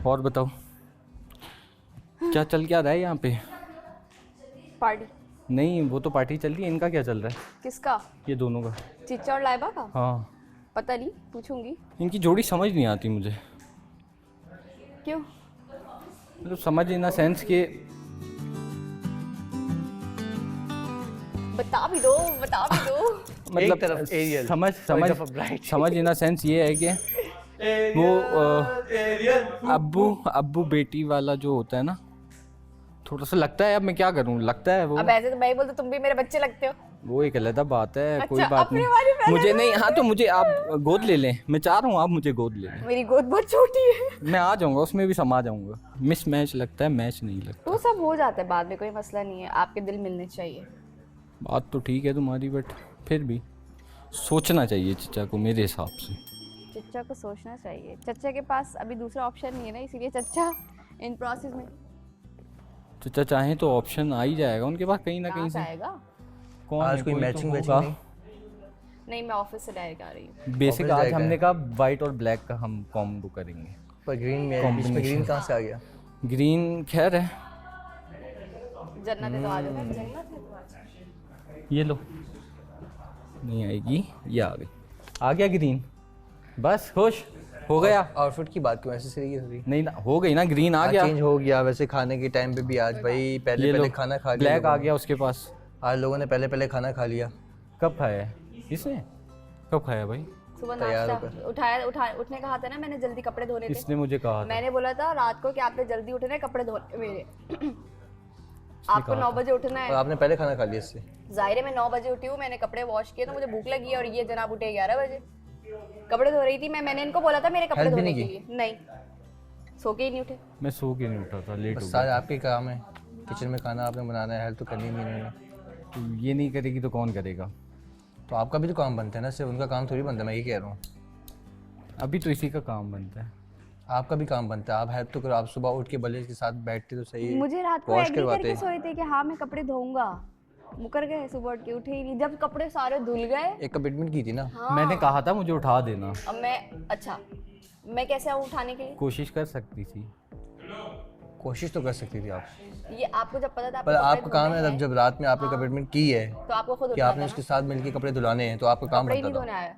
और बताओ क्या चल क्या रहा है यहाँ पे? पार्टी? नहीं, वो तो पार्टी चल रही है, इनका क्या चल रहा है? किसका? ये दोनों का। चिच्चा और लाइबा का? हाँ। पता नहीं, पूछूंगी। इनकी जोड़ी समझ नहीं आती मुझे। क्यों? मतलब समझ इन सेंस के बता भी दो, बता भी दो। मतलब तरफ एरियल, समझ इन सेंस ये है कि वो अब्बू बेटी वाला जो होता है ना, थोड़ा सा लगता है। अब मैं क्या करूँ, लगता है वो। अब ऐसे तो मैं ही बोलता तुम भी मेरे बच्चे लगते हो। वो एक अलग बात है। अच्छा, कोई बात अपने वाली नहीं, मुझे नहीं। हाँ तो मुझे आप गोद ले लें, मैं चाह रहा हूँ आप मुझे गोद ले लें। मेरी गोद बहुत छोटी है। मैं आ जाऊंगा, उसमें भी समा जाऊंगा। मिस मैच लगता है, मैच नहीं लगता। वो सब हो जाता है बाद में, कोई मसला नहीं है। आपके दिल मिलने चाहिए। बात तो ठीक है तुम्हारी, बट फिर भी सोचना चाहिए चचा को मेरे हिसाब से। चच्चा को सोचना चाहिए। चच्चा के पास अभी दूसरा ऑप्शन नहीं है ना, इसीलिए चच्चा इन प्रोसेस में। चचा चाहें तो ऑप्शन आ ही जाएगा उनके पास कहीं ना कहीं से। आएगा। कौन आज है, कोई तो मैचिंग होगा। नहीं? नहीं, मैं ऑफिस से डायरेक्ट आ रही हूँ। बेसिक ऑफिस आज जाएगा हमने है। कहा वाइट और ब्लैक का हम कॉम्बो करेंगे। पर ग्रीन में बीच में ग्रीन कहाँ से आ गया? ग्रीन खैर है, जन्नत है तो आ जाओ। जन्नत है तो आ जाओ। ये लो। नहीं आएगी, ये आ गई। आ गया ग्रीन, बस खुश हो गया। आउटफिट की बात क्यों ऐसे से रही? नहीं ना, हो गई ना, ग्रीन आ गया। चेंज हो गया वैसे खाने के टाइम पे भी। आज भाई पहले ये लो, पहले खाना खा लिया। ब्लैक आ लोगों ने। गया उसके पास। आज लोगों ने पहले पहले खाना खा लिया। कब खाया है इसने? कब खाया भाई? सुबह तैयार नाश्ता उठने कहा था ना मैंने, जल्दी कपड़े धोने थे। इसने मुझे कहा था। मैंने बोला था रात को कि आपने जल्दी उठना है कपड़े धोने मेरे। आपको 9 बजे उठना और है। आपने पहले खाना खा लिया इससे। जाहिर है मैं 9 बजे उठी हूँ, मैंने कपड़े वॉश किए तो मुझे भूख लगी है, और ये जनाब उठे 11 बजे। कपड़े धो रही थी मैंने इनको बोला था मेरे कपड़े Help भी धोने नहीं के लिए। नहीं, सो के ही नहीं उठे। मैं सो के नहीं उठा था, लेट हो बस गया। सारे आपके काम है, किचन में खाना आपने बनाना है। हेल्प तो करनी नहीं इन्होंने। तो ये नहीं करेगी तो कौन करेगा? तो आपका भी तो काम बनता है ना, सिर्फ उनका काम थोड़ी बनता है। मैं ये कह रहा हूँ अभी तो इसी का काम बनता है। आपका भी काम बनता है। आप हेल्प तो करो। आप सुबह उठ के बल्ले के साथ बैठते तो सही, मुझे रात को वॉश एग्री करवाते। करके सोए थे कि हाँ मैं कपड़े धोऊंगा, मुकर गए। सुबह उठ के उठे ही नहीं। जब कपड़े सारे धुल गए। एक कमिटमेंट की थी ना। हाँ। मैंने कहा था मुझे उठा देना। अब मैं, अच्छा मैं कैसे आऊँ उठाने के लिए? कोशिश कर सकती थी। कोशिश तो कर सकती थी आप, ये आपको जब पता था पर आपको आपका कपड़े काम धोने है हैं, जब रात में आपने कमिटमेंट की है तो आपको खुद कि उठाना आपने था उसके ना। साथ मिलके कपड़े धुलाने हैं, तो आपका काम कपड़े ही नहीं बनता धोने था। आया।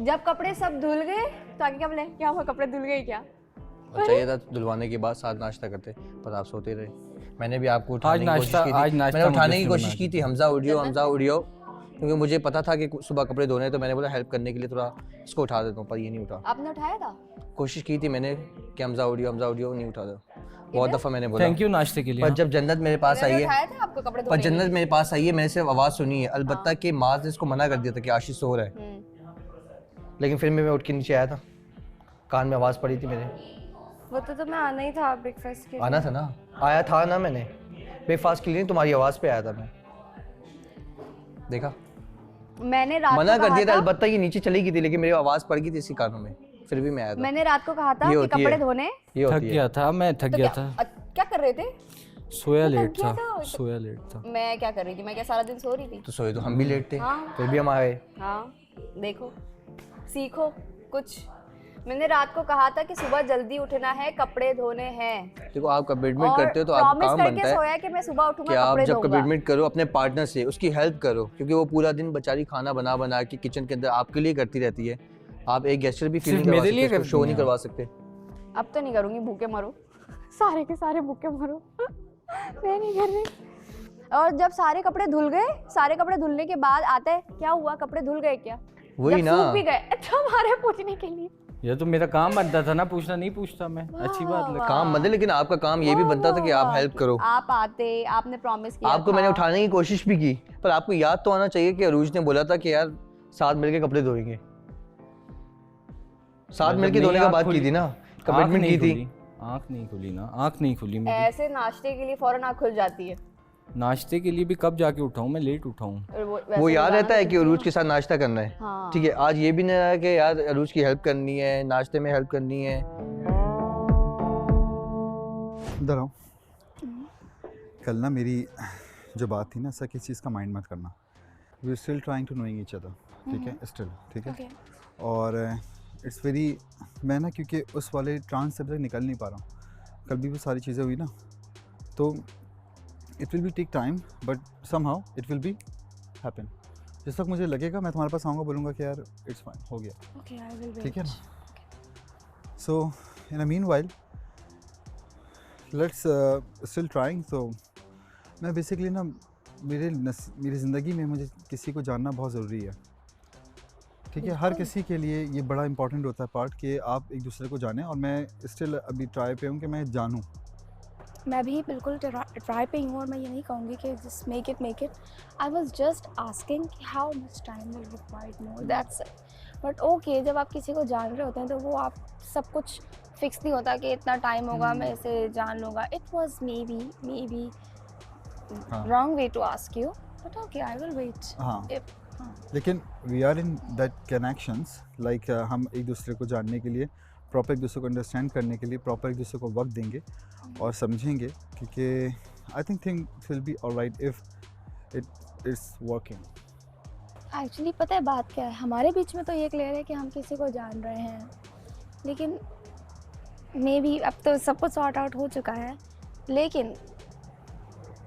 जब कपड़े सब धुल गए तो आगे क्या बोले, क्या हुआ कपड़े धुल गए क्या? और चाहिए था धुलवाने के बाद साथ नाश्ता करते, पर आप सोते रहे। मैंने भी आपको उठाने की कोशिश की थी। मैंने उठाने की कोशिश की थी, हमजा उड़ियो, क्योंकि मुझे पता था कि सुबह कपड़े धोने हैं, तो मैंने बोला हेल्प करने के लिए थोड़ा इसको उठा देता हूँ, पर ये नहीं उठा। आपने उठाया था? कोशिश की थी मैंने कि हमजा उड़ियो, नहीं उठा था। बहुत दफ़ा मैंने बोला। थैंक यू नाश्ते के लिए। पर जब जन्नत मेरे पास आई मैंने है, उठाया था आपको कपड़े पर धोने के जन्नत मेरे पास आई है, मैंने सिर्फ आवाज़ सुनी है। अलबत्ता कि माज ने इसको मना कर दिया था कि आशीष सो रहा है, लिए? लेकिन फिर मैं उठ के नीचे आया था। कान में आवाज़ पड़ी थी मेरे। वो तो मैं आना ही था ब्रेकफास्ट के लिए। आना था ना, आया था ना मैंने। ब्रेकफास्ट के लिए तुम्हारी आवाज़ पे आया था मैं। देखा, मैंने रात मना को कर कहा दिया था। था, अलबत्ता ये नीचे चली गई थी, लेकिन मेरी आवाज़ पड़ गई थी इसी कानों में, फिर भी मैं आया था। मैंने रात को कहा था ये कि होती है। कपड़े धोने। ये थक होती है। गया था मैं, थक तो गया क्या था। क्या कर रहे थे? सोया तो लेट थक गया था, था। सोया लेट था। मैं क्या कर रही थी? मैं क्या सारा दिन सो रही थी? तो सोए तो हम भी लेट थे, हाँ। फिर भी हम आए। हाँ, देखो, सीखो कुछ। मैंने रात को कहा था कि सुबह जल्दी उठना है, कपड़े धोने हैं। देखो, आप कमिटमेंट और करते हो तो आपका प्रॉमिस काम करके बनता है सोया कि मैं सुबह कि उठूंगा आप कपड़े जब धोऊंगा। कमिटमेंट करो अपने पार्टनर से, उसकी हेल्प करो, क्योंकि वो पूरा दिन बेचारी खाना बना बना के किचन के अंदर आपके लिए करती रहती है। आप एक गेस्टर भी फील सिर्फ नहीं करवा मेरे लिए सकते, करती शो हैं नहीं आप। करवा सकते। अब तो नहीं करूंगी, भूखे मरो। सारे के सारे भूखे मरो। मैं नहीं कर रही। और जब सारे कपड़े धुल गए, सारे कपड़े धुलने के बाद आता है क्या हुआ, कपड़े धुल गए क्या? वही जब ना। सूख भी गए तो हमारे पूछने के लिए। ये तो मेरा काम बनता था ना, पूछना नहीं पूछता मैं। अच्छी बात लगी। काम बंदे, लेकिन आपका काम ये भी बनता था कि आप हेल्प करो। आप आते, आपने प्रॉमिस किया आपको था। मैंने उठाने की कोशिश भी की, पर आपको याद तो आना चाहिए कि अरूज ने बोला था कि यार साथ मिलके कपड़े धोएंगे। साथ मतलब मिलके नहीं, धोने का आँख बात खुली। की थी ना, आँख कमिटमेंट नहीं की थी। खुली। आँख नहीं खुली ना, आँख नहीं खुली मेरी। ऐसे नाश्ते के लिए फौरन आँख खुल जाती है। नाश्ते के लिए भी कब जाके उठाऊं मैं, लेट उठाऊं। और वैसे वो याद रोजाना रहता है तो कि अरूज के साथ नाश्ता करना है। हाँ। ठीक है, आज ये भी नहीं रहा कि यार अरूज की हेल्प करनी है, नाश्ते में हेल्प करनी है। इधर आओ। कल ना मेरी जो बात थी ना, ऐसा किसी चीज़ का माइंड मत करना। We still trying to knowing each other, ठीक है? स्टिल, ठीक है? और इट्स वेरी, मैं ना क्योंकि उस वाले ट्रांस से अभी तक निकल नहीं पा रहा हूँ। कल भी वो सारी चीज़ें हुई ना, तो it will be take time but somehow it will be happen. जिस वक्त मुझे लगेगा मैं तुम्हारे पास आऊँगा, बोलूँगा कि यार इट्स फाइन, हो गया, ओके आई विल ठीक है ना। So in a meanwhile let's still trying. तो मैं बेसिकली ना मेरी ज़िंदगी में मुझे किसी को जानना बहुत ज़रूरी है, ठीक है। हर किसी के लिए ये बड़ा इंपॉर्टेंट होता है पार्ट कि आप एक दूसरे को जानें, और मैं स्टिल अभी ट्राई पे हूँ कि मैं जानूँ। मैं भी बिल्कुल ट्राई पे ही हूँ, और मैं ये नहीं कहूँगी कि just make it. I was just asking how much time will required more, that's it. But okay, जब आप किसी को जान रहे होते हैं तो वो आप सब कुछ फिक्स नहीं होता कि इतना टाइम होगा मैं इसे जान लूँगा। It was may be wrong way to ask you, but okay I will wait. हाँ, लेकिन we are in that connections, like हम एक दूसरे को जानने के लिए, प्रॉपर एक दूसरे को अंडरस्टैंड करने के लिए प्रॉपर एक दूसरे को वक्त देंगे और समझेंगे, क्योंकि I things will be alright if it is working. Actually पता है बात क्या है, हमारे बीच में तो ये क्लियर है कि हम किसी को जान रहे हैं, लेकिन मे बी अब तो सब कुछ सॉर्ट आउट हो चुका है, लेकिन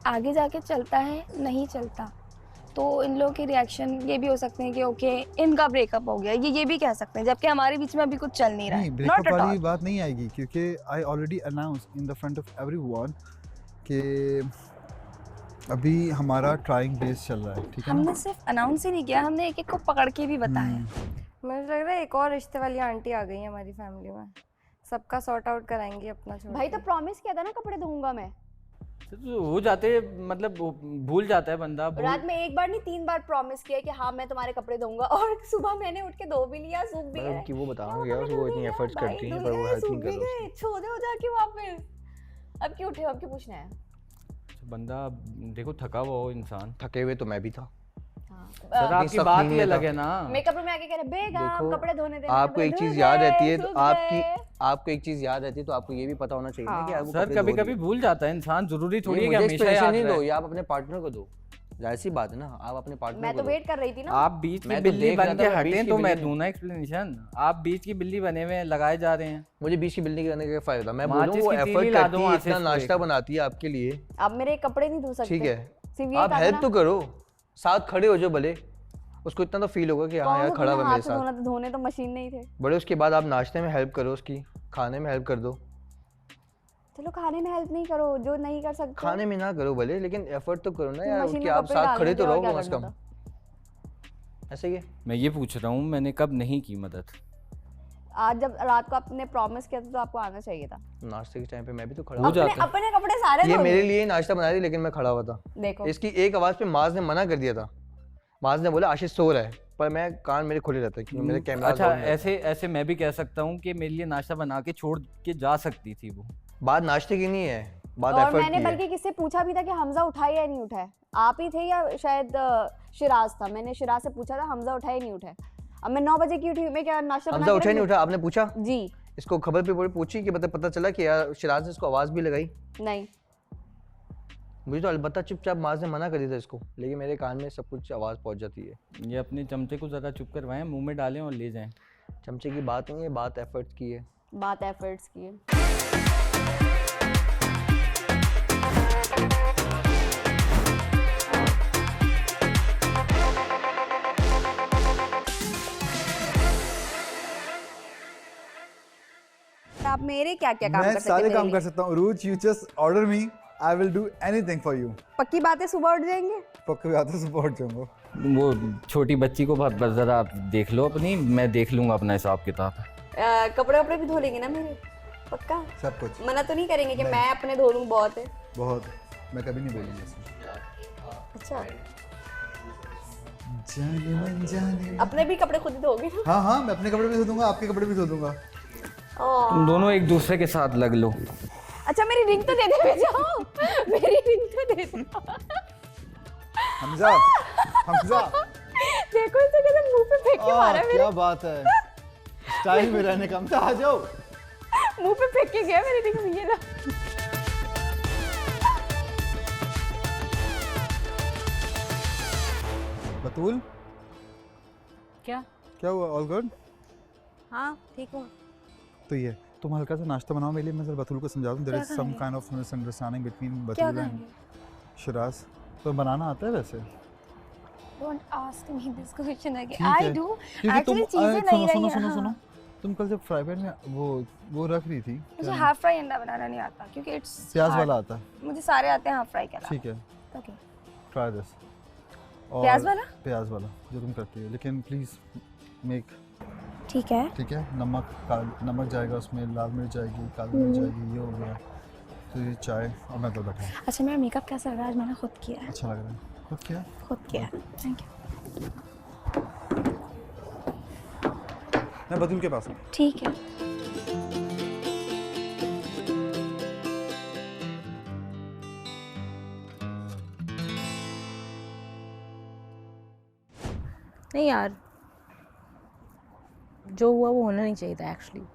आगे जाके चलता है नहीं चलता तो इन लोगों के रिएक्शन ये भी हो सकते हैं कि ओके इनका ब्रेकअप हो गया, ये भी कह सकते हैं, जबकि हमारे बीच में अभी कुछ चल नहीं रहा है। ब्रेकअप वाली बात नहीं आएगी, क्योंकि I already announce in the front of everyone कि अभी हमारा ट्राइंग बेस चल रहा है, ठीक है ना। हमने सिर्फ अनाउंस ही नहीं किया, हमने एक एक को पकड़ के भी बताया। मुझे लग रहा है एक और रिश्ते वाली आंटी आ गई है हमारी फैमिली में, सबका सॉर्ट आउट कराएंगी अपना छोड़ भाई के। तो प्रॉमिस किया था ना कपड़े दूंगा मैं। तो हो जाते, मतलब भूल जाता है बंदा। रात में एक बार नहीं 3 बार प्रॉमिस किया कि हाँ मैं तुम्हारे कपड़े दूंगा, और सुबह मैंने उठ के धो भी लिया, सूख भी गए। कि वो बताऊंगा यार, वो इतनी एफर्ट्स करती हैं पर वो हेल्प नहीं कर रही। छोड़े हो जाके वापस। अब क्यों उठे, अब क्यों पूछना है? बंदा देखो थका हुआ हो इंसान। थके हुए तो मैं भी था। सर आपकी बात ही अलग है ना। मेकअप रूम में आके कह रहे बेगम कपड़े धोने दे। आपको एक चीज याद रहती है तो आपको एक चीज याद रहती है तो आपको ये भी पता होना चाहिए ना कि आपको सर कभी कभी भूल जाता है इंसान, जरूरी थोड़ी है कि मुझे हमेशा याद नहीं दो, रहे। या आप अपने पार्टनर को दो, जाहिर सी बात है ना, आप अपने पार्टनर मैं को तो दो। वेट कर रही थी ना। आप बीच की मैं तो बिल्ली देख रहा बन था, के मैं बीच हटें की तो मैं बिल्ली दूं ना एक्सप्लेनेशन। आप बीच की बिल्ली बने हुए हैं, लगाए जा रहे हैं। मुझे बीच की बिल्ली के करने का क्या फायदा, मैं माचिस बोलूं वो की तीली एफर्ट ला करती दूं है, आसिफ इतना को नाश्ता बनाती है आपके लिए, आप मेरे कपड़े नहीं धो सकते, ठीक है। सिर्फ ये आप कहा हेल्प ना। तो करो, साथ खड़े हो जाओ भले, उसको इतना तो फील होगा कि हाँ यार खड़ा हुआ मेरे साथ। धोना तो धोने तो मशीन नहीं थे। बड़े उसके बाद आप नाश्ते में हेल्प करो, उसकी खाने में हेल्प कर दो। चलो खाने में हेल्प नहीं करो, जो नहीं कर सकते खाने में ना करो भले, लेकिन एफर्ट तो करो ना यार, मशीन उसके में आप कपड़े साथ डालने खड़े तो के और रहो क्या कम से करना कम। ऐसे ही है। मैं ये पूछ रहा हूँ मैंने कब नहीं की मदद। आज जब रात को आपने प्रॉमिस किया था तो आपको आना चाहिए था। नाश्ते के टाइम पे मैं भी तो खड़ा हो हुआ। जाता है। अपने कपड़े सारे ये धो मेरे लिए। लिए नाश्ता बना रही लेकिन मैं खड़ा हुआ था। देखो इसकी एक आवाज पे माज ने मना कर दिया था। माज ने बोला आशीष सो रहा है, पर मैं कान मेरे खुले रहते क्योंकि मेरे कैमरा। अच्छा ऐसे मैं भी कह सकता हूँ कि मेरे लिए नाश्ता बना के छोड़ के जा सकती थी वो। बात नाश्ते की नहीं है, बात और एफर्ट मैंने की है। बल्कि किससे पूछा भी था कि हमजा उठाए या नहीं उठाए, आप ही थे या शायद शिराज था। मैंने शिराज से पूछा था हमजा उठाए नहीं उठाए। अब मैं 9 बजे की उठी, मैं क्या नाश्ता बना हमजा के उठा रख नहीं दूं? उठा, आपने पूछा जी इसको खबर पे पूछी कि पता चला कि यार शिराज ने इसको आवाज भी लगाई। नहीं। मुझे तो अलबत्ता चुपचाप माज ने मना कर दिया था इसको, लेकिन मेरे कान में सब कुछ आवाज पहुंच जाती है। ये अपने चमचे को ज़रा चुप करवाएं, मुंह में डालें और ले जाएं। चमचे की बात नहीं है, बात एफर्ट्स की है। बात एफर्ट्स की है। आप मेरे क्या क्या काम मैं कर सकते सारे हैं काम मेरे कर लिए? सकता हूँ। रूच you just order me, I will do anything for you. पक्की बात है सुबह उठ जाएंगे। पक्के बात है, सपोर्ट जाऊंगा। वो छोटी बच्ची को बस ज़रा आप देख लो अपनी, मैं देख लूँगा अपना हिसाब किताब। कपड़े वपड़े भी धो लेंगे ना मेरे? पक्का सब कुछ मना तो नहीं करेंगे कि मैं अपने धो लूँ? बहुत है। बहुत, मैं कभी नहीं बोलूँगा ऐसे। अच्छा जाने मन जाने। अपने भी कपड़े खुद ही धोगे ना? हाँ हाँ, मैं अपने कपड़े भी धो दूंगा, आपके कपड़े भी धो दूंगा। तुम दोनों एक दूसरे के साथ लग लो। अच्छा मेरी रिंग तो दे दे जाओ। मेरी रिंग तो दे दो। हमजा, हमजा। देखो इसे कैसे मुंह पे फेंक के मारा है मेरे। क्या बात है, स्टाइल में रहने का। हमजा आ जाओ। मुंह पे फेंक के गया मेरी रिंग। ये ला। बतूल क्या क्या हुआ? All good? हाँ ठीक हूँ। तो ये तुम हल्का सा नाश्ता बनाओ मेरे लिए, मैं जरा बतूल को समझा दूँ। There is some kind of misunderstanding between क्या बतूल एंड खाएंगे? शिराज। तो बनाना आता है वैसे? Don't ask me this question again. ठीक I है। do. क्योंकि तुम Actually चीजें नहीं रही हैं। सुनो हाँ। तुम कल जब फ्राई पैन में वो रख रही थी, मुझे क्या हाफ फ्राई अंडा बनाना नहीं आता क्योंकि इट्स प्याज वाला आता है? मुझे सारे आते हैं हाफ फ्राई के अलावा। ठीक है, ओके। Try this. प्याज वाला? प्याज वाला जो तुम करती हो, लेकिन प्लीज मेक, ठीक है। ठीक है। नमक जाएगा उसमें, लाल मिर्च जाएगी, काली मिर्च जाएगी, ये हो गया। तो ये चाय और मैं तो बैठा हूँ। अच्छा मेरा मेकअप कैसा लग रहा है? आज मैंने खुद किया है। अच्छा लग रहा है? खुद किया? खुद किया है। Thank you. मैं बतूल के पास हूँ। ठीक है। नहीं यार, जो हुआ वो होना नहीं चाहिए था एक्चुअली।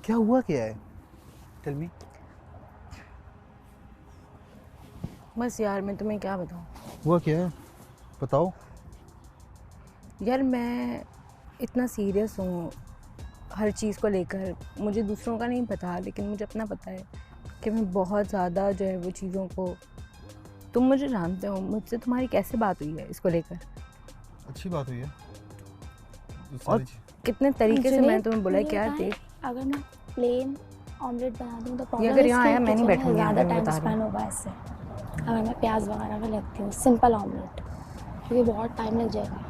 क्या हुआ, क्या है? Tell me. बस यार मैं तुम्हें क्या बताऊँ। हुआ क्या है, बताओ। यार मैं इतना सीरियस हूँ हर चीज़ को लेकर। मुझे दूसरों का नहीं पता, लेकिन मुझे अपना पता है कि मैं बहुत ज़्यादा जो है वो चीज़ों को, तुम मुझे जानते हो, मुझसे तुम्हारी कैसे बात हुई है इसको लेकर, अच्छी बात हुई है। और कितने तरीके से मैंने तुम्हें बोला है कि यार देख, अगर मैं प्लेन ऑमलेट बना दूँ तो ये प्रॉब्लम अगर यहाँ आया मैं नहीं बैठूंगी, ज़्यादा मैं टाइम बता रही स्पेंड होगा इससे। अगर मैं प्याज वगैरह में लगती हूँ सिंपल ऑमलेट, क्योंकि बहुत टाइम लग जाएगा।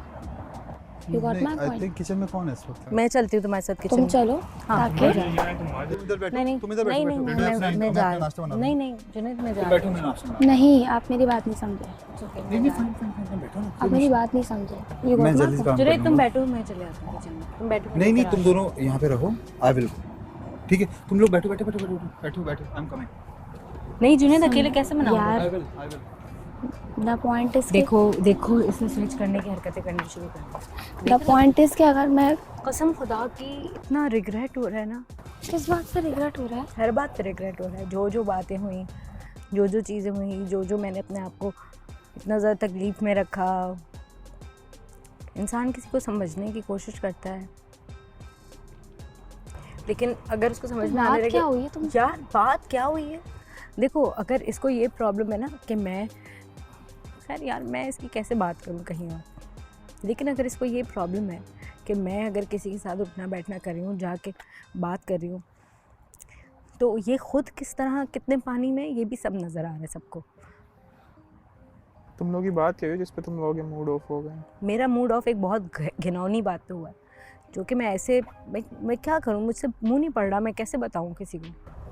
You got my I point? Think kitchen में कौन है इस वक्त? मैं चलती हूँ तुम्हारे साथ किचन तुम में। चलो हाँ, ताकि तुम इधर बैठो, नहीं तुम इधर नहीं बैठो, नहीं बैठो। मैं मैं जा अपना नाश्ता बना दूँ। नहीं जुनैद मैं जा बैठो, मैं नाश्ता बना नहीं, आप मेरी बात नहीं समझे। नहीं, फाइन, बैठो ना। आप मेरी बात नहीं समझे। यू मैं गॉट जल्दी से काम कर जुनैद तुम लूँगा। बैठो, मैं चले आता हूँ किचन में, तुम बैठो। नहीं, तुम दोनों यहाँ पे रहो, आई विल। ठीक है, तुम लोग बैठो, आई एम कमिंग। नहीं जुनैद अकेले कैसे मनाओगे? यार I will. The point is देखो इसने स्विच करने की हरकतें करनी शुरू कर दी। द पॉइंट इज कि अगर मैं, कसम खुदा की इतना रिग्रेट हो रहा है ना, किस बात से रिग्रेट हो रहा है? हर बात पे रिग्रेट हो रहा है। जो बातें हुई, जो चीज़ें हुई, जो मैंने अपने आप को इतना ज़्यादा तकलीफ़ में रखा। इंसान किसी को समझने की कोशिश करता है, लेकिन अगर उसको समझ में आने बात लगे, क्या हुई है तुम? यार बात क्या हुई है? देखो अगर इसको ये प्रॉब्लम है ना कि मैं, खैर यार मैं इसकी कैसे बात करूँ कहीं और, लेकिन अगर इसको ये प्रॉब्लम है कि मैं अगर किसी के साथ उठना बैठना कर रही हूँ, जाके बात कर रही हूँ, तो ये खुद किस तरह कितने पानी में, ये भी सब नज़र आ रहा है सबको। तुम लोग की बात क्या हुई जिस पे तुम लोग मूड ऑफ हो गए? मेरा मूड ऑफ एक बहुत घिनौनी बात पे हुआ है, जो कि मैं ऐसे मैं क्या करूँ, मुझसे मुंह नहीं पड़ रहा, मैं कैसे बताऊँ किसी को?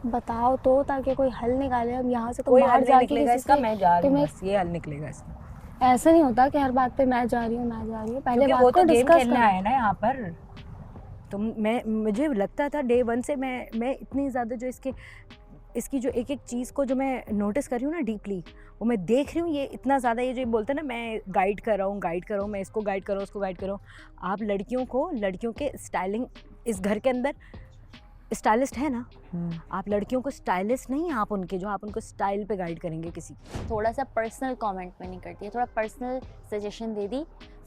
बताओ तो, ताकि कोई हल निकाले। हम यहाँ से तो कोई बाहर हल नहीं जाके निकलेगा किसी इसका, से- मैं जा रही हूँ, तुम्हें बस ये हल निकलेगा इसका। ऐसा नहीं होता कि हर बात पे मैं जा रही हूँ। पहले क्योंकि बात वो को तो गेम डिस्कस खेलने करो। आया ना यहाँ पर। तो मुझे लगता था डे 1 से मैं इतनी ज़्यादा जो इसकी जो एक चीज़ को जो मैं नोटिस कर रही हूँ ना डीपली, वो मैं देख रही हूँ, ये इतना ज़्यादा, ये जो बोलते हैं ना मैं गाइड कर रहा हूँ, मैं इसको गाइड कर रहा हूँ, उसको गाइड कर रहा हूँ। आप लड़कियों के स्टाइलिंग, इस घर के अंदर स्टाइलिस्ट है ना, आप लड़कियों को स्टाइलिस्ट नहीं, आप उनको स्टाइल पे गाइड करेंगे किसी की। थोड़ा सा पर्सनल कमेंट में नहीं करती है, थोड़ा personal suggestion they the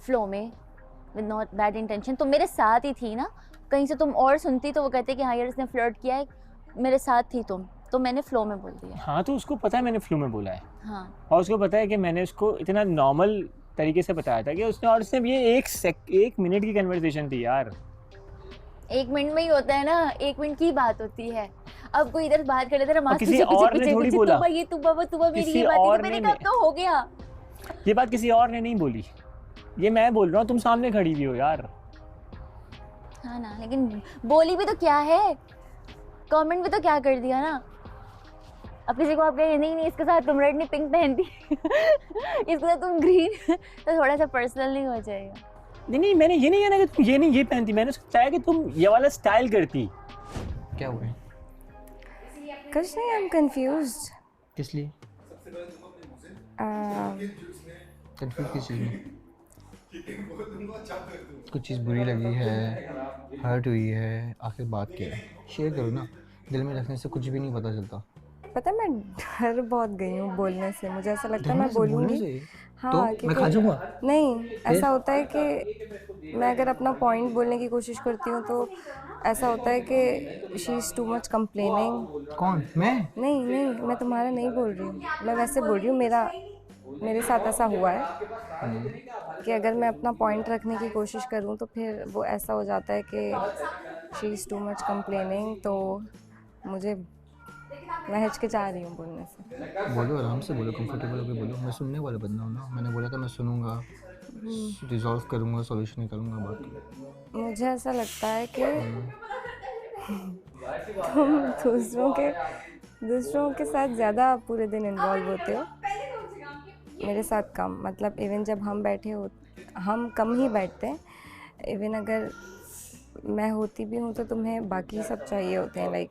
flow में, विद नॉट बैड इंटेंशन। तुम मेरे साथ ही थी ना, कहीं से तुम और सुनती तो वो कहते कि हाँ यार इसने फ्लर्ट किया है, मेरे साथ थी तुम, तो मैंने फ्लो में बोल दिया। हाँ तो उसको पता है मैंने फ्लो में बोला है। हाँ, और उसको पता है कि मैंने उसको इतना नॉर्मल तरीके से बताया था कि उसने ये एक मिनट की कन्वर्सेशन थी यार। 1 मिनट में ही होता है ना, 1 मिनट की बात होती है। अब कोई इधर बात कर लेता है, और किसी और ने थोड़ी बोला, तुम ये तुम मेरी किसी ये बात और है, मैंने ने कहा तो हो गया। ये बात किसी और ने नहीं बोली, ये मैं बोल रहा हूँ, तुम सामने खड़ी हुई हो यार। हाँ ना, लेकिन बोली भी तो क्या है, कमेंट भी तो क्या कर दिया ना। अब किसी को आप कहें नहीं इसके साथ तुम रेड नहीं पिंक पहनती इसके साथ तुम ग्रीन तो थोड़ा सा पर्सनल नहीं हो जाएगा। नहीं मैंने ये नहीं कहना कि तुम ये पहनती, मैंने उसको बताया कि तुम ये वाला स्टाइल करती। क्या हुआ है? कुछ नहीं, आई एम कंफ्यूज्ड। किस लिए कंफ्यूज? किस चीज़ में? कुछ चीज़ बुरी लगी है, हर्ट हुई है, आखिर बात क्या है? शेयर करो ना, दिल में रखने से कुछ भी नहीं पता चलता। पता है मैं डर बहुत गई हूँ बोलने से, मुझे ऐसा लगता है मैं बोलूँगी। हाँ, तो मैं क्योंकि खा जाऊंगा। नहीं, ऐसा होता है कि मैं अगर अपना पॉइंट बोलने की कोशिश करती हूँ तो ऐसा होता है कि she is too much complaining. कौन, मैं? नहीं नहीं, मैं तुम्हारा नहीं बोल रही हूँ, मैं वैसे बोल रही हूँ, मेरे साथ ऐसा हुआ है कि अगर मैं अपना पॉइंट रखने की कोशिश करूँ तो फिर वो ऐसा हो जाता है कि she is too much complaining, तो मुझे मैं हिचकिचा रही हूँ बोलने से। बोलो, आराम से बोलो, कंफर्टेबल होकर बोलो। मैं सुनने वाला बंदा हूँ ना, मैंने बोला था मैं सुनूंगा, रिजॉल्व करूंगा, सॉल्यूशन निकालूंगा बात की। मुझे ऐसा लगता है कि तुम दूसरों के साथ ज़्यादा पूरे दिन इन्वॉल्व होते हो, मेरे साथ कम। मतलब इवन जब हम बैठे हो, हम कम ही बैठते हैं। इवन अगर मैं होती भी हूँ तो तुम्हें बाकी सब चाहिए होते हैं, लाइक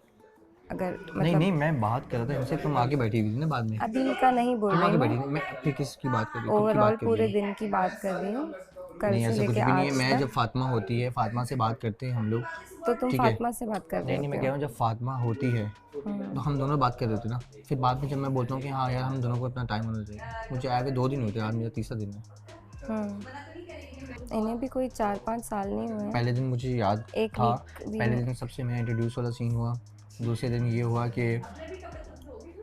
अगर नहीं मतलब नहीं, मैं बात कर रहा था इनसे, तुम आगे बैठी हुई थी ना बाद में। अभी का नहीं बोल तुम रही आगे मैं, बैठी थी, मैं अपनी किसकी बात कर रही हूँ, कब की ओवरऑल बात कर पूरे रही हूँ? दिन की बात कर रही हूँ, कल नहीं, से ऐसा कुछ लेके भी नहीं है। आज मैं जब तक। फातिमा होती है, फातिमा से बात करते हैं हम लोग, तो तुम ठीक है? फातिमा से बात कर रहे नहीं नहीं, मैं होते कह हो। रहा हूँ जब फातिमा होती है तो हम दोनों बात कर रहे होते ना। फिर बाद में जब मैं बोलता हूँ कि हाँ यार हम दोनों को अपना टाइम होना चाहिए, मुझे आए हुए 2 दिन होते हैं, आज मेरा तीसरा दिन है। इन्हें भी कोई 4-5 साल नहीं हुए हैं। पहले दिन मुझे याद एक था, वीक भी पहले नहीं। दिन सबसे मैं इंट्रोड्यूस वाला सीन हुआ। दूसरे दिन ये हुआ कि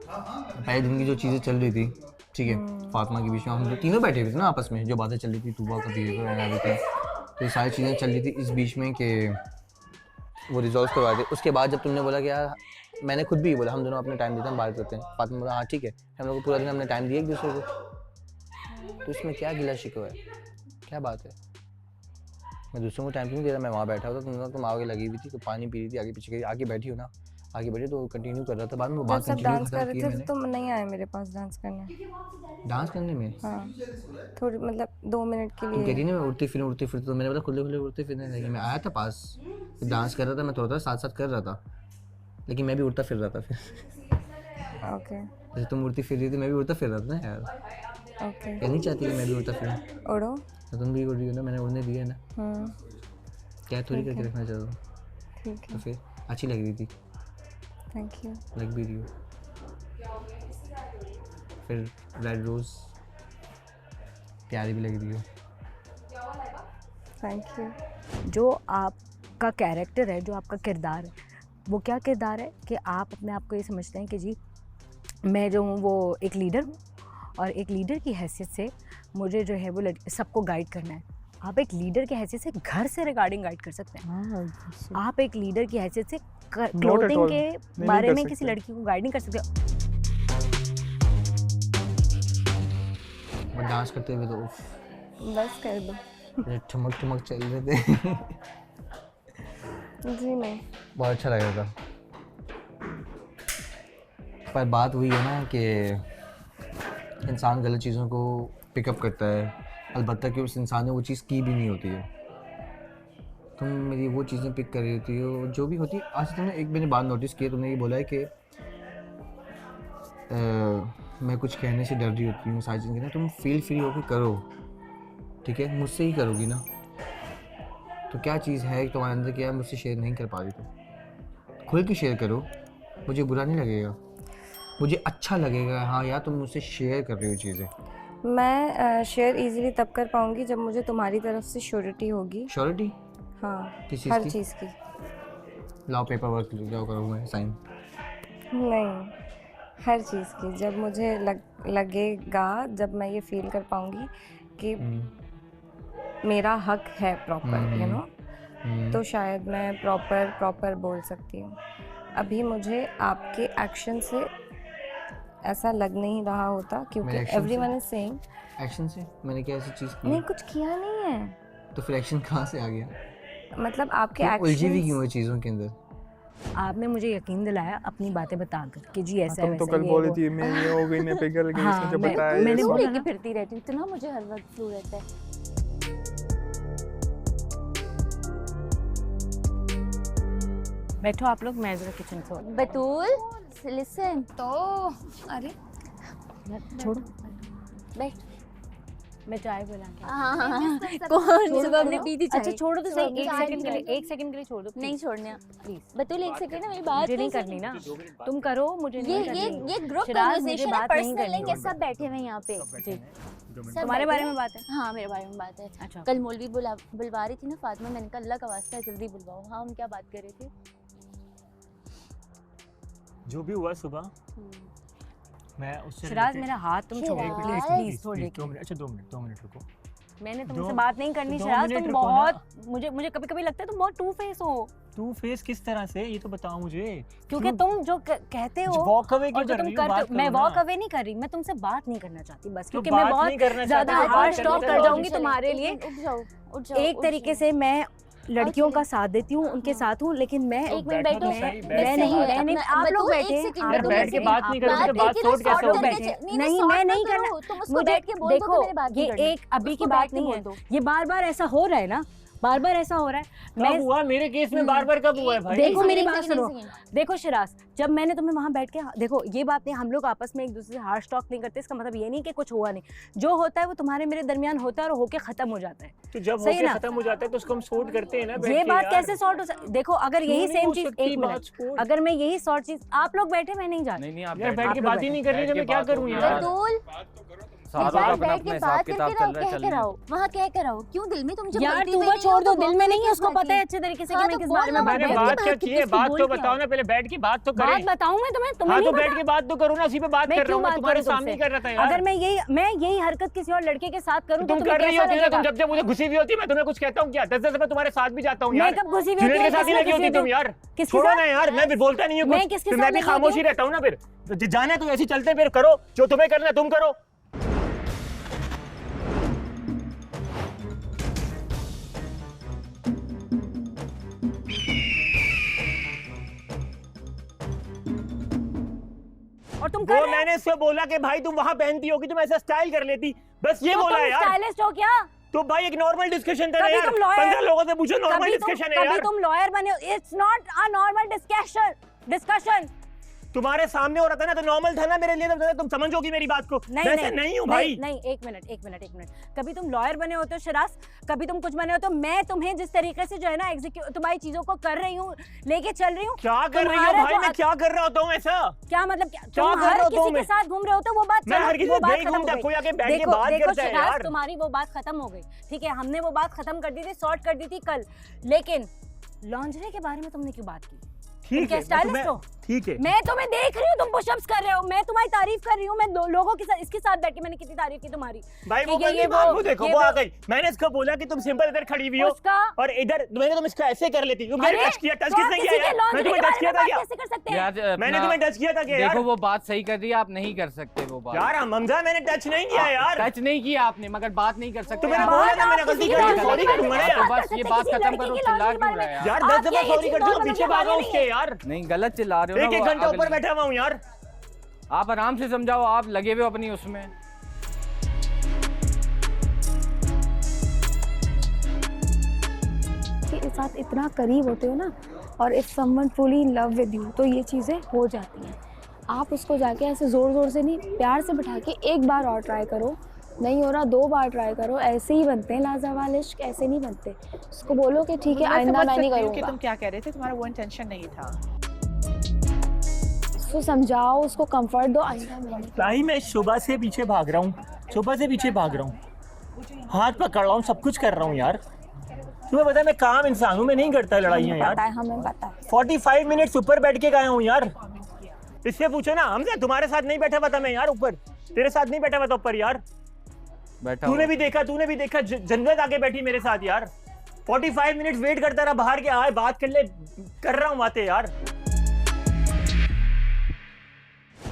पहले दिन की जो चीज़ें चल रही थी, ठीक है, फातिमा के बीच में हम लोग तीनों बैठे हुए थे ना आपस में, जो बातें चल रही थी, तूबा का बिहेवियर एंड एवरीथिंग, तो ये सारी चीज़ें चल रही थी इस बीच में कि वो रिजॉल्व करवाए थे। उसके बाद जब तुमने बोला कि यार, मैंने खुद भी बोला हम दोनों अपने टाइम देते हैं, बात करते हैं, फातिमा बोला हाँ ठीक है, हम लोग पूरा दिन हमने टाइम दिया एक दूसरे को, तो इसमें क्या गिला शिकवा है, क्या बात है? मैं दूसरों को टाइम क्यों दे रहा? मैं वहाँ बैठा हुआ था, तुम आगे लगी हुई थी, तो पानी पी रही थी, आगे पीछे आगे बैठी हो ना, आगे बैठी तो कंटिन्यू कर रहा था। बाद में वो जब बात सब कंटिन्यू डांस खत्म कर रहे की थे मैंने। तो तुम नहीं आए मेरे पास डांस करने। डांस करने में हाँ, थोड़ी मतलब 2 मिनट के तुम कह रही लिए। ना मैं उड़ती फिरती, तो मैंने बोला खुले खुले उड़ते फिरने लगी। मैं आया था पास, डांस कर रहा था, मैं थोड़ा साथ साथ कर रहा था, लेकिन मैं भी उड़ता फिर रहा था फिर। ओके जैसे तुम उड़ती फिर रही थी, मैं भी उड़ता फिर रहा था ना यार। ओके, कहनी चाहती कि मैं भी उड़ता फिरूं, उड़ो। तो तुम भी उड़ रही हो ना, मैंने उड़ने दिया है ना, क्या थोड़ी ठीक करके है। रखना चाहता हूँ। ठीक तो है, फिर अच्छी लग रही थी, थैंक यू। लग भी रही हो। फिर रेड रोज़ प्यारी भी लग रही हो। Thank you. जो आपका कैरेक्टर है, जो आपका किरदार है, वो क्या किरदार है कि आप अपने आप को ये समझते हैं कि जी मैं जो हूँ वो एक लीडर हूँ, और एक लीडर की हैसियत से मुझे जो है वो सबको गाइड करना है। आप एक लीडर की हैसियत से घर से रिगार्डिंग गाइड कर सकते हैं। आप एक लीडर की हैसियत से क्लोथिंग all. के नहीं बारे कर में किसी सकते। लड़की को गाइड नहीं कर सकते। बट डांस करते हुए तो उफ, बस कर दो। ये ठुमक ठुमक चल रहे थे। जी नहीं, बहुत अच्छा लग रहा था। पर बात वही है ना कि इंसान गलत चीज़ों को पिकअप करता है, अलबत्ता कि उस इंसान ने वो चीज़ की भी नहीं होती है। तुम मेरी वो चीज़ें पिक कर रही होती हो जो भी होती है। आज तुमने एक मैंने बात नोटिस की है, तुमने ये बोला है कि मैं कुछ कहने से डर रही होती हूँ, सारी चीज़ें ना तुम फील फ्री होकर करो, ठीक है, मुझसे ही करोगी ना। तो क्या चीज़ है तुम्हारे अंदर क्या मुझसे शेयर नहीं कर पा रही, तो खुल के शेयर करो, मुझे बुरा नहीं लगेगा, मुझे अच्छा लगेगा। हाँ यार तुम मुझसे शेयर कर रही हो चीज़ें। मैं शेयर इजीली तब कर पाऊंगी जब मुझे तुम्हारी तरफ से श्योरिटी होगी। श्योरिटी हाँ, किस चीज़ हर की? चीज़ की। लाओ पेपर वर्क जाओ करो, मैं साइन। नहीं, हर चीज़ की। जब मुझे लगेगा, जब मैं ये फील कर पाऊंगी कि मेरा हक है प्रॉपर, यू नो, तो शायद मैं प्रॉपर बोल सकती हूँ। अभी मुझे आपके एक्शन से ऐसा लग नहीं रहा होता, क्योंकि मेरे action एवरीवन से? Is saying. एक्शन से मैंने क्या ऐसी चीज़ की? नहीं, कुछ किया नहीं है, तो फिर एक्शन कहाँ से आ गया? मतलब आपके तुम उलझी हुई क्यों एक्शन। है चीज़ों के अंदर? आपने मुझे यकीन दिलाया अपनी बातें बताकर कि जी ऐसा है, तुम तो वैसा कल है, बोली वो। थी मैं ये हो गई, मैं पिघल गई, हाँ, इसने जो मैं- बताया मैंने ये बोला सब। ना। फिरती रहती हूँ इतना, मुझे हर वक्त फ्लू रहता है। बैठो आप लोग, मैं जरा किचन से बतूल लिसन, तो अरे छोड़ो। बैठ। मैं चाय बना के हाँ कौन सुबह हमने पी थी चाय। अच्छा छोड़ो तो सही, एक चाय सेकंड के चाय। लिए, एक सेकंड के लिए छोड़ दो नहीं छोड़ना प्लीज। बतूल, एक सेकंड ना मेरी बात मुझे नहीं करनी ना, तुम करो, मुझे ये नहीं ये करनी। ये ग्रुप शिराज, मुझे कन्वर्सेशन है, बात नहीं पर्सनल नहीं करनी। है, सब बैठे हुए हैं यहाँ पे। जी, सब तुम्हारे बैठे बारे हैं। में बात है। हाँ मेरे बारे में बात है। अच्छा कल मौलवी बुलवा रही थी ना फातिमा, मैंने कहा अल्लाह का वास्ता है जल्दी बुलवाओ। हाँ हम क्या बात कर रहे थे? जो भी हुआ सुबह मैं उससे शिराज मेरा हाथ तुम छोड़ो शिराज। प्लीज, थोड़ी। 2 मिनट, अच्छा 2 मिनट रुको। मैंने दो- तुमसे बात नहीं करनी दो शिराज, मिनट तुम रुको ना। बहुत मुझे कभी कभी लगता है तुम बहुत टू फेस हो, तू फेस किस तरह से, ये तो बताओ मुझे। क्योंकि तुम जो कहते हो वॉक अवे और क्यों जो कर तुम रही हो? करते बात हो, मैं करो वॉक ना। अवे नहीं कर रही, मैं तुमसे बात नहीं करना चाहती बस, तो क्योंकि बात मैं बहुत नहीं करना ज्यादा चाहती, तो हार्श बात टॉक करने कर दो। जाऊंगी तुम्हारे लिए। उठ जाओ उठ जाओ। एक तरीके से मैं लड़कियों का साथ देती हूँ, उनके साथ हूँ, लेकिन मैं एक मिनट बैठो। मैं नहीं, आप लोग बैठे, यार बैठ के बात नहीं करोगे तो बात सॉर्ट कैसे लोग होगी? बैठे। नहीं मैं नहीं करना, तुम उसको मुझे बैठ के बोल दो कि देखो मेरी बात नहीं ये करनी। एक अभी की उसको बात बैठ के नहीं बोल है, दो। ये बार बार ऐसा हो रहा है ना, बार बार ऐसा हो रहा है। कब हुआ मेरे केस में बार-बार कब हुआ है भाई? देखो एक मेरी सेकंड, बात एक सुनो, सेकंड। देखो शिराज, जब मैंने तुम्हें वहां बैठ के, देखो ये बात नहीं, हम लोग आपस में एक दूसरे से हार्श टॉक नहीं करते, इसका मतलब ये नहीं कि कुछ हुआ नहीं, जो होता है वो तुम्हारे मेरे दरमियान होता है और होके खत्म हो जाता है। तो जब सही होके ना? खत्म हो जाता है तो उसको हम सॉर्ट करते हैं ना बैठ ये के बात यार। कैसे सॉर्ट हो देखो अगर यही क्यों नहीं सेम हो चीज, सकती एक बात मिनट, sort? अगर मैं यही सॉर्ट चीज, आप लोग बैठे मैं नहीं जाती, नहीं आप यार बैठ के आप बात लोग ही नहीं कर रही तो मैं क्या करूं यार? बतूल सारों का अपना बैठ अपना के हिसाब बात किताब करके चल रहो, रहा है, कह चलने के दो। रहो, वहाँ कह के रहो। क्यों दिल में तुम जब यार गलती तू पे वो नहीं छोड़ हो दो, तो दिल बोल में दो नहीं है, क्या उसको बात पता है है? अच्छे तरीके से हाँ, कि मैं तो किस बोल बारे में ना, बात मैंने कर रही हूँ। बात क्या की है, बात तो बोल बताओ ना, पहले बैठ के बात तो करें। बात बताऊं मैं तुम्हें, तुम्हें हाँ नहीं तो पता? बैठ के बात तो करो ना, उसी पे बात मैं कर रहा क्यों हूँ, मैं बात तुम्हारे करूं सामने ही तुमसे? कर रहा था यार। अगर मैं यही हरकत किसी और लड़के के साथ करूं तो तुम तुम्हें कर रही कैसा होती है ना, तुम लगेगा? जब मुझे घुसी हुई होती है मैं तुम्हें कुछ कहता हूँ क्या? 10 दफा तुम्हारे साथ भी जाता हूँ मैं यार। कब घुसी हुई जुनेद होती के हूँ? साथ ही किसके लगी होती साथ तुम यार। किसके छोड़ो साथ? ना यार, मैं फिर बोलता नहीं हूँ मैं कुछ, किसके फिर साथ मैं भी लगी होती खामोश ही हूँ? रहता हूँ ना। फिर जाना है तो ऐसे ही चलते, फिर करो जो तुम्हें करना है तुम करो। और तुम वो कर रहे मैंने इससे बोला कि भाई तुम वहाँ पहनती होगी तुम ऐसा स्टाइल कर लेती, बस ये बोला है यार। स्टाइलिस्ट हो क्या? तो भाई एक नॉर्मल डिस्कशन था ना कभी यार, तुम lawyer- 15 लोगों से पूछो, नॉर्मल डिस्कशन है कभी यार। तुम लॉयर बने हो, it's not a normal discussion. तुम्हारे सामने हो रहा था ना तो नॉर्मल था ना मेरे लिए, तो तुम समझोगी मेरी बात को। वैसे नहीं हूँ भाई। नहीं, एक मिनट, कभी तुम लॉयर बने होते हो शिराज, कभी तुम कुछ बने हो, तो मैं तुम्हें जिस तरीके से जो है ना तुम्हारी चीजों को कर रही हूँ, लेके चल रही हूँ। क्या कर रही हो भाई, मैं क्या कर रहा होता हूँ ऐसा? क्या मतलब, क्या तुम कर हर रहा हूँ किसी मैं? के साथ घूम रहे होते हो, वो बात मैं हर किसी वो से बात नहीं खत्म हो घूमता, गई। कोई आके बैठ के देखो बात देखो करता है शिराज, यार। तुम्हारी वो बात खत्म हो गई, ठीक है, हमने वो बात खत्म कर दी थी, सॉर्ट कर दी थी कल, लेकिन लॉन्जरी के बारे में तुमने क्यों बात की? ठीक है, स्टाइलिस्ट हो? ठीक है। मैं तुम्हें देख रही हूँ, तुम पुशअप्स कर रहे हो, मैं तुम्हारी तारीफ कर रही हूँ, मैं दो लोगों के साथ, इसके साथ बैठ के मैंने कितनी तारीफ की तुम्हारी। भाई वो ठीक है, बंदी बात वो देखो, वो आ गई। मैंने इसको बोला कि तुम सिंपल इधर खड़ी हुई हो उसका और इधर मैंने तुम इसका ऐसे कर लेती। मैंने अरे, टच किया, टच तो आप किसने किसी किया के यार? laundry मैं तुम्हें के टच बारे किया में था बात क्या? कैसे कर सकते हैं? यार मैंने तुम्हें टच किया था क्या यार? देखो वो बात सही कर रही है, आप नहीं कर सकते वो बात। यार हमजा मैंने टच नहीं किया यार। टच नहीं किया आपने, मगर बात नहीं कर सकते। तो मैंने आप। बोला था मैंने गलती कर दी, सॉरी करूंगा ना तो यार। बस ये बात खत्म करो, चिल्ला क्यों रहे हैं यार आप? 10 दफा सॉरी कर दी, पीछे भागा उसके यार। नहीं गलत चिल्ला रहे हो ना, 1 वो घंटा ऊपर अगले- बैठा हुआ हूँ यार। आप आराम से समझाओ, आप लगे हुए हो अपनी उसमें। के साथ इतना करीब होते हो ना, और if someone fully in love with you, तो ये चीज़ें हो जाती हैं। आप उसको जाके ऐसे ज़ोर ज़ोर से नहीं, प्यार से बिठा के एक बार और ट्राई करो, नहीं हो रहा 2 बार ट्राई करो, ऐसे ही बनते हैं लाजवाब इश्क, ऐसे नहीं बनते। उसको बोलो कि ठीक है आइंदा मैं नहीं करूँगा। तुम क्या कह रहे थे, तुम्हारा वो इंटेंशन नहीं था। उसको समझाओ, उसको कंफर्ट दो, आइंदा मैं नहीं। भाई मैं सुबह से पीछे भाग रहा हूँ, सुबह से पीछे भाग रहा हूँ, हाथ पकड़ रहा हूँ, सब कुछ कर रहा हूँ यार। तुम्हें पता है मैं काम इंसान हूँ, मैं नहीं करता लड़ाइयाँ यार। पता है, हमें पता है। 45 मिनट ऊपर बैठ के गया हूँ यार। इससे पूछो ना, हमसे तुम्हारे साथ नहीं बैठा हुआ था मैं यार, ऊपर तेरे साथ नहीं बैठा हुआ था ऊपर यार। बैठा तूने भी देखा जन्नत आके बैठी मेरे साथ यार। 45 मिनट वेट करता रहा, बाहर के आए बात कर ले, कर रहा हूँ बातें यार।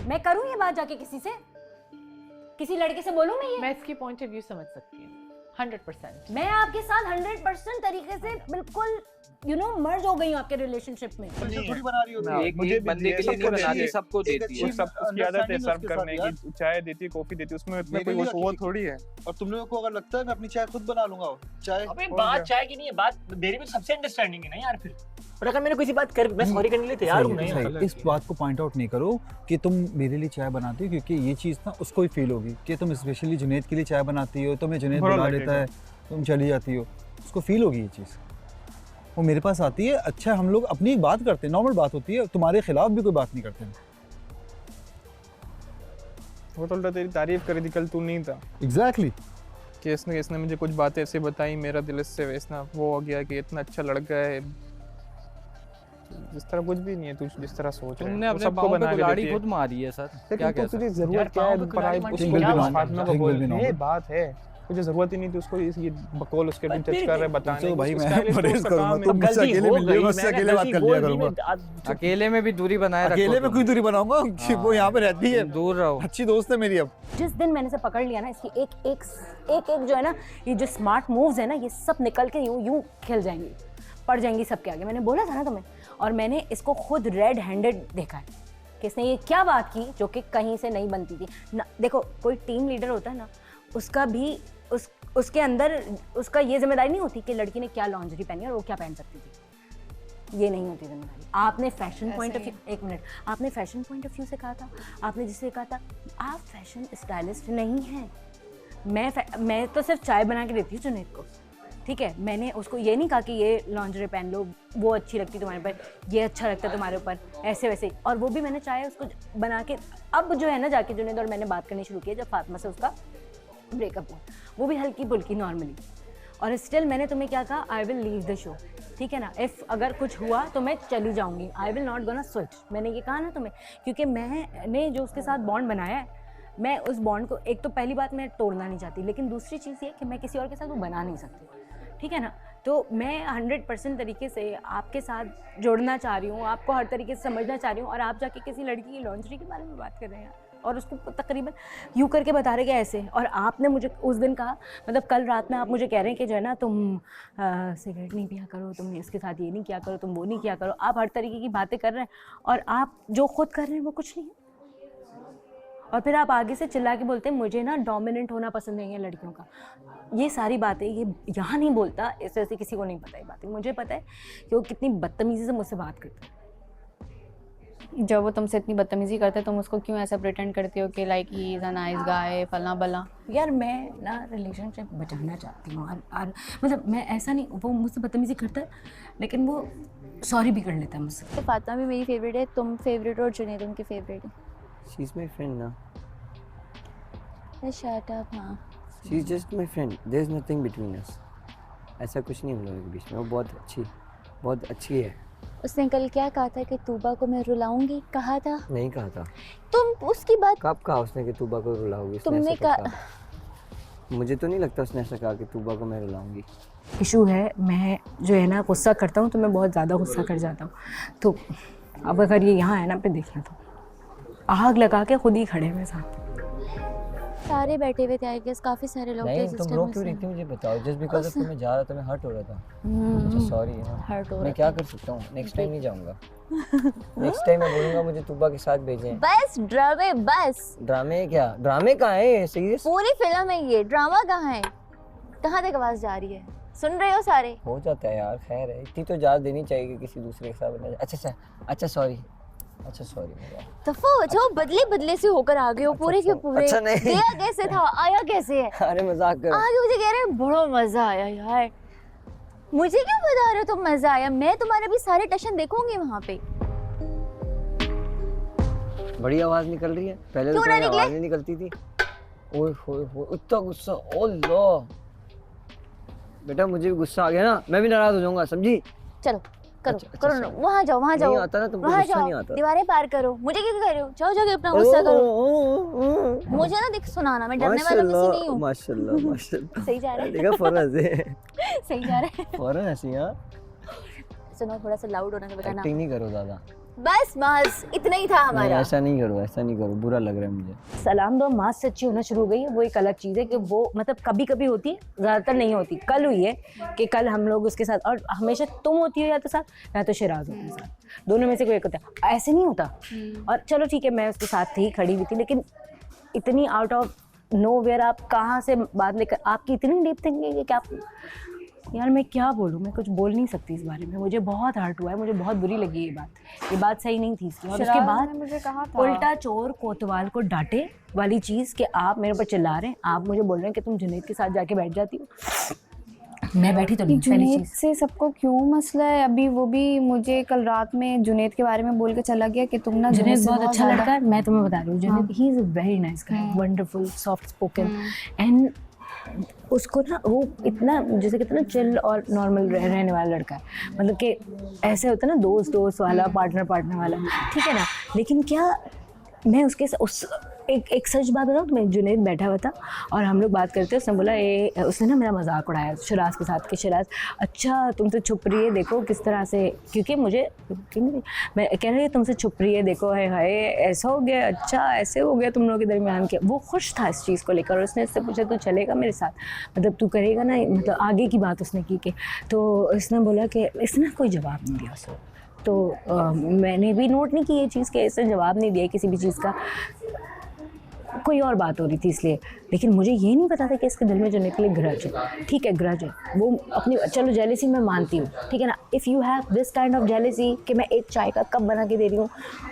मैं करूँ ये बात जाके किसी से, किसी लड़के से बोलूँ मैं ये? मैं इसकी पॉइंट ऑफ व्यू समझ सकती हूँ 100%। मैं आपके साथ 100% तरीके से बिल्कुल यू नो मर्ज हो गई हूँ आपके रिलेशनशिप में। थोड़ी बना रही होती है, एक एक बंदे के लिए नहीं बनाती, सबको देती है। वो सब उसकी आदत है सर्व करने की, चाय देती है, कॉफी देती है, उसमें इतना कोई वो थोड़ी है। और तुम लोगों को अगर लगता है मैं अपनी चाय खुद बना लूंगा, चाय अबे बात चाय की नहीं है, बात मेरी भी सबसे अंडरस्टैंडिंग है ना यार। फिर और अगर मैंने किसी बात कर, मैं सॉरी करने के लिए तैयार हूं। नहीं, इस बात को पॉइंट आउट नहीं करो कि तुम मेरे लिए चाय बनाती हो, क्योंकि ये चीज़ ना उसको ही फील होगी कि तुम स्पेशली जुनैद के लिए चाय बनाती हो, तुम्हें जुनैद बुला लेता है, तुम चली जाती हो, उसको फील होगी ये चीज़। वो मेरे पास आती है, अच्छा हम लोग अपनी बात करते हैं, नॉर्मल बात होती है, तुम्हारे खिलाफ भी कोई बात नहीं करते हैं। वो तो उल्टा तेरी तारीफ करी थी कल, तू नहीं था एग्जैक्टली कि इसने मुझे कुछ बातें ऐसे बताई, मेरा दिल इससे वैसा वो हो गया कि इतना अच्छा लड़का है, जिस तरह कुछ भी नहीं है, तू जिस तरह सोच रहा है। तुमने अपने पाँव पे कुल्हाड़ी खुद मारी है सर, क्या कह सकते हैं? जरूरत क्या है फातिमा को बोलने? ये बात है, तुझे जरूरत ही नहीं थी उसको ये बकौल उसके भी जज कर रहे बताने तो भाई मैं परहेज करूंगा, तुम मुझसे अकेले मिल लियो, मुझसे अकेले बात कर लिया करूंगा। अकेले में भी दूरी बनाए रखो। अकेले में कोई दूरी बनाऊंगा, वो यहाँ पे रहती है, दूर रहो। अच्छी दोस्त है मेरी। अब जिस दिन मैंने से पकड़ लिया ना, इसकी एक जो है ना, ये जो स्मार्ट मूव्स है ना, ये सब निकल के यूं खेल जाएंगी, पड़ जाएंगी सबके आगे। मैंने बोला था ना तुम्हें, और मैंने इसको खुद रेड हैंडेड देखा है कि इसने ये क्या बात की जो कि कहीं से नहीं बनती थी ना। देखो कोई टीम लीडर होता है ना, उसका भी उसके अंदर उसका ये जिम्मेदारी नहीं होती कि लड़की ने क्या लॉन्जरी पहनी और वो क्या पहन सकती थी, ये नहीं होती जिम्मेदारी। आपने फैशन पॉइंट ऑफ व्यू, एक मिनट, आपने फैशन पॉइंट ऑफ व्यू से कहा था, आपने जिससे कहा था आप फैशन स्टाइलिस्ट नहीं हैं। मैं तो सिर्फ चाय बना के देती हूँ जुनैद को, ठीक है। मैंने उसको ये नहीं कहा कि ये लॉन्जरी पहन लो, वो अच्छी लगती तुम्हारे ऊपर, ये अच्छा लगता है तुम्हारे ऊपर, ऐसे वैसे। और वो भी मैंने चाय उसको बना के, अब जो है ना जाके जुनैद और मैंने बात करनी शुरू की जब फातिमा से उसका ब्रेकअप हुआ, वो भी हल्की फुल्की नॉर्मली। और स्टिल मैंने तुम्हें क्या कहा, I will leave the show, ठीक है ना। इफ़ अगर कुछ हुआ तो मैं चली जाऊंगी, I will not gonna switch. मैंने ये कहा ना तुम्हें, क्योंकि मैंने जो उसके साथ बॉन्ड बनाया है, मैं उस बॉन्ड को, एक तो पहली बात मैं तोड़ना नहीं चाहती, लेकिन दूसरी चीज़ ये कि मैं किसी और के साथ वो बना नहीं सकती, ठीक है ना। तो मैं 100% तरीके से आपके साथ जुड़ना चाह रही हूँ, आपको हर तरीके से समझना चाह रही हूँ, और आप जाके किसी लड़की की लॉन्जरी के बारे में बात कर रहे हैं और उसको तकरीबन यूँ करके बता रहे कि ऐसे। और आपने मुझे उस दिन कहा, मतलब कल रात में आप मुझे कह रहे हैं कि जो है ना तुम सिगरेट नहीं पिया करो, तुम इसके साथ ये नहीं किया करो, तुम वो नहीं किया करो। आप हर तरीके की बातें कर रहे हैं और आप जो खुद कर रहे हैं वो कुछ नहीं है। और फिर आप आगे से चिल्ला के बोलते हैं मुझे ना डोमिनेंट होना पसंद नहीं है लड़कियों का। ये सारी बातें ये यहाँ नहीं बोलता, ऐसे ऐसे किसी को नहीं पता ये बातें। मुझे पता है कि वो कितनी बदतमीज़ी से मुझसे बात करता है। जब वो तुमसे इतनी बदतमीजी करते हैं तुम उसको क्यों ऐसा प्रिटेंड करती हो कि like he is a nice guy, फलना बला? यार मैं ना रिलेशनशिप बचाना चाहती हूँ, और मतलब मैं ऐसा नहीं, वो मुझसे बदतमीजी करता है लेकिन वो सॉरी भी कर लेता है मुझसे। तो फातिमा भी मेरी फेवरेट है, तुम फेवरेट हो और जुनैद उनकी फेवरेट है। She's my friend now. Shut up. हाँ, She's just my friend. There's nothing between us. ऐसा कुछ नहीं हम लोगों के बीच में। वो बहुत अच्छी है। उसने कल क्या कहा था कि तूबा को मैं रुलाऊंगी, कहा था? नहीं कहा था। तुम उसकी बात कब कहा उसने कि तूबा को रुलाओगी? तुमने कहा। मुझे तो नहीं लगता उसने ऐसा कहा कि तूबा को मैं रुलाऊंगी। इशू है, मैं जो है ना गुस्सा करता हूँ तो मैं बहुत ज़्यादा गुस्सा कर जाता हूँ। तो अब अगर ये यहाँ है ना, पे देखना, तो आग लगा के खुद ही खड़े हुए साथ सारे बैठे हुए थे, आई गेस काफी सारे लोग थे। नहीं, तुम रो क्यों रही थी मुझे बताओ। जस्ट बिकॉज़ ऑफ तुम्हें जा रहा था, मैं हर्ट हो रहा था। अच्छा सॉरी यार, मैं क्या कर सकता हूँ। नेक्स्ट टाइम नहीं जाऊँगा। नेक्स्ट टाइम मैं बोलूँगा मुझे तूबा के साथ भेजें। बस ड्रामे, बस ड्रामे क्या? ड्रामे कहाँ है? सीरियस पूरी फिल्म है ये, ड्रामा कहाँ है? कहाँ तक आवाज़ जा रही है? सुन रहे हो सारे? हो जाता है यार, खैर है, इतनी तो इजाज़त देनी चाहिए कि किसी दूसरे के साथ बनना। अच्छा सॉरी तफो जो बदले से होकर आ गए हो पूरे के पूरे। अच्छा नहीं, गया कैसे था, आया कैसे है? अरे मजाक कर। आगे मुझे कह रहे हैं बड़ा मजा आया यार। मुझे क्यों बता रहे हो तुम मजा आया? मैं तुम्हारे भी सारे टशन देखूंगी वहाँ पे। बड़ी आवाज निकल रही है, पहले तो आवाज नहीं निकलती थी। ओए होए होए, इतना गुस्सा। ओ अल्लाह बेटा, मुझे भी गुस्सा आ गया ना, मैं भी नाराज हो जाऊंगा, समझी? चलो करो, वहाँ जाओ। नहीं आता ना तुमको, गुस्सा नहीं आता। दीवारें पार करो, मुझे क्यों कह रहे हो? जाओ जाके अपना गुस्सा करो। मुझे ना देख सुनाना, मैं डरने वाला किसी नहीं हूँ। माशाल्लाह सही जा रहा है। देखा फौरन से सही जा रहा है। फौरन ऐसी। हाँ सुनो, थोड़ा सा लाउड होना का बताना। एक्टिंग नहीं करो ज़्यादा। बस इतना ही था हमारा। ऐसा नहीं करो, बुरा लग रहा है मुझे। सलाम दो माँ सच्ची होना शुरू हो गई है, वो एक अलग चीज़ है कि वो मतलब कभी कभी होती है, ज़्यादातर नहीं होती। कल हुई है कि कल हम लोग उसके साथ, और हमेशा तुम होती हो या तो साथ या तो शिराज होती है साथ, दोनों में से कोई एक होता है, ऐसे नहीं होता। और चलो ठीक है मैं उसके साथ थी, खड़ी हुई थी, लेकिन इतनी आउट ऑफ नो वेयर आप कहाँ से बात लेकर, आपकी इतनी डीप थिंकिंग है कि आप, यार मैं क्या बोलूँ, मैं कुछ बोल नहीं सकती इस बारे में। मुझे बहुत हर्ट हुआ है, मुझे बहुत बुरी लगी ये बात सही नहीं थी इसकी। और उसके बाद मुझे कहा था उल्टा चोर कोतवाल को डांटे वाली चीज़ कि आप मेरे ऊपर चिल्ला रहे हैं, आप मुझे बोल रहे हैं कि तुम जुनैद के साथ जाके बैठ जाती हो। मैं बैठी तो नहीं। जुनैद से सबको क्यों मसला है अभी? वो भी मुझे कल रात में जुनैद के बारे में बोल के चला गया कि तुम ना जुनैद बहुत अच्छा लड़का है। मैं तुम्हें बता रही हूँ, Junaid he is a very nice guy, wonderful, soft spoken, and उसको ना वो इतना जैसे कितना चिल और नॉर्मल रहने वाला लड़का है। मतलब कि ऐसे होता है ना दोस्त वाला, पार्टनर वाला, ठीक है ना। लेकिन क्या मैं उसके एक सच बात बताऊँ तो मैं, जुनैद बैठा हुआ था और हम लोग बात करते, उसने बोला उसने ना मेरा मजाक उड़ाया शिराज के साथ कि शिराज अच्छा तुम तो छुप रही है, देखो किस तरह से, क्योंकि मुझे मैं कह रही है तुमसे छुप रही है, देखो है हाय ऐसा हो गया, अच्छा ऐसे हो गया तुम लोगों के दरमियान के। वो खुश था इस चीज़ को लेकर और उसने इससे पूछा तू चलेगा मेरे साथ, मतलब तू करेगा ना, मतलब आगे की बात उसने की कि, तो इसने बोला कि इसने कोई जवाब नहीं दिया उसको। तो मैंने भी नोट नहीं की ये चीज़ कि इसने जवाब नहीं दिया किसी भी चीज़ का, कोई और बात हो रही थी इसलिए। लेकिन मुझे ये नहीं पता था कि इसके दिल में जुनैद के लिए ग्रज है। ठीक है ग्रज है, वो अपनी, चलो जेलेसी मैं मानती हूँ, ठीक है ना। If you have this kind of jealousy कि मैं एक चाय का कप बना के दे रही हूँ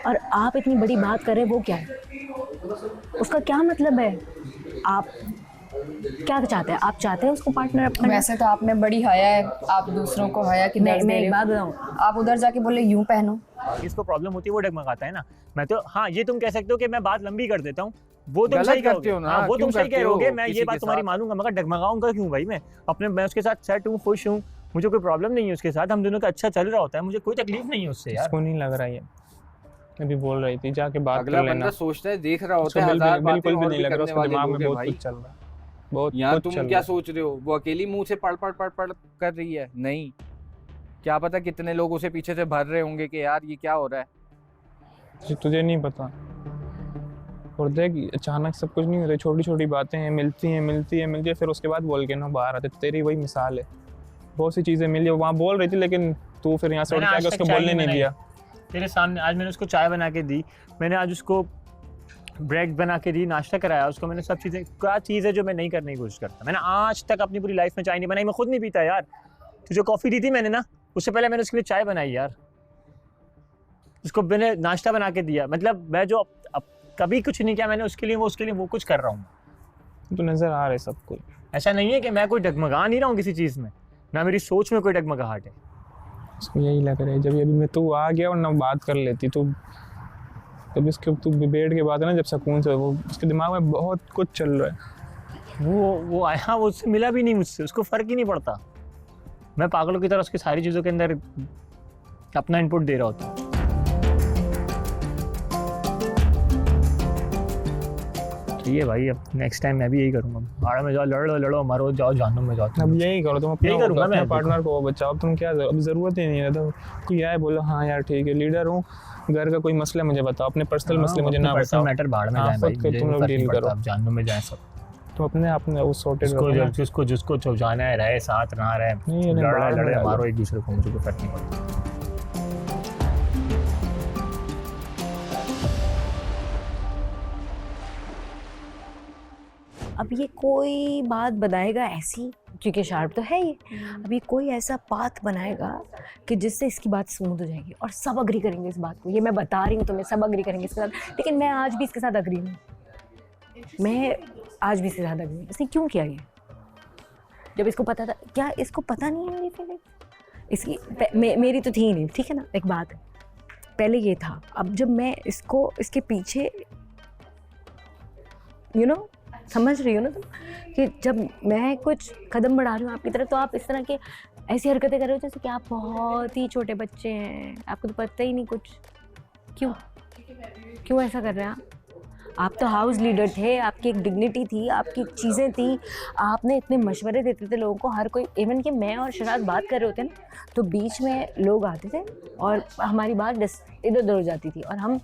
और आप इतनी बड़ी बात कर रहे हैं, वो क्या है, उसका क्या मतलब है? आप क्या चाहते हैं? आप चाहते हैं उसको पार्टनर अपना? वैसे तो आप में बड़ी हया है, आप दूसरों को हया की मैं एक बात बताऊँ, आप उधर जाके बोले यूं पहनो। इसको प्रॉब्लम होती है वो डगमगाता है ना। मैं तो हाँ ये तुम कह सकते हो कि मैं बात लंबी कर देता हूँ, वो तुम सही करते हो ना, वो तुम सही कह रहोगे, मैं ये बात तुम्हारी मानूंगा, मगर डगमगाऊंगा क्यों भाई? मैं उसके साथ सेट हूँ, खुश हूँ, मुझे कोई प्रॉब्लम नहीं है उसके साथ, हम दोनों का अच्छा चल रहा होता है, मुझे कोई तकलीफ नहीं है उससे यार। इसको नहीं लग रहा है, अभी बोल रही थी जाके बात कर लेना। अगला बंदा सोचता है, देख रहा होता है, बिल्कुल भी नहीं लग रहा उसके दिमाग में बहुत कुछ चल रहा है, बहुत यहाँ कुछ तुम चल क्या रहा है। सोच रहे हो? वो अकेली मुंह से पढ़ कर रही है? नहीं, क्या पता कितने लोग उसे पीछे से भर रहे होंगे कि यार ये क्या हो रहा है। तुझे नहीं पता। और देख अचानक सब कुछ नहीं होता, छोटी छोटी बातें हैं, मिलती है, फिर उसके बाद बोल के ना बाहर आते। तेरी वही मिसाल है, बहुत सी चीज़ें मिली, वहाँ बोल रही थी लेकिन तू फिर यहाँ से उठ के उसको बोलने नहीं दिया। तेरे सामने आज मैंने उसको चाय बना के दी, मैंने आज उसको ब्रेड बना के दी, नाश्ता कराया उसको मैंने, सब चीज़ें। क्या चीज़ है जो मैं नहीं करने की कोशिश करता? मैंने आज तक अपनी पूरी लाइफ में चाय नहीं बनाई, मैं खुद नहीं पीता यार। तुझे कॉफ़ी दी थी मैंने ना, उससे पहले मैंने उसके लिए चाय बनाई यार, उसको मैंने नाश्ता बना के दिया। मतलब मैं जो अब कभी कुछ नहीं किया मैंने उसके लिए, वो कुछ कर रहा हूँ। तो नज़र आ रहा है सब कुछ। ऐसा नहीं है कि मैं कोई डगमगा नहीं रहा हूँ किसी चीज़ में, ना मेरी सोच में कोई डगमगाहट है। उसको यही लग रहा है जब अभी मैं तू आ गया और ना बात कर लेती तो तब इसके तू बैठ के बात है ना जब सुकून से, वो उसके दिमाग में बहुत कुछ चल रहा है। वो आया, वो उससे मिला भी नहीं मुझसे, उसको फ़र्क ही नहीं पड़ता। मैं पागलों की तरह उसकी सारी चीज़ों के अंदर अपना इनपुट दे रहा होता हूँ। ठीक है भाई, अब नेक्स्ट टाइम मैं भी यही करूँगा। भाड़ में जाओ, लड़ो मारो, जाओ जानू में जाओ। अब यही करो तुम, यही करूँगा मैं। पार्टनर को बचाओ, तुम क्या अब ज़रूरत ही नहीं है। तो कोई आए बोलो हाँ यार ठीक है, लीडर हूँ, घर का कोई मसला मुझे बताओ, अपने पर्सनल मसले मुझे ना बताओ। मैटर भाड़ में जाए भाई, तुम लोग डील करो, जानू में जाए सब। तो अपने वो सॉर्टेड करो। जिसको जाना है रहे, साथ ना रहे, लड़े मारो एक दूसरे को, मुझे कोई फर्क नहीं पड़ता। अब ये कोई बात बनाएगा ऐसी, क्योंकि शार्प तो है ये, अब ये कोई ऐसा पाथ बनाएगा कि जिससे इसकी बात स्मूथ हो जाएगी और सब अग्री करेंगे इस बात को। ये मैं बता रही हूँ तुम्हें, सब अग्री करेंगे इसके साथ। लेकिन मैं आज भी इसके साथ अग्री हूँ, मैं आज भी इसके साथ अग्री हूँ। इसने क्यों किया ये? जब इसको पता था, क्या इसको पता नहीं है मेरी फीलिंग? इसकी मेरी तो थी ही नहीं, ठीक है ना। एक बात है, पहले ये था, अब जब मैं इसको इसके पीछे समझ रही हो ना तुम, कि जब मैं कुछ कदम बढ़ा रही हूँ आपकी तरफ, तो आप इस तरह के ऐसी हरकतें कर रहे हो जैसे कि आप बहुत ही छोटे बच्चे हैं, आपको तो पता ही नहीं कुछ। क्यों ऐसा कर रहे हैं आप तो हाउस लीडर थे, आपकी एक डिग्निटी थी, आपकी चीज़ें थी, आपने इतने मशवरे देते थे लोगों को, हर कोई, इवन कि मैं और शराज बात कर रहे होते ना तो बीच में लोग आते थे और हमारी बात इधर उधर हो जाती थी और हम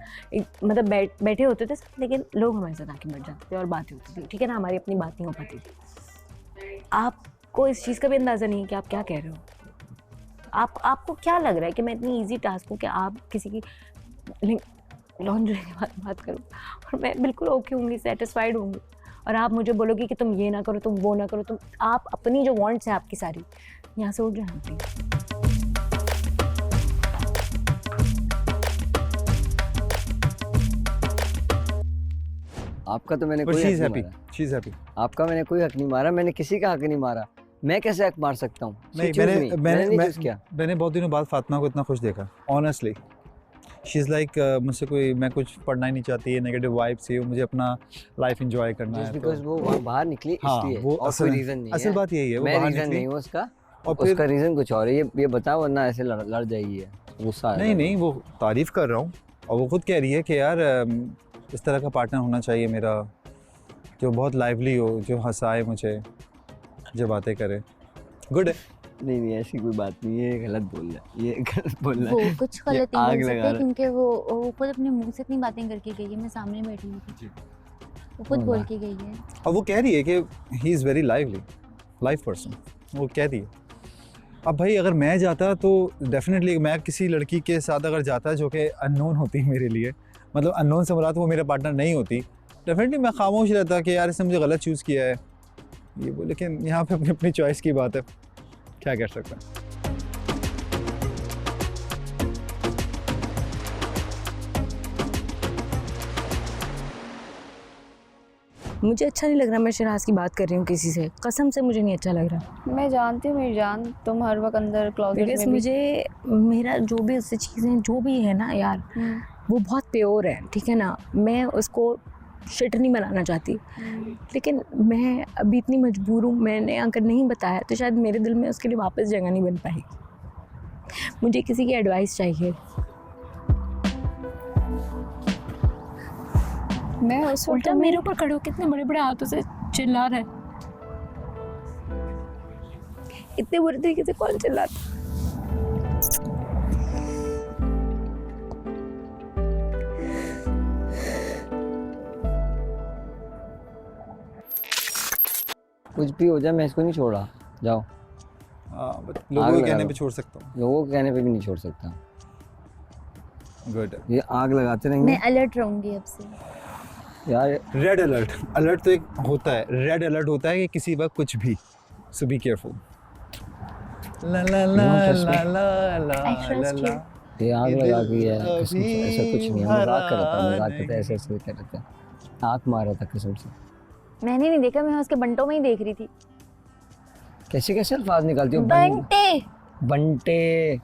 मतलब बैठे होते थे, लेकिन लोग हमारे साथ आके बैठ जाते थे और बातें होती थी, ठीक है ना, हमारी अपनी बात नहीं हो पाती थी। आपको इस चीज़ का भी अंदाज़ा नहीं है कि आप क्या कह रहे हो। आपको क्या लग रहा है कि मैं इतनी ईजी टास्क हूँ कि आप किसी की लॉन्ड्री के बात करूँ और मैं बिल्कुल ओके होंगी, सेटिस्फाइड होंगी, और आप मुझे बोलोगे कि तुम ये ना करो, तुम वो ना करो, तुम आप अपनी जो वांट्स हैं आपकी सारी यहाँ से उठ जाए प्लीज। आपका तो मैंने कोई हक नहीं मारा। She's happy. आपका मैंने कोई हक नहीं मारा, मैंने किसी का हक नहीं मारा। मैं कैसे हक मार सकता हूँ? नहीं, मैंने बहुत दिनों बाद फातिमा को इतना खुश देखा, ऑनेस्टली। शी इज़ लाइक मुझसे कोई, मैं कुछ पढ़ना ही नहीं चाहती है, नेगेटिव वाइब से, मुझे अपना लाइफ एंजॉय करना है। बिकॉज़ वो वहाँ बाहर निकली इसलिए, वो कोई रीज़न नहीं है। असल बात यही है, वो बाहर निकली। नहीं हुआ उसका, और उसका रीज़न कुछ और है। ये बताओ, वरना ऐसे लड़ जाएगी, गुस्सा आ रहा है। नहीं, वो तारीफ़ कर रहा हूँ और वो खुद कह रही है कि यार इस तरह का पार्टनर होना चाहिए मेरा, जो बहुत लाइवली हो, जो हंसाए मुझे, जो बातें करे। गुड है। नहीं, ऐसी कोई बात नहीं है, ये गलत बोल रहा है, ये गलत बोल रहा वो है। कुछ गलत नहीं बोल सकते क्योंकि वो खुद अपने मुंह से इतनी बातें करके गई है, मैं सामने बैठी हुई थी, वो खुद बोल के गई है। और वो कह रही है कि he is very lively, live person, वो कह रही है। अब भाई अगर मैं जाता तो डेफिनेटली, मैं किसी लड़की के साथ अगर जाता जो कि अननोन होती मेरे लिए, मतलब अननोन से मुराद वो मेरा पार्टनर नहीं होती, डेफिनेटली मैं खामोश रहता कि यार इसने मुझे गलत चूज़ किया है ये वो, लेकिन यहाँ पे अपनी अपनी चॉइस की बात है, क्या कर सकते हैं। मुझे अच्छा नहीं लग रहा मैं शराज की बात कर रही हूँ किसी से, कसम से मुझे नहीं अच्छा लग रहा। मैं जानती हूँ मेरी जान, तुम हर वक्त अंदर क्लोजेट में भी। मुझे मेरा जो भी उससे चीज़ें जो भी है ना यार, वो बहुत प्योर है, ठीक है ना, मैं उसको शिट नहीं बनाना चाहती, लेकिन मैं अभी इतनी मजबूर हूँ, मैंने अगर नहीं बताया तो शायद मेरे दिल में उसके लिए वापस जगह नहीं बन पाएगी। मुझे किसी की एडवाइस चाहिए। मैं उस उल्टा मेरे ऊपर खड़े हो कितने बड़े बड़े हाथों से चिल्ला रहा है, इतने बुरे तरीके से कौन चिल्लाता? कुछ भी हो जाए मैं इसको नहीं छोड़ रहा। जाओ। लोगों के कहने पे छोड़ सकता हूँ, लोगों के कहने पे भी नहीं छोड़ सकता। गुड। ये आग लगाते रहेंगे। मैं अलर्ट रहूंगी अब से यार। रेड अलर्ट तो एक होता है, रेड अलर्ट होता है कि किसी वक्त कुछ भी, सो बी केयरफुल। ला ला ला ला ला ला। ये आग लगा के है, ऐसा कुछ नहीं है, मजाक कर रहा था, ऐसे कर रहा था, आँख मार रहा था कसम से। मैंने नहीं देखा, मैं उसके बंटों में ही देख रही थी। कैसे अल्फाज निकालती हो? बंटे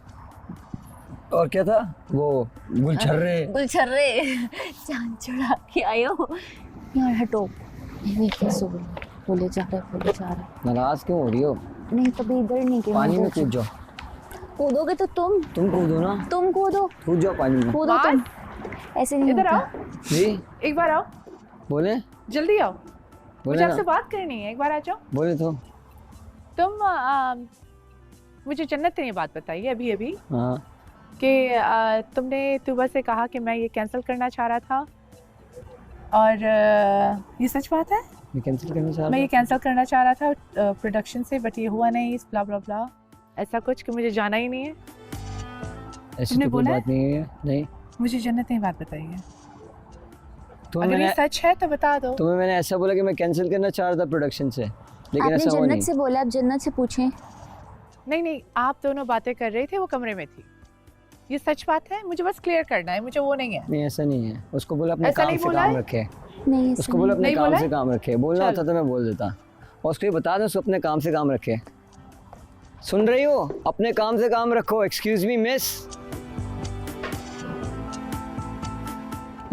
और क्या था वो? गुलछर्रे जान चढ़ा के आए हो यार, हटो। बोले जा रहा। नाराज क्यों हो रही हो? नहीं कभी इधर नहीं गई। पानी में कूद जाओ। कूदोगे तो तुम कूदो ना, तुम कूदो, कूद जाओ पानी में। कूदो तुम, ऐसे नहीं इधर होता। आओ जी एक बार आओ, बोले जल्दी आओ, बोले मुझे ना, आपसे बात करनी है, एक बार आ जाओ। बोले तो तुम मुझे जन्नत ने ये बात बताई अभी हाँ कि तुमने तुबा से कहा कि मैं ये कैंसिल करना चाह रहा था, और ये सच बात है? मैं कैंसिल करना चाह रहा मैं ये कैंसिल करना चाह रहा था प्रोडक्शन से, बट ये हुआ नहीं, ब्ला ब्ला ब्ला, ऐसा कुछ कि मुझे जाना ही नहीं है। ऐसी तो कोई बात नहीं है। नहीं, मुझे जन्नत ने बात बताई है। अगर ये सच है तो बता दो। तुम्हें मैंने ऐसा बोला कि मैं कैंसिल करना चाह रहा था प्रोडक्शन से, लेकिन आपने ऐसा हुआ नहीं। जन्नत से बोला, आप जन्नत से पूछें। नहीं, आप दोनों बातें कर रहे थे, वो कमरे में थी। ये सच बात है, मुझे बस क्लियर करना है, मुझे वो नहीं है। नहीं ऐसा नहीं है, उसको बोला अपने काम से काम रखे। नहीं, उसको बोला अपने काम से काम रखे। बोलना होता तो मैं बोल देता, और उसको ये बता दो उसको अपने काम से काम रखे। सुन रही हो? अपने काम से काम रखो। एक्सक्यूज मी मिस,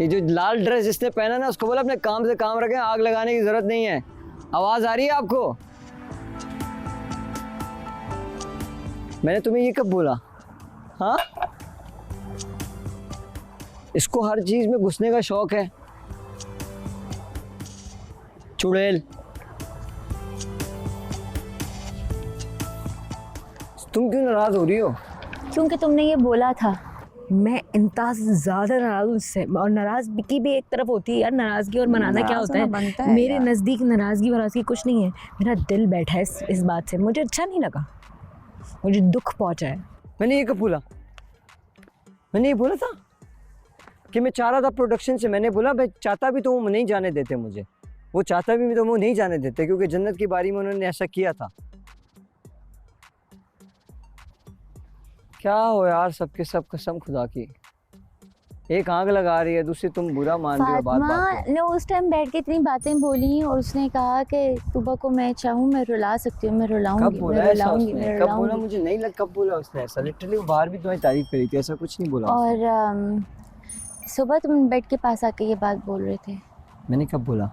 ये जो लाल ड्रेस जिसने पहना ना, उसको बोला अपने काम से काम रखें, आग लगाने की जरूरत नहीं है। आवाज आ रही है आपको? मैंने तुम्हें ये कब बोला? हाँ, इसको हर चीज में घुसने का शौक है। चुड़ैल। तुम क्यों नाराज हो रही हो? क्योंकि तुमने ये बोला था। मैं इंतहा से ज़्यादा नाराज़ हूँ उससे, और नाराज़गी भी एक तरफ होती है यार, नाराज़गी और मनाना क्या होता है। मेरे नज़दीक नाराज़गी वराज़गी कुछ नहीं है, मेरा दिल बैठा है इस बात से, मुझे अच्छा नहीं लगा, मुझे दुख पहुँचा है। मैंने ये कब बोला? मैंने ये बोला था कि मैं चाह रहा था प्रोडक्शन से, मैंने बोला मैं चाहता भी तो वो नहीं जाने देते मुझे, वो चाहता भी तो वो नहीं जाने देते, क्योंकि जन्नत की बारी में उन्होंने ऐसा किया था। क्या हो यार, सबके सब कसम खुदा की, एक आग लगा रही है, दूसरी तुम बुरा मान रही हो बात बात पे। फातिमा ने उस टाइम बैठ के इतनी बातें बोली और उसने कहा कि तुबा को मैं चाहूँ मैं रुला सकती हूँ, मैं रुलाऊंगी, कब बोला मैं ऐसा रुलाऊंगी, उसने? मैं कब बोला? रुलाऊंगी। मुझे नहीं लग कब बोला उसने ऐसा। लिटरली वो बाहर भी तुम्हारी तारीफ करी थी, ऐसा कुछ नहीं बोला उसने। और सुबह तुम बेड के पास आके ये बात बोल रहे थे। मैंने कब बोला?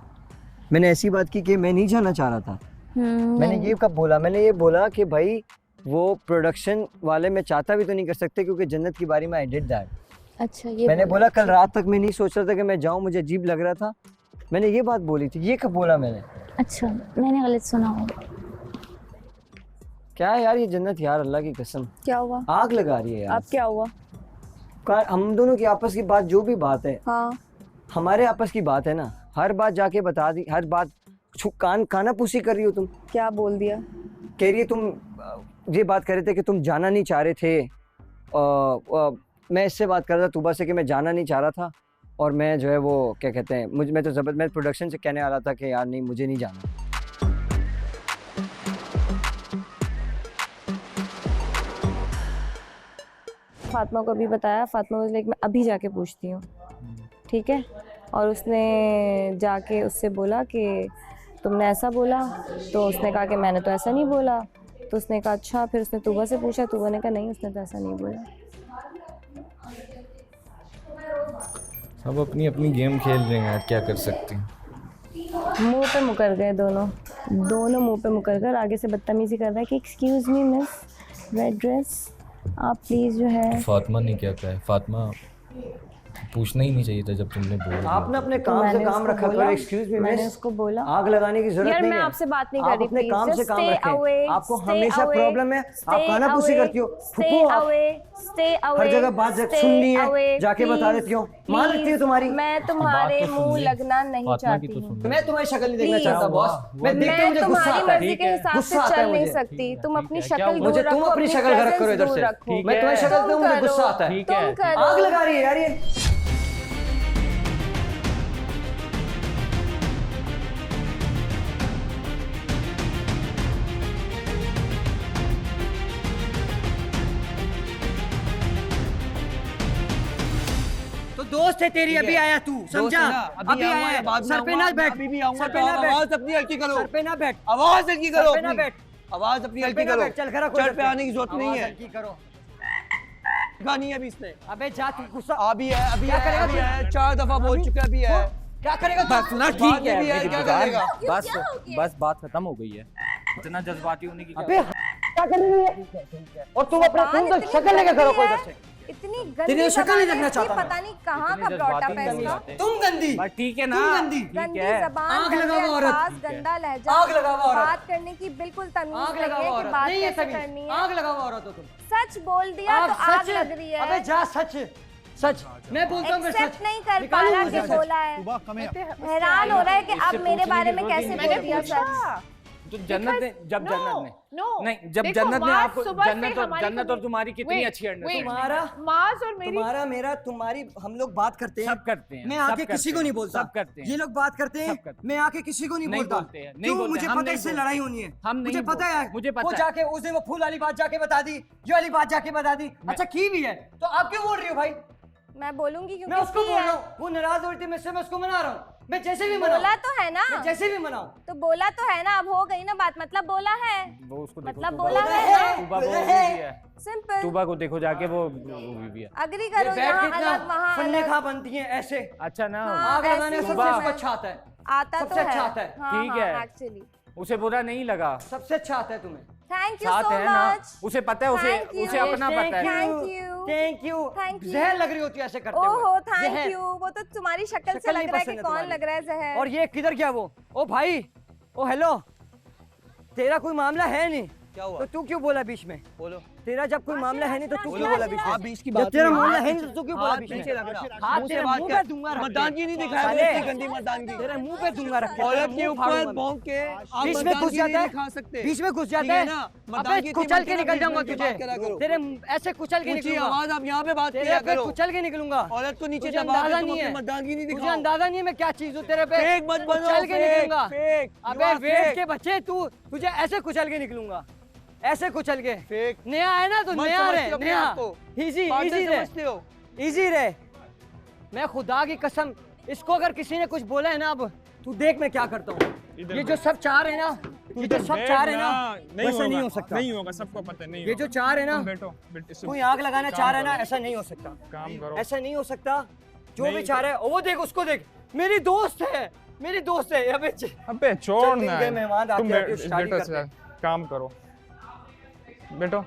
मैंने ऐसी बात की कि मैं नहीं जाना चाह रहा था। मैंने ये कब बोला? मैंने ये बोला कि भाई वो प्रोडक्शन वाले मैं चाहता भी तो नहीं कर सकते, क्योंकि जन्नत की बारी में आई डिड दैट। अच्छा, ये मैंने बोला कल रात तक मैं नहीं सोच रहा था कि मैं जाऊं, मुझे अजीब लग रहा था, मैंने ये बात बोली थी। ये कब बोला मैंने? अच्छा, मैंने गलत सुना होगा। क्या यार ये जन्नत यार, अल्लाह की कसम क्या हुआ? आग लगा रही है यार। अब क्या हुआ? हम दोनों की आपस की बात, जो भी बात है हाँ, हमारे आपस की बात है ना, हर बात जाके बता दी, हर बात काना पूसी कर रही हो तुम। क्या बोल दिया? कह रही है तुम ये बात कर रहे थे कि तुम जाना नहीं चाह रहे थे। मैं इससे बात कर रहा था तुबा से कि मैं जाना नहीं चाह रहा था, और मैं जो है वो क्या कहते हैं, मैं तो मैं प्रोडक्शन से कहने वाला था कि यार नहीं मुझे नहीं जाना। फातिमा को अभी बताया, फातिमा को मैं अभी जाके पूछती हूँ, ठीक है? और उसने जाके उससे बोला कि तुमने ऐसा बोला, तो उसने कहा कि मैंने तो ऐसा नहीं बोला। तो उसने कहा अच्छा, फिर उसने तुबा से पूछा, तुबा ने कहा नहीं उसने तो ऐसा नहीं बोला। सब अपनी अपनी गेम खेल रहे हैं यार, क्या कर सकते हैं। मुंह पे मुकर गए दोनों मुंह पे मुकर कर आगे से बदतमीजी कर रहा है कि excuse me miss, red dress आप प्लीज जो है। फातिमा ने क्या कहा है? फातिमा पूछना ही नहीं चाहिए था जब तुमने बोला। आपने अपने काम से काम रखा करो। एक्सक्यूज मी, मैंने उसको बोला आग लगाने की जरूरत यार, नहीं मैं है। आपसे बात नहीं कर रही, आप अपने काम से काम रखें। आपको stay हमेशा away, प्रॉब्लम है, आप खाना पूसी करती हो, stay away, हर जगह बात सुननी है, जाके बता देती हो, मां लगती है तुम्हारी। मैं तुम्हारे मुंह लगना नहीं चाहती हूँ। मैं तुम्हारी शक्ल नहीं देखना चाहता बॉस, मैं देखते ही मुझे गुस्सा आता है। मर्जी के हिसाब से चल नहीं सकती, तुम अपनी शक्ल मुझे तुम अपनी शक्ल खराब करो इधर से, मैं तुम्हारी शक्ल पे मुझे गुस्सा आता है। आग लगा रही है यार ये। दोस्त है तेरी, अभी आया तू, समझा? अभी आया, सर पे ना बैठ, अभी भी आऊंगा, आवाज अपनी हल्की करो, सर पे ना बैठ, आवाज हल्की करो, सर पे ना बैठ, आवाज अपनी हल्की करो, चल खड़ा चढ़ पे आने की जरूरत नहीं है, हल्की करो। गानी अभी इसने, अबे जा तू, गुस्सा अभी है, अभी क्या करेगा? 4 दफा बोल चुका है, अभी है, क्या करेगा? बस ना, ठीक है, क्या करेगा? बस बात खत्म हो गई है, इतना जज्बाती होने की अबे क्या कर रही है? और तुम अपने शक्ल लेके करो कोई इधर से। इतनी गंदी शक्ल नहीं देखना चाहता, पता नहीं कहाँ का ब्रॉट अप है इसका। तुम गंदी, ठीक है ना, गंदी जबान, आग लगा हुआ औरत, गंदा लहजा, आग लगा हुआ औरत, बात करने की बिल्कुल तमीज नहीं है कि बात कैसे करनी है। आग लगा हुआ औरत हो तुम, सच बोल दिया तो आग लग रही है। अबे जा, सच मैं बोलता हूँ, एक्सेप्ट नहीं कर पा रहा कि बोला है, हैरान हो रहा है कि अब मेरे बारे में कैसे बोल दिया सच। तो जन्नत ने जब आपको जन्नत और तुम्हारी कितनी अच्छी तुम्हारा मेरा तुम्हारी हम लोग बात करते हैं, सब करते हैं, मैं आके किसी को नहीं बोलता, सब करते हैं, ये लोग बात करते हैं, मैं आके किसी को नहीं बोलता, क्यों? मुझे पता है इससे लड़ाई होनी है, मुझे पता है, मुझे पता है। वो जाके उस दिन वो फूल वाली बात जाके बता दी, ये वाली बात जाके बता दी, अच्छा की भी है, तो आप क्यों बोल रही हो भाई? मैं बोलूंगी क्योंकि मैं उसको बोल रहा हूँ, वो नाराज हो रही थी, मैं उसको मना रहा हूँ, मैं जैसे भी बोला तो है ना, मैं जैसे भी मनाऊं, तो बोला तो है ना, अब हो गई ना बात, मतलब बोला है, वो उसको मतलब बोला है, तुबा को भी है, सिंपल। तुबा को देखो जाके, वो भी है। अग्री करो, यहाँ अलग वहाँ फन्ने खा बनती हैं ऐसे, अच्छा ना, आग लगाने सबसे अच्छा आता है, आता तो है, अच्छा आता है, ठीक है, एक्चुअली उसे बुरा नहीं लगा, सबसे अच्छा आता है तुम्हें, थैंक यू साथ सो है ना, मच। उसे पता है, उसे अपना पता है। Thank you. जहर लग रही होती है ऐसे करते हुए। ओहो थैंक यू। वो तो तुम्हारी शक्ल से लग रहा है कि कौन लग रहा है जहर। और ये किधर गया वो? ओ भाई, ओ हेलो, तेरा कोई मामला है नहीं, क्या हुआ? तो तू क्यों बोला बीच में? बोलो। तेरा जब कोई मामला है नहीं तो तू क्यों बोला बीच में? आप बीच की जब बात तेरा नहीं- मामला है नहीं तो तू क्यों बोला हाथ बीच में? नीचे लग रहा। हाथ मुंह से तेरे बात मुंह कर। पे दूंगा रख के। मर्दानगी नहीं दिखाया साले, इतनी गंदी मर्दानगी। तेरे मुंह पे दूंगा रख के। औरत के तेरा मुंह ऊपर फाड़ूंगा मैं। भौंक के आप बीच में घुस मर्दानगी जाता नहीं है, दिखा सकते। बीच में घुस ठीक जाता है है ना? अबे मर्दानगी कुचल के इतनी निकल बीच जाऊंगा में तुझे। बात करा करो। तेरे ऐसे कुचल के ऊंची निकलूंगा। आवाज आप यहाँ पे बात तेरे किया पे करो। कुचल के निकलूंगा। औरत को नीचे तुझे दबा के अंदाजा तुम नहीं अपनी है, मर्दानगी नहीं तुझे दिखाओ। अंदाजा नहीं है मैं क्या चीज हूँ तेरे पे। फेक मत बनो, कुचल के फेक, निकलूंगा। फेक। अबे You are वेट fake। के बच्चे, तू तुझे ऐसे कुचल के निकलूंगा, ऐसे कुचल के। फेक। नया है ना तो मत नया समझते रहे, अपने नया। आप को। इजी बातें इजी रहे, समझते हो। इजी रहे। मैं खुदा की कसम, इसको अगर किसी ने कुछ बोला है ना, अब तू देख मैं क्या करता हूँ। ये जो सब चाह रहे हैं ना, ये जो सब चाह रहे हैं ना, वैसा नहीं हो सकता। नहीं होगा, सबको पता है, नहीं ये जो चाह रहे हैं ना, बैठो कोई आग लगाना चाह रहा है ना, ऐसा नहीं हो सकता। काम करो। ऐसा नहीं हो सकता। जो भी चाह रहा है वो देख, उसको देख, मेरी दोस्त है, मेरी दोस्त है। अबे अबे छोड़ चल, ना, इनके मेहमान आते तुम हैं, शादी बैठो, करते हैं। काम करो, बैठो,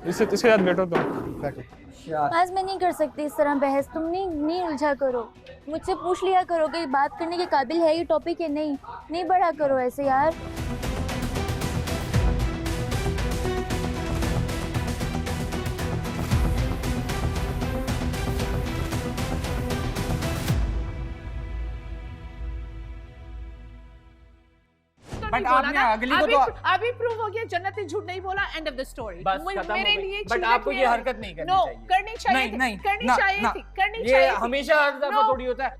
इसके साथ बैठो तुम। आज मैं नहीं कर सकती इस तरह बहस, तुम नहीं उलझा करो। मुझसे पूछ लिया करो कि बात करने के काबिल है ये टॉपिक या नहीं बढ़ा करो ऐसे यार। बट आपने अगली को तो अभी प्रूव हो गया, जन्नत ने झूठ नहीं बोला, एंड ऑफ द स्टोरी। बस खत्म मेरे हो गई। लिए बट आपको ये हरकत नहीं करनी चाहिए। करनी चाहिए नहीं, नहीं, करनी ना, चाहिए ना। थी, करनी ये चाहिए थी। हमेशा हर दफा थोड़ी होता है।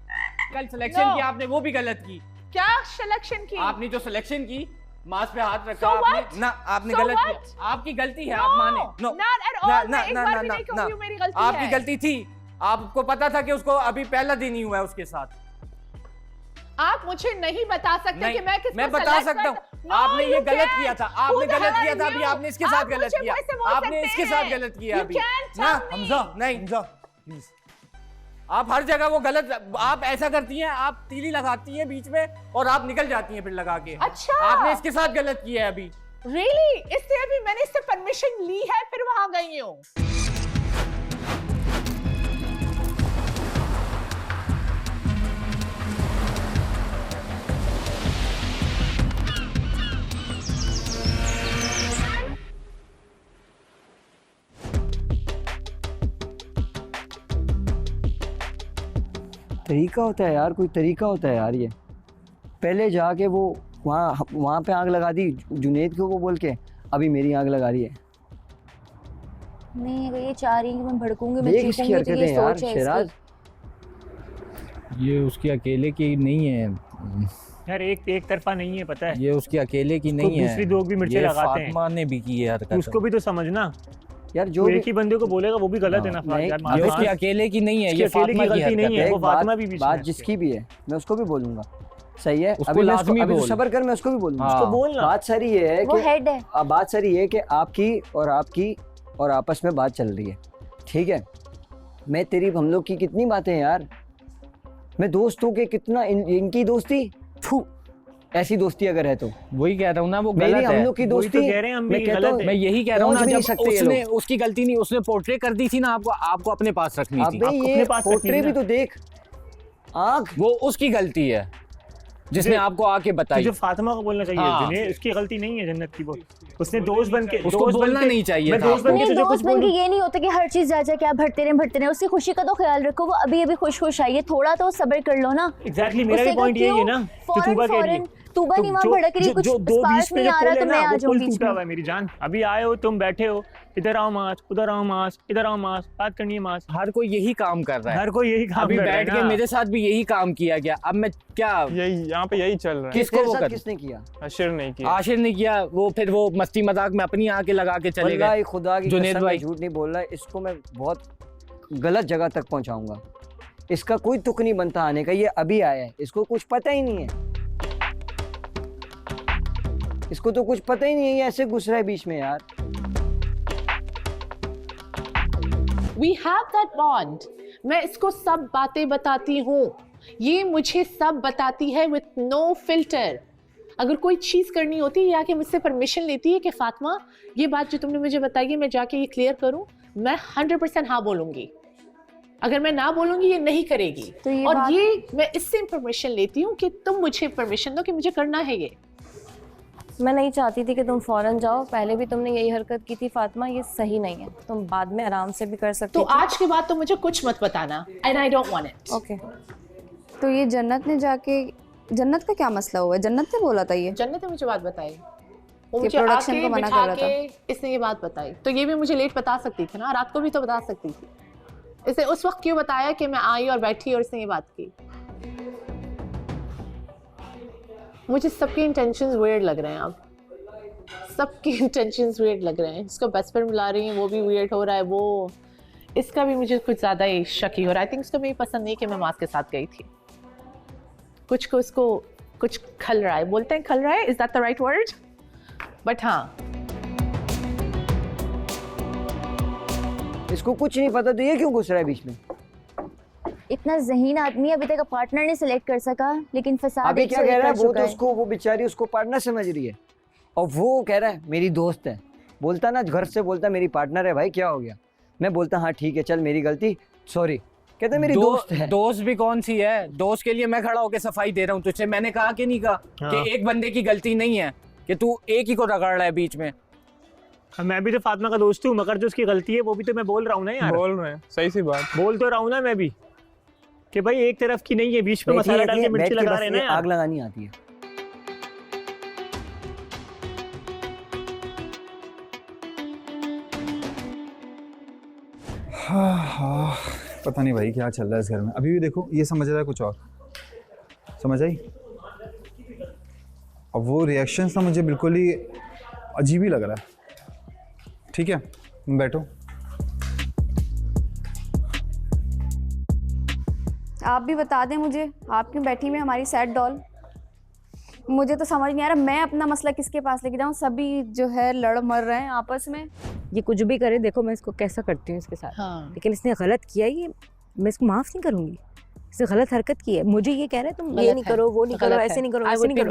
कल सिलेक्शन की आपने वो भी गलत की। क्या सिलेक्शन की? आपने जो सिलेक्शन की, मांस पे हाथ रखा So आपने what? ना, आपने So गलत what? किया। आपकी गलती है, आप माने। नो, not at all, मैं एक बार भी नहीं कहूंगी मेरी गलती आपकी है। गलती थी। आपको पता था कि उसको अभी पहला दिन ही हुआ है उसके साथ। आप मुझे नहीं बता सकते नहीं, कि मैं किसको मैं बता select सकता हूँ। कर- No, आपने ये you गलत can't. किया था, Who आपने the गलत hell किया are था, अभी you? आपने इसके आप साथ गलत मुझे किया। कैसे बोल आपने सकते इसके साथ हैं? गलत किया You अभी can't ना। tell me. हमजा नहीं, हमजा प्लीज। आप हर जगह वो गलत, आप ऐसा करती हैं, आप तीली लगाती हैं बीच में और आप निकल जाती हैं फिर लगा के। अच्छा। आपने इसके साथ गलत किया है अभी। Really? इसलिए अभी मैंने इससे परमिशन ली है, फिर वहां गई हूँ। तरीका होता है यार, कोई तरीका होता है यार। ये पहले जाके वो वहाँ पे आग लगा दी जुनेद को वो बोल के, अभी मेरी आग लगा रही है। नहीं अगर ये चाह रही है कि मैं भड़कूंगी, मैं देख इसकी चीखूंगी, तो ये हरकतें यार सोच है शहराज। इसकी। ये उसकी अकेले की नहीं है यार, एक तरफा नहीं है, पता है। ये उसकी अकेले की नहीं है, दूसरी लोग भी मिर्ची ये लगाते हैं। फातिमा ने भी की है हरकत। उसको भी तो समझना यार, जो तो एक ही बंदे को बोलेगा वो भी गलत है ना। नहीं, यार, ये उसकी अकेले की नहीं है, इसकी ये अकेले की फातिमा की गलती हरकत नहीं है, है। वो फातिमा भी बीच में बात है जिसकी भी है मैं उसको भी बोलूंगा, सही है। उसको अभी मैं लाजमी अभी तो बोल। सब्र कर, मैं उसको भी बोलूंगा। हाँ। उसको बोलना। बात सारी ये है वो कि हेड है। अब बात सारी ये है कि आपकी और आपस में बात चल रही है, ठीक है। मैं तेरी हम लोग की कितनी बातें हैं यार, मैं दोस्तों के कितना इनकी दोस्ती, थू, ऐसी दोस्ती अगर है तो वही कह रहा हूँ ना, वो मेरी गलत हम है। लोग की वही तो दोस्ती कह रहे हैं हम भी मैं कहता गलत हूँ है। मैं यही कह रहा हूँ ना, पहुंच भी नहीं जब सकते ये उसने लोग। उसकी गलती नहीं, उसने पोर्ट्रे कर दी थी ना, आपको अपने पास रखनी थी। अबे अपने ये पास रखनी पोर्ट्रे है भी ना। तो देख, आँख वो उसकी गलती है जिसने आपको आके बताई। तुझे फातिमा को बोलना चाहिए। हाँ। जुनेद, उसकी गलती नहीं है जन्नत की। वो उसने दोस्त बन के, उसको बोलना नहीं चाहिए मैं था। दोस्त बन के नहीं तुझे कुछ दोस्त बन के बोलूं। ये नहीं होता कि हर चीज जा क्या भरते रहे। उसकी खुशी का तो ख्याल रखो, वो अभी खुश आई है, थोड़ा तो सब्र कर लो ना। एग्जैक्टली, मेरा भी उसने पॉइंट कहा, यही है क्यों? ना जो तूबा कह रही है। तूबा नहीं वहाँ भड़क रही, कुछ जो दो बीच स्पार्क पे नहीं जो आ रहा पुल है तो मैं ना, आ वो जाऊँ पुल बीच टूटा में। हुआ है मेरी जान। अभी आए हो तुम, बैठे हो, इधर आओ मास, उधर आओ मास, इधर आओ मास, बात करनी है मास। हर कोई यही काम कर रहा है, हर कोई यही काम अभी कर रहा है बैठ के ना। मेरे साथ भी यही काम किया गया। अब मैं क्या, यही यहाँ पे यही चल रहा है। किसको तेरे वो साथ कर, किसने किया? आशिर नहीं किया। आशिर ने किया। वो फिर वो मस्ती मजाक में अपनी आके लगा के चले वल्लाही गए। खुदा की जुनेद कसम, भाई। मैं झूठ नहीं बोल रहा, इसको मैं बहुत गलत जगह तक पहुंचाऊंगा। इसका कोई तुक नहीं बनता आने का, ये अभी आया है, इसको कुछ पता ही नहीं है, इसको तो कुछ पता ही नहीं है, ये ऐसे घुस रहा है बीच में यार। We have that bond. मैं इसको सब बातें बताती हूँ, ये मुझे सब बताती है with no filter. अगर कोई चीज़ करनी होती है या कि मुझसे परमिशन लेती है कि फातिमा ये बात जो तुमने मुझे बताई है मैं जाके ये क्लियर करूं, मैं 100% हाँ बोलूँगी। अगर मैं ना बोलूँगी ये नहीं करेगी। तो ये और ये मैं इससे परमिशन लेती हूँ कि तुम मुझे परमिशन दो कि मुझे करना है ये। मैं नहीं चाहती थी कि तुम फौरन जाओ, पहले भी तुमने यही हरकत की थी फातिमा, ये सही नहीं है। तुम बाद में आराम से भी कर सकती तो थी। आज के बाद तो मुझे कुछ मत बताना, and I don't want it. Okay. तो ये जन्नत ने जाके, जन्नत का क्या मसला हुआ है? जन्नत ने बोला था ये? जन्नत ने मुझे बात बताई, वो कि मुझे प्रोडक्शन आके को मना बिठा कर रहा के इसने ये बात बताई। तो ये भी मुझे लेट बता सकती थी ना, रात को भी तो बता सकती थी। इसने उस वक्त क्यों बताया कि मैं आई और बैठी और इसने ये बात की? मुझे सबके इंटेंशंस वियर्ड लग रहे हैं अब, सबके इंटेंशंस वियर्ड लग रहे हैं। इसको बेस्ट फ्रेंड बुला रही है वो भी वियर्ड हो रहा है, वो इसका भी मुझे कुछ ज़्यादा ही शकी हो रहा है। आई थिंक इसको मेरी पसंद नहीं कि मैं मास के साथ गई थी। कुछ को इसको कुछ खल रहा है, बोलते हैं खल रहा है, is that the right word? But हाँ, इसको कुछ नहीं पता तो ये क्यों घुस रहा है बीच में? इतना ज़हीन आदमी अभी तक पार्टनर नहीं सिलेक्ट कर सका, लेकिन फसाद अभी एक क्या से कह एक रहा है? कर वो चुका तो है। उसको, वो बेचारी उसको पार्टनर समझ रही है और वो कह रहा है मेरी दोस्त है। बोलता ना घर से, बोलता मेरी पार्टनर है। भाई क्या हो गया? मैं बोलता हाँ ठीक है चल मेरी गलती, सॉरी। कहते मेरी दोस्त है। दोस्त भी कौन सी है? दोस्त के लिए मैं खड़ा होकर सफाई दे रहा हूँ तुझसे। मैंने कहा कि नहीं कहा कि एक बंदे की गलती नहीं है कि तू एक ही को रगड़ रहा है बीच में। मैं भी तो फातिमा का दोस्त हूँ, मगर जो उसकी गलती है वो भी तो मैं बोल रहा हूँ ना यार। बोल रहे हैं, सही सी बात बोल तो रहा हूँ ना मैं भी कि भाई एक तरफ की नहीं है, बीच में मसाला डाल के मिर्ची लगा रहे हैं ना यार। आग लगानी आती है। हाँ, पता नहीं भाई क्या चल रहा है इस घर में। अभी भी देखो ये समझ रहा है कुछ और, समझ आई? अब वो रिएक्शंस ना मुझे बिल्कुल ही अजीब ही लग रहा है। ठीक है बैठो। आप भी बता दें मुझे, आप क्यों बैठी हुई हमारी सैड डॉल? मुझे तो समझ नहीं आ रहा मैं अपना मसला किसके पास लेके जाऊँ। सभी जो है लड़ मर रहे हैं आपस में। ये कुछ भी करे, देखो मैं इसको कैसा करती हूँ इसके साथ। हाँ। लेकिन इसने गलत किया, ये मैं इसको माफ़ नहीं करूँगी। इसने गलत हरकत की है, मुझे ये कह रहा है तुम ये नहीं करो, वो नहीं करो, ऐसे नहीं करो, ऐसे नहीं करो।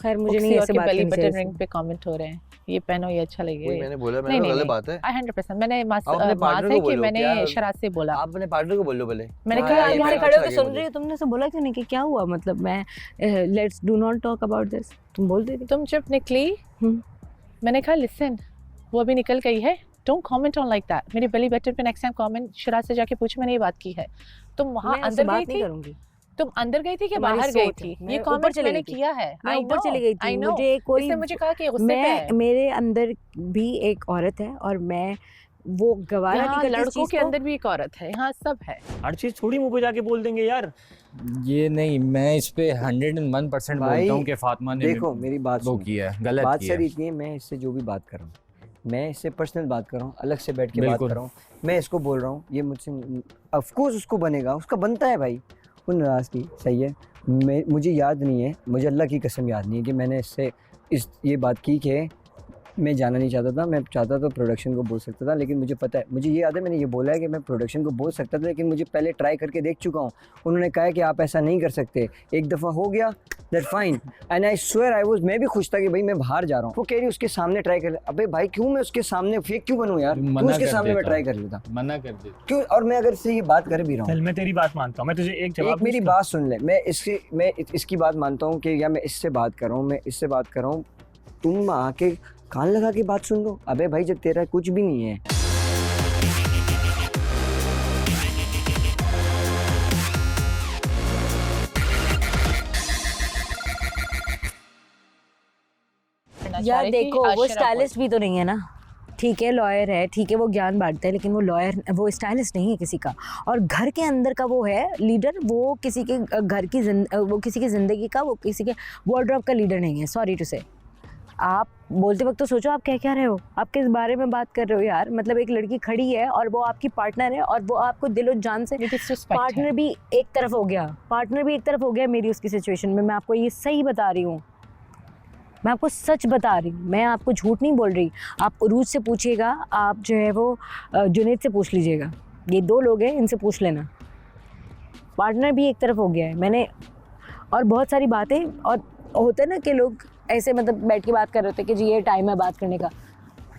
खैर मुझे नहीं ऐसे बात करनी चाहिए। रिंग पे कमेंट हो रहे हैं, ये पहनो ये अच्छा लगेगा। मैंने बोला, मैंने गलत बात है। 100% मैंने मास पार्टनर है को कि बोलो, मैंने शरात से बोला। आप अपने पार्टनर को बोलो पहले। मैंने क्या कहा यहाँ खड़े होकर सुन रही हो, तुमने से बोला क्यों नहीं कि क्या हुआ? मतलब मैं let's do not talk about this, तुम बोल देती। तुम जब निकली मैंने कहा लिसन, वो अभी निकल गई है, don't comment on like that. मेरे बेली बटन पे नेक्स्ट टाइम कमेंट शरात से जाके पूछ मैंने ये बात की है। तुम वहां अंदर गई थी, तुम अंदर गई थी कि बाहर गई थी? ये कमेंट मैंने किया है। मैं ऊपर चली गई थी। मुझे कोई मुझे कहा कि गुस्से पे है। मेरे अंदर भी एक औरत है और मैं वो गवारा नहीं करती। लड़कों के अंदर भी एक औरत है, यहाँ सब है। हर चीज थोड़ी मुंह पे जाके बोल देंगे यार। ये नहीं, मैं इस पे 101% बोलता हूँ कि फातिमा ने देखो मेरी बात वो किया है, गलत बात किया सर इतनी है, मैं इससे जो भी बात कर रहा हूँ, मैं इससे पर्सनल बात कर रहा हूँ, अलग से बैठ के बात कर रहा हूँ। मैं इसको बोल रहा हूँ, ये मुझसे ऑफ कोर्स उसको बनेगा, उसका बनता है भाई। वो नाराज़ की सही है। मुझे याद नहीं है, मुझे अल्लाह की कसम याद नहीं है कि मैंने इससे ये बात की कि मैं जाना नहीं चाहता था। मैं चाहता तो प्रोडक्शन को बोल सकता था, लेकिन मुझे पता है, मुझे ये याद है मैंने ये बोला है कि मैं प्रोडक्शन को बोल सकता था, लेकिन मुझे पहले ट्राई करके देख चुका हूँ। उन्होंने कहा है कि आप ऐसा नहीं कर सकते, एक दफ़ा हो गया that fine. And I swear I was, मैं भी खुश था कि भाई मैं बाहर जा रहा हूँ। वो कह रही उसके सामने ट्राई कर। अबे भाई क्यों मैं उसके सामने फेक क्यों बनूँ यार? क्यों उसके सामने मैं ट्राई कर लेता? मना कर देता क्यों? और मैं अगर से ये बात कर भी रहा हूँ, चल मैं तेरी बात मानता हूँ, मैं तुझे एक जवाब, मेरी बात सुन ले। मैं इसकी बात मानता हूँ कि या मैं इससे बात कर रहा हूँ, मैं इससे बात कर रहा हूँ, तुम आके कान लगा के बात सुन लो। अबे भाई जब तेरा कुछ भी नहीं है। यार देखो वो स्टाइलिस्ट भी तो नहीं है ना। ठीक है लॉयर है, ठीक है वो ज्ञान बांटता है, लेकिन वो लॉयर, वो स्टाइलिस्ट नहीं है किसी का। और घर के अंदर का वो है लीडर, वो किसी के घर की वो किसी की ज़िंदगी का, वो किसी के वार्डरोब का लीडर नहीं है। सॉरी टू से। आप बोलते वक्त तो सोचो आप क्या रहे हो, आप किस बारे में बात कर रहे हो यार। मतलब एक लड़की खड़ी है और वो आपकी पार्टनर है और वो आपको दिलो जान से, पार्टनर भी एक तरफ हो गया, मेरी उसकी सिचुएशन में। मैं आपको ये सही बता रही हूँ, मैं आपको सच बता रही हूँ, मैं आपको झूठ नहीं बोल रही। आप उरूज से पूछिएगा, आप जो है वो जुनैद से पूछ लीजिएगा, ये 2 लोग हैं, इनसे पूछ लेना। पार्टनर भी एक तरफ हो गया है मैंने, और बहुत सारी बातें। और होता है ना कि लोग ऐसे मतलब बैठ के बात कर रहे होते हैं कि जी ये टाइम है बात करने का,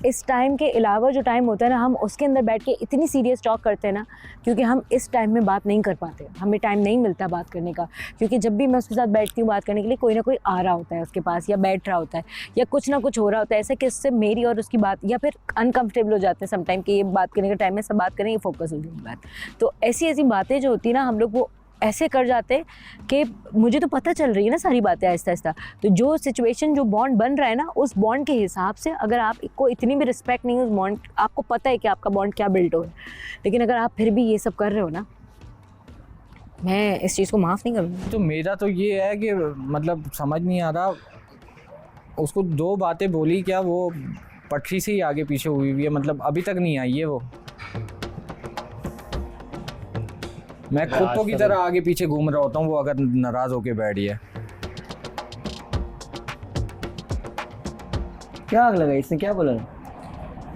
इस टाइम के अलावा जो टाइम होता है ना, हम उसके अंदर बैठ के इतनी सीरियस टॉक करते हैं ना, क्योंकि हम इस टाइम में बात नहीं कर पाते, हमें टाइम नहीं मिलता बात करने का। क्योंकि जब भी मैं उसके साथ बैठती हूँ बात करने के लिए, कोई ना कोई आ रहा होता है उसके पास, या बैठ रहा होता है, या कुछ ना कुछ हो रहा होता है ऐसा कि उससे मेरी और उसकी बात, या फिर अनकम्फर्टेबल हो जाते हैं समटाइम कि ये बात करने का टाइम है, सब बात करें, ये फोकस हो जाएगी बात। तो ऐसी ऐसी बातें जो होती है ना, हम लोग वो ऐसे कर जाते हैं कि मुझे तो पता चल रही है ना सारी बातें आहिस्ता आहिस्ता। तो जो सिचुएशन, जो बॉन्ड बन रहा है ना, उस बॉन्ड के हिसाब से अगर आपको इतनी भी रिस्पेक्ट नहीं है उस बॉन्ड, आपको पता है कि आपका बॉन्ड क्या बिल्ड हो रहा है, लेकिन अगर आप फिर भी ये सब कर रहे हो ना, मैं इस चीज़ को माफ़ नहीं करूँगी। तो मेरा तो ये है कि मतलब समझ नहीं आ रहा, उसको 2 बातें बोली क्या, वो पटरी से ही आगे पीछे हुई है, मतलब अभी तक नहीं आई है वो। मैं कुत्तों की तरह आगे पीछे घूम रहा होता हूँ, वो अगर नाराज होके बैठ गया। क्या आग लगाई, इसने क्या बोला?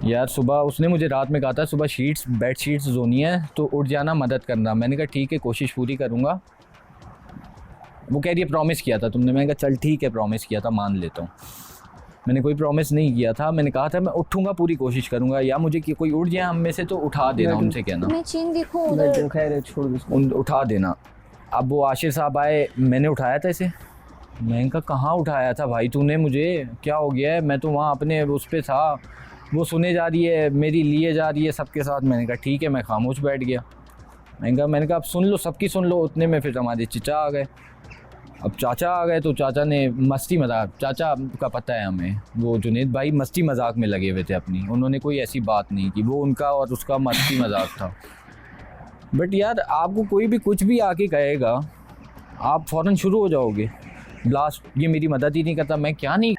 यार सुबह उसने मुझे रात में कहा था सुबह शीट्स, बेड शीट्स धोनी है तो उठ जाना, मदद करना। मैंने कहा ठीक है, कोशिश पूरी करूँगा। वो कह रही है प्रॉमिस किया था तुमने। मैंने कहा चल ठीक है, प्रॉमिस किया था, मान लेता हूँ। मैंने कोई प्रॉमिस नहीं किया था, मैंने कहा था मैं उठूँगा, पूरी कोशिश करूँगा, या मुझे कि कोई उठ जाए हम में से तो उठा देना, उनसे कहना मैं चीन देखूं खैर छोड़ दो, उठा देना। अब वो आशिर साहब आए, मैंने उठाया था इसे। मैंने कहा कहाँ उठाया था भाई तूने, मुझे क्या हो गया है, मैं तो वहाँ अपने उस पर था। वो सुने जा रही है, मेरी लिए जा रही है सबके साथ। मैंने कहा ठीक है, मैं खामोश बैठ गया। मैंने कहा अब सुन लो, सबकी सुन लो। उतने में फिर हमारे चचा आ गए। अब चाचा आ गए तो चाचा ने मस्ती मजाक, चाचा का पता है हमें, वो जुनेद भाई मस्ती मजाक में लगे हुए थे अपनी। उन्होंने कोई ऐसी बात नहीं की, वो उनका और उसका मस्ती मजाक था। बट यार आपको कोई भी कुछ भी आके कहेगा, आप फ़ौरन शुरू हो जाओगे ब्लास्ट, ये मेरी मदद ही नहीं करता, मैं क्या नहीं।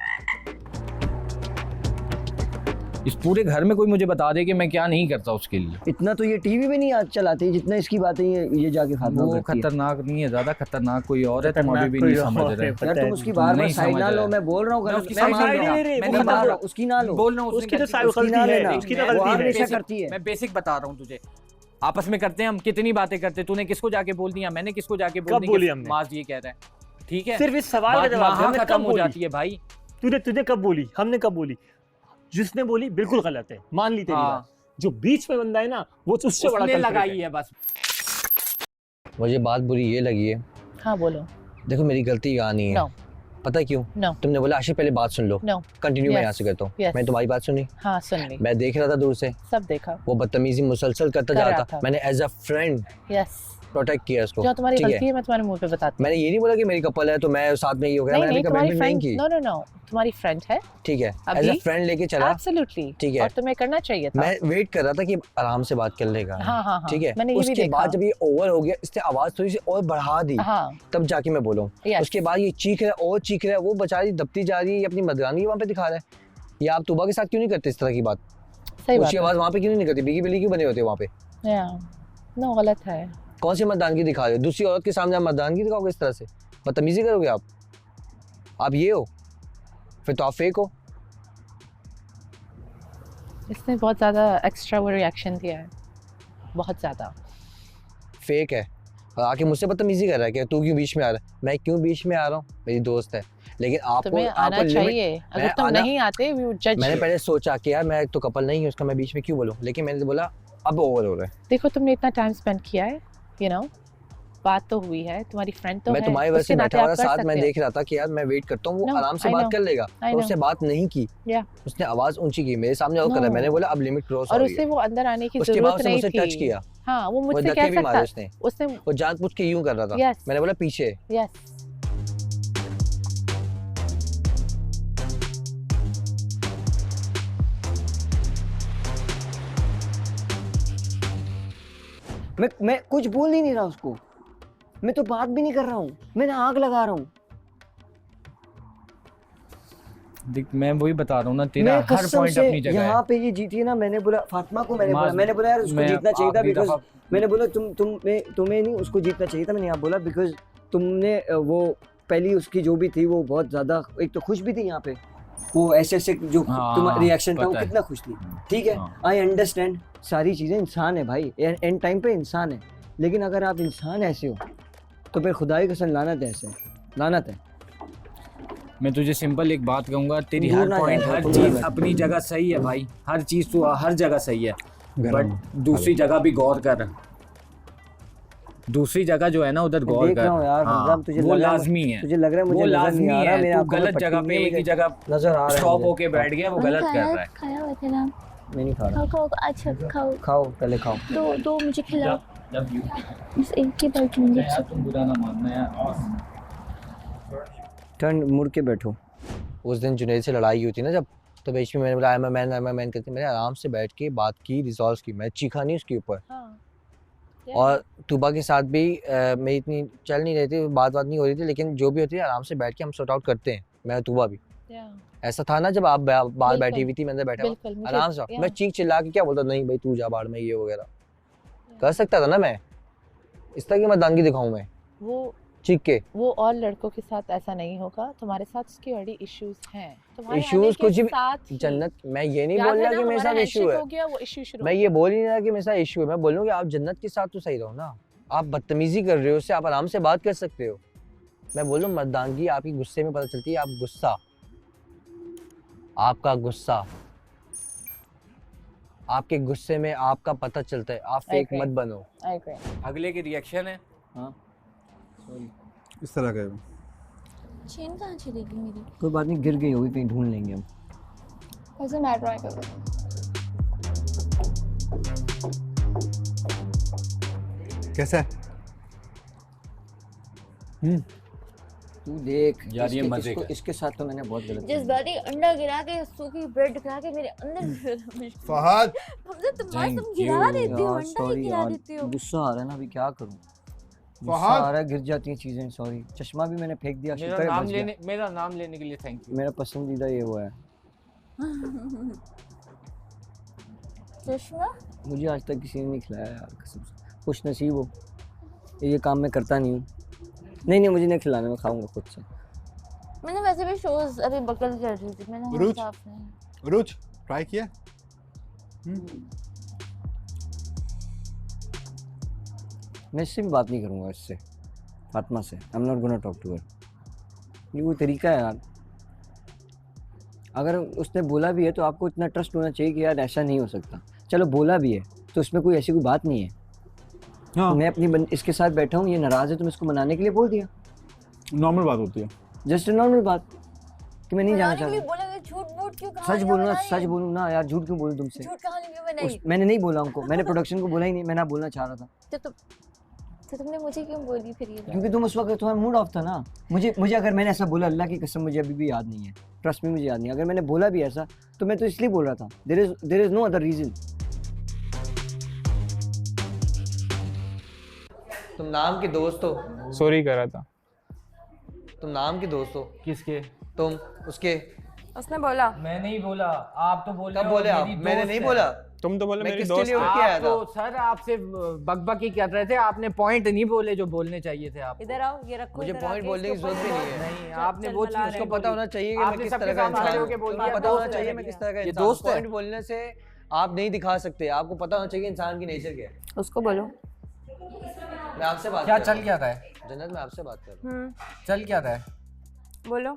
इस पूरे घर में कोई मुझे बता दे कि मैं क्या नहीं करता उसके लिए। इतना तो ये टीवी में नहीं आज चलाते जितना इसकी बातें ये जाके खात्मा वो करती है। खतरनाक नहीं है, ज्यादा खतरनाक कोई और है, तुम अभी भी नहीं समझ रहे। यार तुम उसकी बार-बार साइड ना लो, मैं बोल रहा हूँ गलत, मैं मान रहा हूँ, मैं नहीं मार रहा, उसकी ना लो, बोल रहा हूँ उसकी तो साइड गलती है, उसकी तो गलती है, हमेशा करती है। मैं बेसिक बता रहा हूँ तुझे, आपस में करते हैं हम, कितनी बातें करते। तूने किसको जाके बोल दिया, मैंने किसको जाके बोल दिया, माज ये कह रहा है, ठीक है। सिर्फ इस सवाल का जवाब खत्म हो जाती है भाई। तूने कब बोली, हमने कब बोली? जिसने बोली बिल्कुल गलत है, मान ली तेरी बात। जो बीच में बंदा है ना, वो उससे बड़ा लगाई है बस। मुझे बात बुरी ये लगी है। हाँ बोलो। देखो मेरी गलती यहाँ नहीं है। पता क्यों? तुमने बोला आशिर पहले बात सुन लो। कंटिन्यू मैं यहाँ से करता हूँ। मैंने तुम्हारी बात सुनी। हाँ सुन ली। मैं देख रहा था दूर से, सब देखा। वो बदतमीजी मुसलसल करता जा रहा था। मैंने एज अ फ्रेंड प्रोटेक्ट किया उसको। जो तुम्हारी गलती है मैं तुम्हारे मुंह पे बताती हूँ। मैंने ये नहीं बोला कि मेरी कपल है तो मैं साथ में ये हो गया। मैंने कमिटमेंट नहीं की। नो तुम्हारी फ्रेंड है, ठीक है, एज अ फ्रेंड लेके चला। एब्सोल्युटली, ठीक है, और तुम्हें करना चाहिए था। मैं वेट कर रहा था कि आराम से बात कर लेगा। हाँ, ठीक है। मैंने ये भी देखा। उसके बाद जब ये ओवर हो गया, इसने आवाज थोड़ी सी और बढ़ा दी, तब जाके मैं बोलूँ। उसके बाद ये चीख रहा है और चीख रहा है, वो बेचारी दबती जा रही है, अपनी मर्दानगी वहाँ पे दिखा रहा है। या आप तुबा के साथ क्यों नहीं करते इस तरह की बात? सही बात उसकी आवाज वहाँ पे क्यों नहीं करती? बिगी बिली क्यों बने होते वहाँ पे? नो गलत है। कौन सी मर्दानगी दिखा रहे हो? दूसरी औरत के सामने आप मर्दानगी दिखाओगे इस तरह से? बदतमीजी करोगे आप ये हो, फिर तो आप फेक हो। इसने बहुत ज़्यादा एक्स्ट्रा वो रिएक्शन दिया है, बहुत ज़्यादा फेक है। और आके मुझसे बदतमीजी कर रहा है कि तू क्यों बीच में आ रहा है। मैं क्यों बीच में आ रहा हूँ? मेरी दोस्त है, लेकिन आपको आना चाहिए। अगर तुम नहीं आते वी वुड जज। मैंने पहले सोचा कि यार मैं तो कपल नहीं हूँ उसका, मैं बीच में क्यों बोलूँ, लेकिन मैंने बोला अब ओवर हो रहा है। देखो तुमने इतना टाइम स्पेंड किया है, यू नो, बात तो हुई है, तुम्हारी फ्रेंड तो मैं है। तुम्हारी वजह से बैठा हुआ साथ में देख रहा था कि यार मैं वेट करता हूँ, वो आराम से बात कर लेगा, तो उसने बात नहीं की। उसने आवाज ऊंची की, मेरे सामने और कर रहा है। मैंने बोला अब लिमिट क्रॉस हो रही है, और उसे वो अंदर आने की जरूरत नहीं थी। टच किया। हाँ, वो मुझसे कह सकता था, उसने वो जानबूझ के यूं कर रहा था। मैंने बोला पीछे। मैं कुछ बोल ही नहीं रहा उसको, मैं तो बात भी नहीं कर रहा हूँ, मैं आग लगा रहा हूँ। देख मैं वही बता रहा हूँ ना, तेरा हर पॉइंट अपनी जगह है। यहाँ पे ये जीती है ना, मैंने बोला फातिमा को, मैंने बोला यार उसको जीतना चाहिए था, बिकॉज मैंने बोला तुम्हें नहीं, उसको जीतना चाहिए था। मैंने यहाँ बोला बिकॉज तुमने वो पहली उसकी जो भी थी वो बहुत ज्यादा, एक तो खुश भी थी यहाँ पे, वो ऐसे जो तुम रिएक्शन था वो कितना खुश थी। ठीक है, आई अंडरस्टैंड, सारी चीज़ें इंसान है भाई, एंड टाइम पे इंसान है, लेकिन अगर आप इंसान ऐसे हो तो फिर खुदाई कसम लानत है, ऐसे लानत है। मैं तुझे सिंपल एक बात कहूंगा, तेरी दूर हर ना पॉइंट जाए, हर तुम चीज ना अपनी जगह सही है भाई, हर चीज तू हर जगह सही है, बट दूसरी जगह भी गौर कर, दूसरी जगह जो है ना उधर गौर देख कर। रहा हूँ यार, हाँ, हमजा, तुझे वो लग रहा है लाजमी है, तुझे लग रहा है मुझे वो नजर नहीं लाजमी आ रहा, है, मेरे तू आंखों में गलत पट्टी जगह नहीं पे है, एक ही मुझे जगह नजर आ रहा है स्टॉप मुझे। होके बैठ गया, वो गलत कर रहा है। खाया हुआ था ना, मैं नहीं खा रहा। खाओ खाओ, अच्छा खाओ, खाओ पहले खाओ। दो मुझे खिलाओ, जब यू बस एक ही बार मुझे। यार तुम बुरा ना मानना यार। टर्न मुड़ के बैठो। उस दिन जुनैद से लड़ाई हुई थी ना जब, तो बीच में मैंने बोला आई एम मैन करके मैंने आराम से बैठ के बात की, रिजॉल्व की, मैं चीखा नहीं उसके ऊपर। और तुबा के साथ भी मेरी इतनी चल नहीं रही थी, बात नहीं हो रही थी, लेकिन जो भी होती है आराम से बैठ के हम सॉर्ट आउट करते हैं, मैं तुबा भी। ऐसा था ना जब आप बाहर बैठी हुई थी, मैं अंदर बैठा हुआ आराम से, मैं चीख चिल्ला के क्या बोलता, नहीं भाई तू जा बाहर में, ये वगैरह कर सकता था ना मैं, इस तरह की मर्दानगी दिखाऊं मैं वो चीख के। वो और लड़कों के साथ ऐसा नहीं होगा, तुम्हारे साथ उसकी ऑलरेडी इश्यूज हैं, तुम्हारे इश्यूज आने के कुछ भी साथ ही- जन्नत, मैं ये नहीं याद बोल है रहा ना, कि मेरे साथ हमारा इशू handshake है, हो गया, वो issue शुरू मैं हो ये बोल ही नहीं रहा कि मेरे साथ इशू है, मैं बोल रहा हूँ कि आप जन्नत के साथ तो सही रहो ना, आप बदतमीजी कर रहे हो, उससे आप आराम से बात कर सकते हो। मैं बोल रहा हूँ मर्दानगी आपकी गुस्से में पता चलती है, आप गुस्सा, आपका गुस्सा, आपके गुस्से में आपका पता चलता है, आप फेक agree. मत बनो। I agree. अगले की रिएक्शन है। हाँ इस तरह का है वो। चेन कहाँ चली गई मेरी? कोई बात नहीं, गिर गई होगी कहीं, ढूंढ लेंगे हम। वैसे मैं ट्राई करूँ। कैसा है? तू देख यार ये मजे का। इसके साथ तो मैंने बहुत गलत जिस बात ही अंडा गिरा के, सूखी ब्रेड गिरा के मेरे अंदर फहद हमसे तुम Thank तुम गिरा देती हो, यार, अंडा ही सॉरी गिरा यार, देती हो। गुस्सा आ रहा है ना, अभी क्या करूं, गुस्सा फहद। आ रहा है, गिर जाती हैं चीजें, सॉरी। चश्मा भी मैंने फेंक दिया, मेरा शुक्र है नाम बच गया। लेने, मेरा नाम लेने के लिए थैंक यू। मेरा पसंदीदा ये वो है। चश्मा मुझे आज तक किसी ने नहीं खिलाया यार, कसम से, खुश नसीब हो। ये काम मैं करता नहीं हूँ। नहीं मुझे नहीं खिलाना, मैं खाऊंगा खुद से। मैंने वैसे भी शोज अभी बकल कर रही थी, मैंने रुच। साफ नहीं। रुच ट्राई किया? मैं इससे भी बात नहीं करूँगा, इससे फातिमा से। I am not gonna talk to her. ये वो तरीका है यार, अगर उसने बोला भी है तो आपको इतना ट्रस्ट होना चाहिए कि यार ऐसा नहीं हो सकता। चलो बोला भी है तो उसमें कोई ऐसी कोई बात नहीं है। हाँ मैं अपनी इसके साथ बैठा हूँ, ये नाराज़ है तो मैं इसको मनाने के लिए बोल दिया, नॉर्मल बात होती है। जस्ट नॉर्मल बात कि मैं नहीं जाना बनाने के लिए चाहता। बोला, झूठ मूठ क्यों कहा? सच बोलूँ ना, सच बोलूँ ना यार, झूठ क्यों बोलूँ तुमसे? झूठ कहानी क्यों बनाई? मैंने नहीं बोला उनको, मैंने प्रोडक्शन को बोला ही नहीं, मैं ना बोलना चाह रहा था। तो तुमने मुझे क्यों बोली फिर ये बात? क्योंकि तुम उस वक्त तुम्हारा मूड ऑफ था ना। मुझे अगर मैंने ऐसा बोला, अल्लाह की कसम मुझे अभी भी याद नहीं है, ट्रस्ट में मुझे याद नहीं है। अगर मैंने बोला भी ऐसा तो मैं तो इसलिए बोल रहा था, there is no other reason. तुम नाम के दोस्त हो, सॉरी कर रहा था। तुम नाम के दोस्त हो, किसके? तुम उसके। उसने बोला, मैं नहीं बोला, आप तो बोल रहे कब हो बोले आप? मेरी मैंने दोस्त नहीं है। बोला। तुम तो बोले मैं मेरी किसके दोस्त लिए है। उठ के आया आप तो था? सर आपसे बकबकी कर रहे थे, आपने पॉइंट नहीं बोले जो बोलने चाहिए थे आप। इधर आओ, ये रखो। मुझे इधर पॉइंट आके बोलने की इसके जरूरत भी ऊपर नहीं है। नहीं, चल- आपने वो चल चीज मला उसको रहे पता होना चाहिए कि मैं आपने किस सबके तरह का सामने खड़े इंसान होके बोल हूं। दिया, पता होना दोस्त चाहिए है। मैं किस तरह का ये इंसान दोस्त है। पॉइंट बोलने से आप नहीं दिखा सकते, आपको पता होना चाहिए इंसान की नेचर क्या है। उसको बोलो। मैं आपसे बात क्या कर चल रहा क्या रहा है? हूं। जन्नत मैं आपसे बात कर रहा हूँ। चल क्या रहा है? बोलो।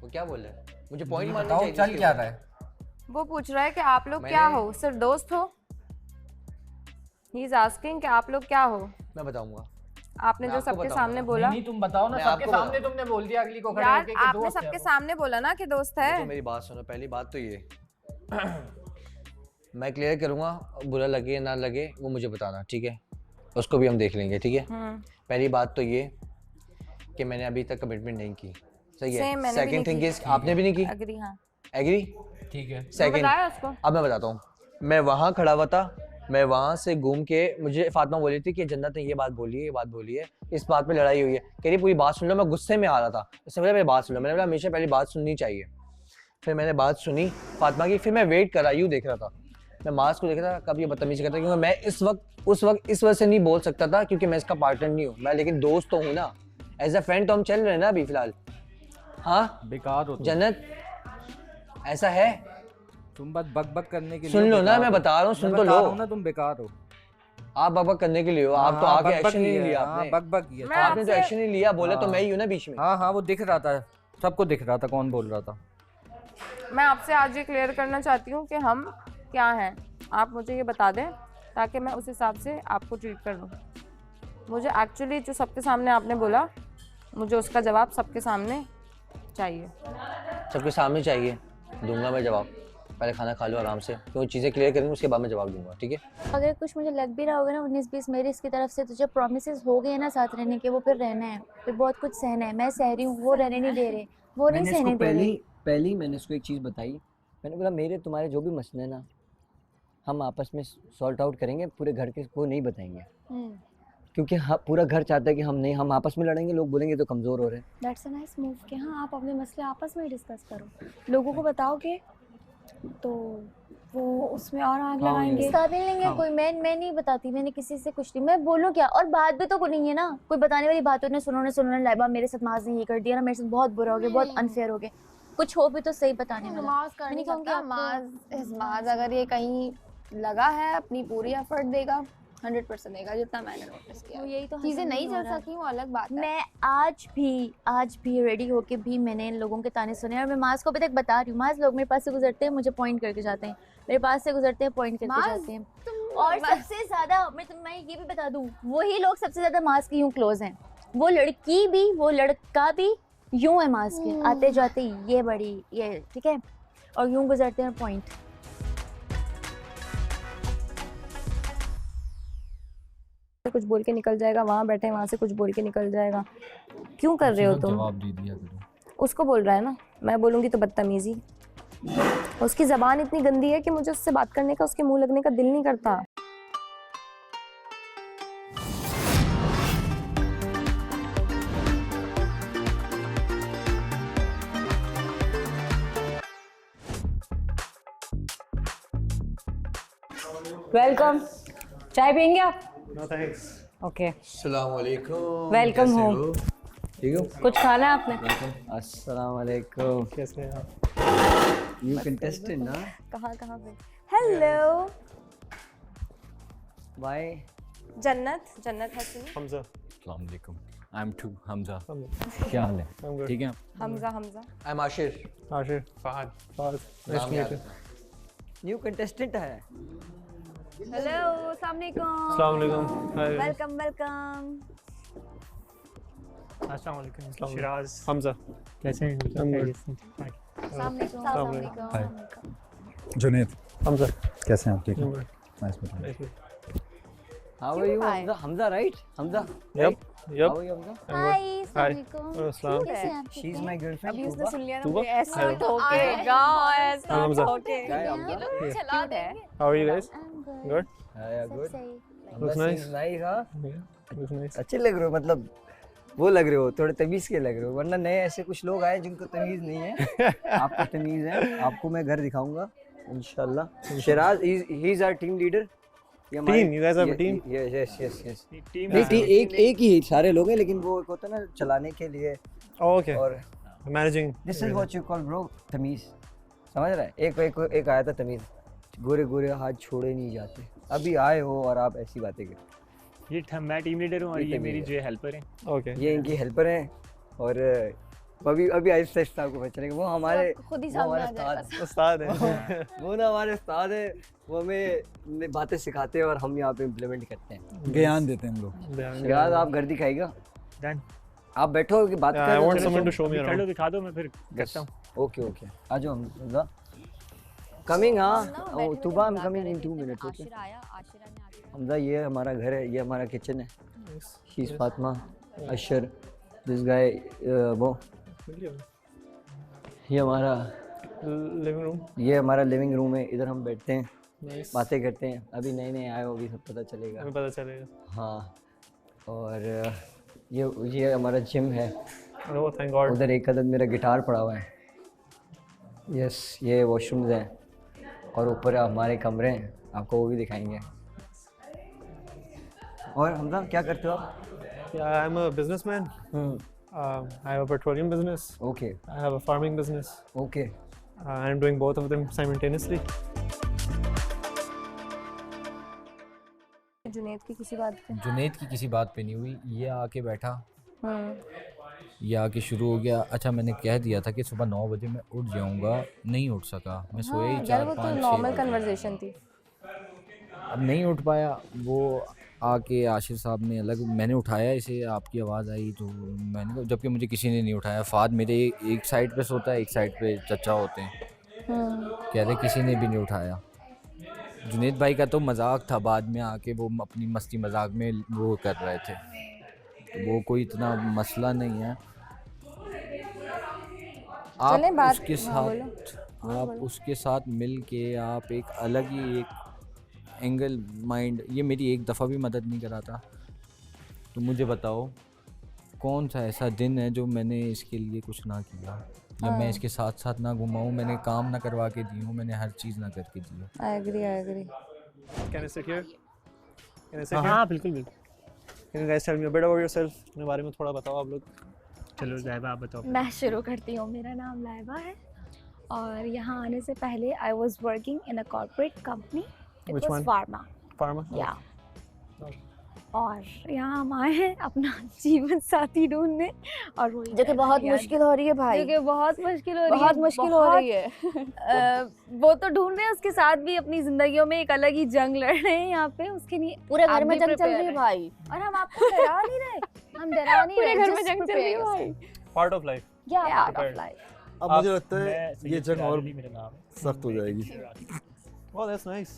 वो क्या बोल रहे हैं? मुझे पॉइंट मारना बताओ चाहिए। चल क्या रहा है? वो पूछ रहा है कि आप लोग क्या मैंने- हो, सिर्फ दोस्त हो? ही इज आस्किंग कि आप लोग क्या हो। मैं बताऊंगा। आपने मैं जो आपको सबके बताऊंगा। सामने बोला, नहीं तुम बताओ ना, मैं सबके आपको सामने तुमने बोल दिया, अगली को खड़े यार होके कि आपने दोस्त है सबके वो। सामने बोला ना कि दोस्त मुझे है। मेरी बात सुनो, पहली बात तो ये मैं क्लियर करूंगा, बुरा लगे ना लगे वो मुझे बताना, ठीक है? उसको भी हम देख लेंगे, ठीक है? पहली बात तो ये कि मैंने अभी तक कमिटमेंट नहीं की, सही है? Same, मैंने भी सेकंड नहीं थिंग की। इज आपने भी नहीं की। एग्री। हाँ, एग्री? ठीक है। सेकंड बताया उसको। अब मैं बताता हूँ, मैं वहाँ खड़ा हुआ था, मैं वहाँ से घूम के, मुझे फातिमा बोली थी कि जन्नत ने ये बात बोली है, ये बात बोली है, इस बात पे लड़ाई हुई है, कह रही पूरी बात सुन लो। मैं गुस्से में आ रहा था, उसने बोला मेरी बात सुन लो, मैंने बोला हमेशा पहली बात सुननी चाहिए। फिर मैंने बात सुनी फातिमा की, फिर मैं वेट करा, यूँ देख रहा था, मैं मास्क को देख रहा था कब ये बदतमीजी करता, क्योंकि मैं उस वक्त इस वजह से नहीं बोल सकता था क्योंकि मैं इसका पार्टनर नहीं हूँ, मैं लेकिन दोस्त तो हूँ ना, एज अ फ्रेंड तो हम चल रहे हैं ना अभी फिलहाल। हाँ बेकार हो तुम। जन्नत, ऐसा है, तुम बस बक करने के लिए सुन लो ना, बेकार मैं हो। बता रहा हूँ, सुन मैं तो बता लो। रहा हूँ ना, तुम बेकार हो। आप बक करने के लिए हो, आप तो हाँ, आके बक-बक एक्शन ही नहीं किया, लिया हाँ, आपने। बक किया। मैं आपने तो आपसे- एक्शन नहीं लिया, बोला तो हाँ। मैं ही हूँ ना बीच में। हाँ हाँ, वो दिख रहा था, सबको दिख रहा था कौन बोल रहा था। मैं आपसे आज ये क्लियर करना चाहती हूँ कि हम क्या हैं। आप मुझे ये बता दें ताकि मैं उस हिसाब से आपको ट्रीट कर लूँ। मुझे एक्चुअली जो सबके सामने आपने बोला, मुझे उसका जवाब सबके सामने चाहिए। सबके सामने चाहिए, दूंगा मैं जवाब। पहले खाना खा लो आराम से, तो चीज़ें क्लियर करेंगे उसके बाद मैं जवाब दूंगा, ठीक है? अगर कुछ मुझे लग भी रहा होगा ना 19-20 मेरी इसकी तरफ से, तो जो प्रॉमिसेस हो गए ना साथ रहने के, वो फिर रहना है, फिर बहुत कुछ सहना है। मैं सह रही हूँ, वो रहने नहीं दे रहे, वो नहीं सहने दे रहे। पहले ही मैंने उसको एक चीज़ बताई, मैंने बोला मेरे तुम्हारे जो भी मसले हैं ना, हम आपस में सॉल्ट आउट करेंगे, पूरे घर के को नहीं बताएंगे। क्योंकि पूरा घर चाहता है कि हम आपस में लड़ेंगे, लोग बोलेंगे तो कमज़ोर हो रहे हैं। दैट्स अ नाइस मूव कि हाँ आप अपने मसले आपस में डिस्कस करो, लोगों को बताओगे तो वो उसमें और आग लगाएंगे। साथ नहीं लेंगे कोई। मैं नहीं बताती, मैंने किसी से कुछ नहीं, मैं बोलूँ क्या? और बात भी तो कोई नहीं है ना, कोई बताने वाली बात ने सुनो लाइबा मेरे साथ माज ने ये कर दिया ना, मेरे साथ बहुत बुरा हो गया, बहुत अनफेयर हो गया। कुछ हो भी तो सही बताने वाला। माज नहीं कहूँगी माज अगर ये कहीं लगा है अपनी पूरी एफर्ट देगा, 100% देगा, जितना मैंने नोटिस किया। तो यही तो चीज़ें नहीं चल सकी वो अलग बात है। मैं आज भी रेडी होके भी मैंने इन लोगों के ताने सुने, और मैं माज को अभी तक बता रही हूँ। माज लोग मेरे पास से गुजरते हैं, मुझे पॉइंट करके जाते हैं, मेरे पास से गुजरते हैं, पॉइंट करके जाते हैं। और सबसे ज्यादा मैं ये भी बता दूँ, वही लोग सबसे ज्यादा माज के यूँ क्लोज हैं। वो लड़की भी वो लड़का भी यूँ है माज के, आते जाते ये बड़ी ये, ठीक है, और यूँ गुजरते हैं पॉइंट। कुछ बोल के निकल जाएगा, वहाँ बैठे वहाँ से कुछ बोल के निकल जाएगा। क्यों कर रहे हो तुम? जवाब दे दिया करो। उसको बोल रहा है ना, मैं बोलूँगी तो बदतमीजी। उसकी ज़बान इतनी गंदी है कि मुझे उससे बात करने का, उसके मुंह लगने का दिल नहीं करता। वेलकम। चाय पियेंगे आप? No thanks. ओके, अस्सलाम वालेकुम। Welcome home. ठीक हो? कुछ खाना है आपने? अस्सलाम वालेकुम। कैसे हैं आप? न्यू कंटेस्टेंट ना? कहाँ पे? हेलो। बाय। जन्नत हसीन। हमजा। अस्सलाम वालेकुम। I am to Hamza. क्या हाल है? ठीक है। हमजा। I am Ashir. फहद। नाम याद है। न्यू कंटेस्टेंट है। हेलो, अस्सलाम अस्सलाम वालेकुम। हाय। वेलकम। अस्सलाम वालेकुम। शिराज। हमजा। कैसे हैं? जुनेद हमजा। कैसे हैं आप? ठीक है, nice meeting you. How are you Hamza? Right Hamza? Yep. How are you Hamza? Hi, अस्सलाम वालेकुम। अस्सलाम। कैसे हैं आप? She is my girlfriend. अभी उसने सुन लिया ना, तूबा? मुझे ऐसा हेलो। ठोकेगा, ऐसा हमजा। ठोकेगा। ये लोग चला देंगे। How are you guys? I'm good. Good. Good. सही। Looks nice. नाइस। हाँ, लुक्स नाइस। अच्छे लग रहे हो, मतलब वो लग रहे हो, थोड़े तमीज के लग रहे हो, वरना नए ऐसे कुछ लोग आए जिनको तमीज नहीं है। आपको तमीज है, आपको मैं घर दिखाऊंगा इंशाल्लाह। Shiraz he is our team leader. Team, you guys have a team? Yes. Team नहीं, एक ही सारे लोग हैं, लेकिन वो एक होता है ना चलाने के लिए। ओके। और managing. This is what you call bro तमीज। समझ रहा है? एक आया था तमीज, गोरे हाथ छोड़े नहीं जाते। अभी आए हो और आप ऐसी बातें करते। मैं टीम लीडर हूँ और ये ये team मेरी leader। जो हेल्पर हैं। ओके। ये इनकी हेल्पर हैं, और अभी आहिस्ता आहिस्ता आपको पता चलेगा। वो हमारे खुद ही वो हमारे सामने आ जाएगा। उस्ताद है। वो ना हमारे उस्ताद है, वो हमें बातें सिखाते हैं और हम यहाँ पे इम्प्लीमेंट करते हैं। ज्ञान देते हैं हम लोग। शिराज आप घर दिखाएगा? डन। आप बैठो कि बात I कर want someone to show me कर लो, around. दिखा दो, मैं फिर करता हूँ। ओके आ जाओ हमजा। कमिंग। हाँ Tuba, I'm coming in 2 minutes। Okay Hamza, ये हमारा घर है, ये हमारा किचन है। She is Fatima, Ashar, this guy, वो ये हमारा लिविंग रूम। ये हमारा लिविंग रूम है। इधर हम बैठते हैं, नाइस। बातें करते हैं। अभी नए आए हो, अभी सब पता चलेगा। हमें पता चलेगा। हाँ, और ये हमारा जिम है। Oh thank God. उधर एक अदद मेरा गिटार पड़ा हुआ है। यस, ये वॉशरूम्स हैं, और ऊपर हमारे कमरे हैं, आपको वो भी दिखाएंगे। और हमजा क्या करते हो आप? Yeah, I'm a businessman. I have a petroleum business. Okay I have a farming business. Okay. I'm doing both of them simultaneously. Junaid की किसी बात पे। जुनेद की किसी बात पे नहीं हुई, ये आके बैठा ये आके शुरू हो गया। अच्छा मैंने कह दिया था कि सुबह 9 बजे मैं उठ जाऊंगा, नहीं उठ सका, मैं सोया ही हाँ, 4 यार वो तो 5 नॉर्मल 6 बजे। कन्वर्सेशन थी। अब नहीं उठ पाया, वो आके आशिर साहब ने अलग, मैंने उठाया इसे, आपकी आवाज़ आई तो मैंने कहा, जबकि मुझे किसी ने नहीं उठाया। फाद मेरे एक साइड पे सोता है, एक साइड पे चचा होते हैं, कह रहे किसी ने भी नहीं उठाया। जुनेद भाई का तो मजाक था, बाद में आके वो अपनी मस्ती मजाक में वो कर रहे थे, तो वो कोई इतना मसला नहीं है। आप चलें बात- उसके हाँ, साथ बोलो। आप उसके साथ मिल के आप एक अलग ही एक एंगल माइंड, ये मेरी एक दफ़ा भी मदद नहीं करा था। तो मुझे बताओ कौन सा ऐसा दिन है जो मैंने इसके लिए कुछ ना किया, या मैं इसके साथ साथ ना घुमाऊँ, मैंने काम ना करवा के दी हूँ, मैंने हर चीज़ ना करके दी है। I agree. Can I sit here? Can I sit here? हाँ बिल्कुल बिल्कुल। Can you guys tell me a bit about yourself? अपने बारे में थोड़ा बताओ आप लोग। चलो ज़ाहिबा आप बताओ। मैं शुरू करती हूँ। मेरा नाम लाइबा है और यहाँ आने से पहले I was working in a corporate company, it Which was one? Pharma. Pharma? या और यहाँ हम आए हैं अपना जीवन साथी ढूंढने, और वो जो कि बहुत मुश्किल हो रही है भाई, जो कि बहुत मुश्किल हो रही है, बहुत मुश्किल हो रही है। वो तो ढूंढ रहे हैं, उसके साथ भी अपनी जिंदगियों में एक अलग ही जंग लड़ रहे हैं यहाँ पे, उसके लिए पूरे घर आप में भी जंग चल prepare रही है हैं। भाई। और हम आपको डरा नहीं रहे, हम डरा नहीं रहे, पूरे घर में just जंग चल रही है prepare भाई। yourself। Part of life. Yeah, part Prepared. of life। अब मुझे लगता मैं है सैयद ये जंग सिराज और अली मेरा नाम है। सख्त हो जाएगी। Oh, that's nice.